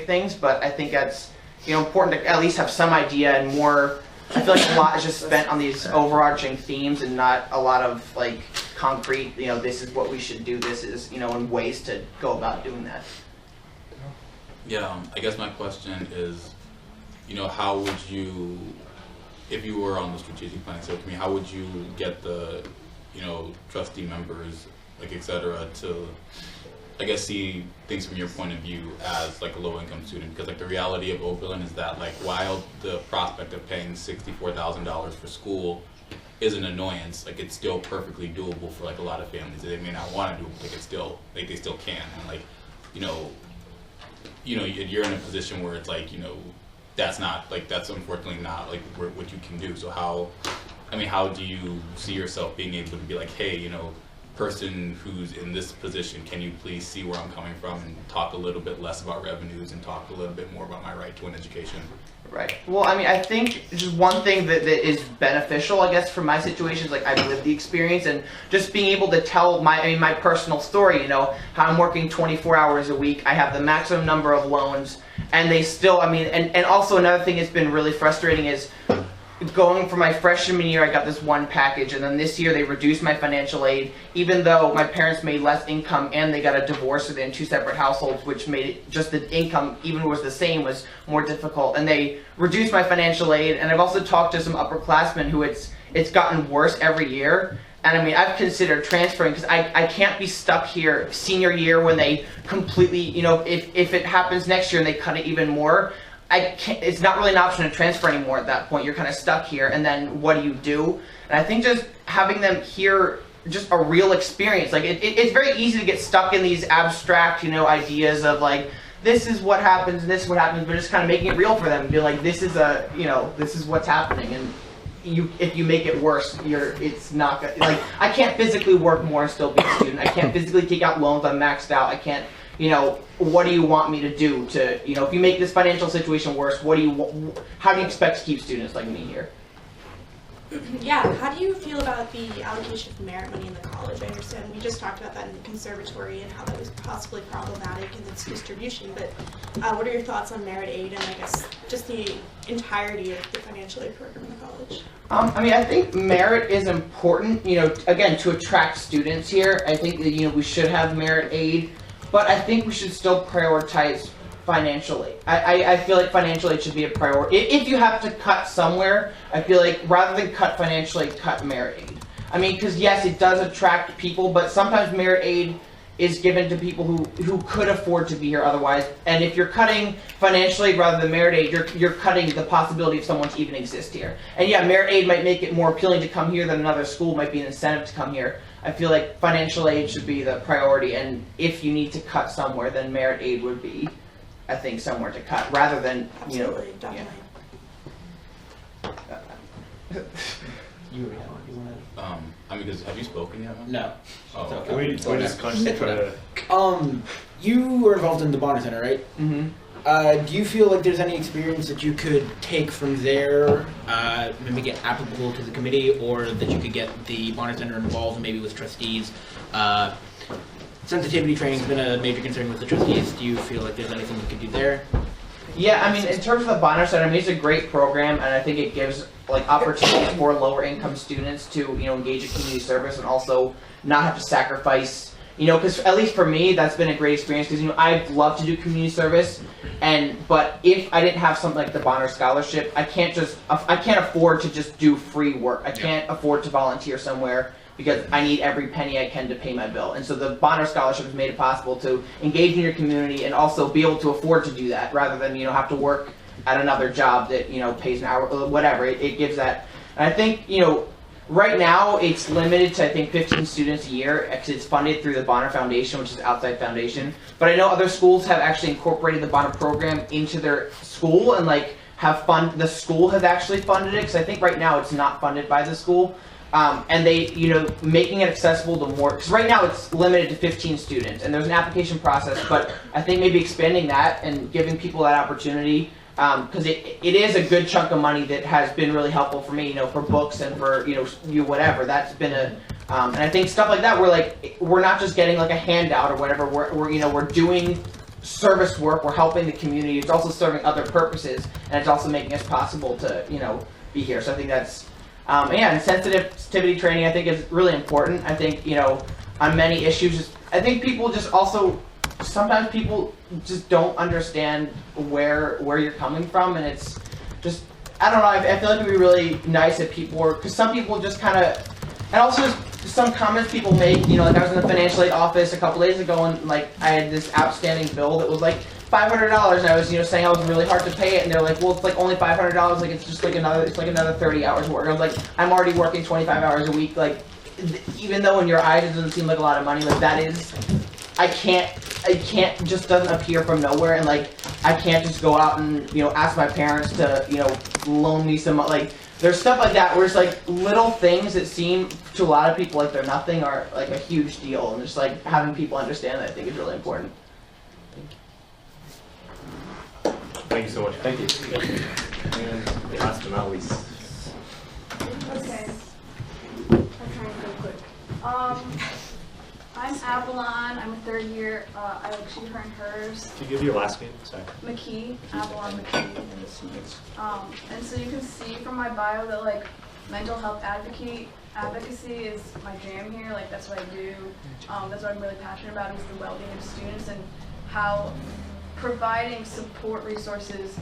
things. But I think that's, you know, important to at least have some idea, and more, I feel like a lot is just spent on these overarching themes and not a lot of, like, concrete, you know, this is what we should do, this is, you know, and ways to go about doing that. Yeah, I guess my question is, how would you, if you were on the strategic planning subcommittee, how would you get the, trustee members, like, et cetera, to, I guess, see things from your point of view as like a low-income student? Because like the reality of Oberlin is that like while the prospect of paying $64,000 for school is an annoyance, like it's still perfectly doable for like a lot of families. They may not want to do it, but they still can. And like, you're in a position where it's like, that's unfortunately not like what you can do. So how do you see yourself being able to be like, hey, person who's in this position, can you please see where I'm coming from and talk a little bit less about revenues and talk a little bit more about my right to an education? Right. Well, I think just one thing that is beneficial, I guess, for my situation is like I've lived the experience and just being able to tell my personal story, how I'm working 24 hours a week, I have the maximum number of loans, and they still, and also another thing that's been really frustrating is going for my freshman year, I got this one package, and then this year they reduced my financial aid, even though my parents made less income and they got a divorce in 2 separate households, which made it just the income, even was the same, was more difficult. And they reduced my financial aid, and I've also talked to some upperclassmen who it's gotten worse every year. And I've considered transferring because I can't be stuck here senior year when they completely, if it happens next year and they cut it even more, it's not really an option to transfer anymore at that point. You're kind of stuck here, and then what do you do? And I think just having them hear just a real experience, like it's very easy to get stuck in these abstract, ideas of like, this is what happens and this is what happens, but just kind of making it real for them and be like, this is this is what's happening, and if you make it worse, it's not gonna, like, I can't physically work more and still be a student. I can't physically take out loans. I'm maxed out. I can't. What do you want me to do to, if you make this financial situation worse, how do you expect to keep students like me here? Yeah, how do you feel about the allocation of merit money in the college? I understand we just talked about that in the conservatory and how that was possibly problematic in its distribution, but what are your thoughts on merit aid and I guess just the entirety of the financial aid program in the college? I think merit is important, again, to attract students here. I think that, we should have merit aid. But I think we should still prioritize financial aid. I feel like financial aid should be a priority. If you have to cut somewhere, I feel like rather than cut financial aid, cut merit aid. Because yes, it does attract people, but sometimes merit aid is given to people who could afford to be here otherwise. And if you're cutting financial aid rather than merit aid, you're cutting the possibility of someone to even exist here. And yeah, merit aid might make it more appealing to come here than another school, might be an incentive to come here. I feel like financial aid should be the priority, and if you need to cut somewhere, then merit aid would be, I think, somewhere to cut, rather than, Absolutely, definitely. Because have you spoken yet? No. Oh, So, okay. We just concentrate. You were involved in the Bonner Center, right? Mm-hmm. Do you feel like there's any experience that you could take from there, maybe get applicable to the committee, or that you could get the Bonner Center involved, maybe with trustees? Sensitivity training has been a major concern with the trustees. Do you feel like there's anything you could do there? Yeah, in terms of the Bonner Center, it's a great program, and I think it gives like opportunities for lower income students to engage in community service and also not have to sacrifice. Because at least for me, that's been a great experience. Because I'd love to do community service, but if I didn't have something like the Bonner Scholarship, I can't afford to just do free work. I can't afford to volunteer somewhere because I need every penny I can to pay my bill. And so the Bonner Scholarship has made it possible to engage in your community and also be able to afford to do that rather than have to work at another job that pays an hour, whatever. It gives that. And I think right now, it's limited to, I think, 15 students a year because it's funded through the Bonner Foundation, which is an outside foundation. But I know other schools have actually incorporated the Bonner program into their school and the school has actually funded it, because I think right now it's not funded by the school. And they, making it accessible to more, because right now it's limited to 15 students and there's an application process, but I think maybe expanding that and giving people that opportunity, because it is a good chunk of money that has been really helpful for me, for books and for, whatever. That's been and I think stuff like that, we're not just getting like a handout or whatever, we're doing service work, we're helping the community, it's also serving other purposes, and it's also making us possible to, be here. So I think that's, and sensitivity training I think is really important. I think, on many issues, I think people just also, sometimes people just don't understand where you're coming from, and it's just, I don't know, I feel like it would be really nice if people were, because some people just kind of, and also some comments people make, you know, like I was in the financial aid office a couple days ago, and like I had this outstanding bill that was like $500, and I was, you know, saying I was really hard to pay it, and they're like, well, it's like only $500, like it's just like another 30 hours of work. I was like, I'm already working 25 hours a week, like, even though in your eyes it doesn't seem like a lot of money, like that is, I can't, just doesn't appear from nowhere, and like, I can't just go out and, you know, ask my parents to, you know, loan me some, like, there's stuff like that where it's like little things that seem to a lot of people like they're nothing are like a huge deal, and just like having people understand that I think is really important. Thank you so much. Thank you. And last but not least. Okay. I'm trying to go quick. I'm Avalon. I'm a third year. I like she, her, and hers. Can you give your last name? Sorry. McKee. Avalon McKee. And so you can see from my bio that like mental health advocacy is my jam here. Like that's what I do. That's what I'm really passionate about is the well-being of students and how providing support resources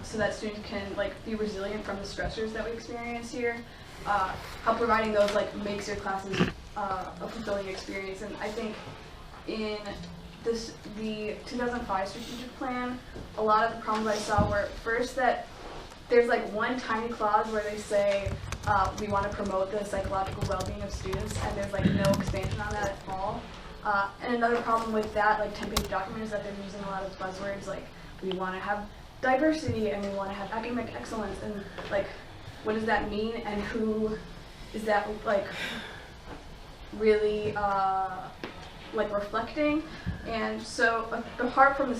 so that students can like be resilient from the stressors that we experience here. How providing those like makes your classes a fulfilling experience. And I think in the 2005 strategic plan, a lot of the problems I saw were first that there's like one tiny clause where they say we want to promote the psychological well-being of students, and there's like no expansion on that at all. And another problem with that, like 10-page document, is that they're using a lot of buzzwords like we want to have diversity and we want to have academic excellence, and like what does that mean, and who is that like really like reflecting? And so apart from the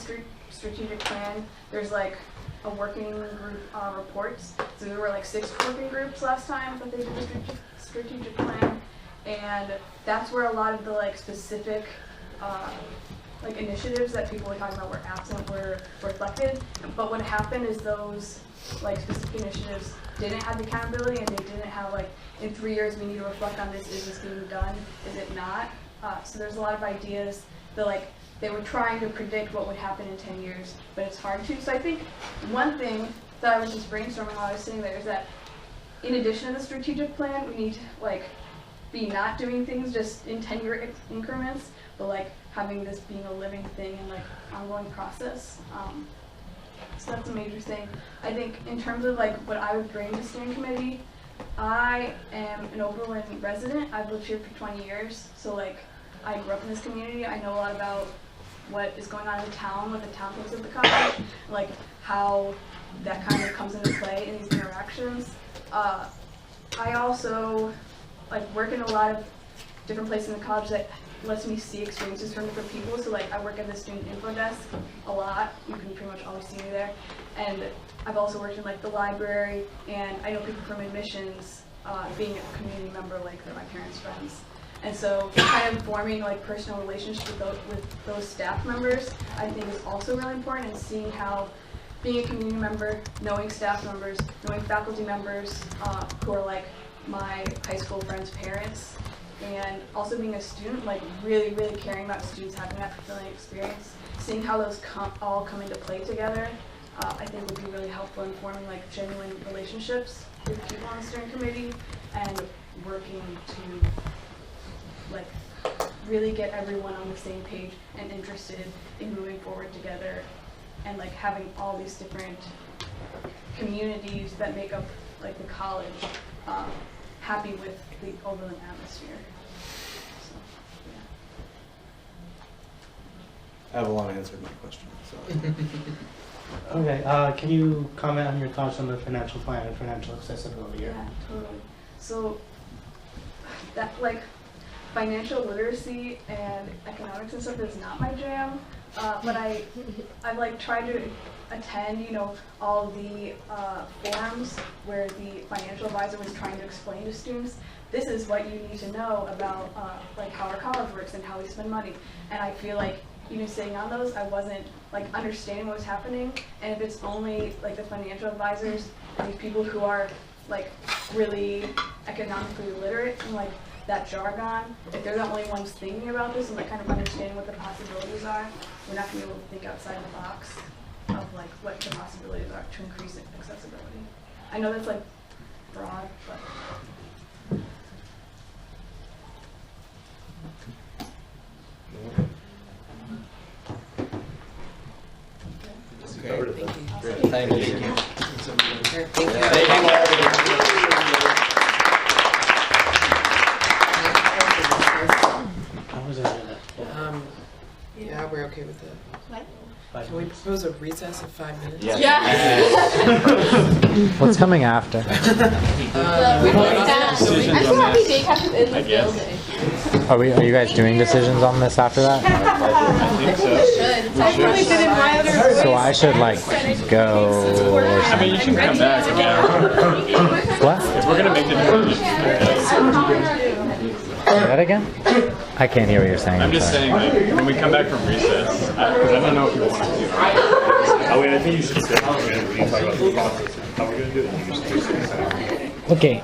strategic plan, there's like a working group reports. So there were like 6 working groups last time that they did the strategic plan. And that's where a lot of the like specific like initiatives that people were talking about were absent were reflected. But what happened is those like specific initiatives didn't have the accountability, and they didn't have like in 3 years we need to reflect on this. Is this being done? Is it not? So there's a lot of ideas that like they were trying to predict what would happen in 10 years, but it's hard to. So I think one thing that I was just brainstorming while I was sitting there is that in addition to the strategic plan, we need to like be not doing things just in 10-year increments, but like having this being a living thing and like ongoing process. So that's a major thing. I think in terms of like what I would bring to steering committee, I am an Oberlin resident. I've lived here for 20 years, so like I grew up in this community. I know a lot about what is going on in the town, what the town thinks of the college, like how that kind of comes into play in these interactions. I also like work in a lot of different places in the college that lets me see experiences from different people. So like I work at the student info desk a lot. You can pretty much always see me there. And I've also worked in like the library, and I know people from admissions, being a community member, like they're my parents' friends. And so kind of forming like personal relationships with those staff members, I think is also really important, and seeing how being a community member, knowing staff members, knowing faculty members who are like my high school friends' parents, and also being a student, like really, really caring about students having that fulfilling experience, seeing how those all come into play together, I think would be really helpful in forming like genuine relationships with people on the steering committee, and working to like really get everyone on the same page and interested in moving forward together, and like having all these different communities that make up like the college happy with the Oberlin atmosphere. So, yeah. Avalon answered my question. So. Okay, can you comment on your thoughts on the financial plan and financial accessibility here? Yeah, totally. So that like financial literacy and economics and stuff is not my jam, but I've like tried to attend, you know, all the forums where the financial advisor was trying to explain to students, this is what you need to know about like how our college works and how we spend money. And I feel like even sitting on those, I wasn't like understanding what was happening. And if it's only like the financial advisors and these people who are like really economically literate and like that jargon, if they're the only ones thinking about this and like kind of understanding what the possibilities are, we're not gonna be able to think outside the box of like what the possibilities are to increase accessibility. I know that's like broad, but. Okay, thank you. Thank you. Thank you. Yeah, we're okay with that. What? Can we propose a recess of 5 minutes? Yes. Yes. What's coming after? I'm so happy Jake has in the building. Are you guys doing decisions on this after that? I think so. So I should like go or I something. mean, you can come back again. What? If we're gonna make the decision. Say that again? I can't hear what you're saying. I'm just sorry. saying, like, when we come back from recess, because I don't know if you want to do it. Oh wait, I think you should say how we're going to talk about the process. How we're going to do it. You should say something. Okay,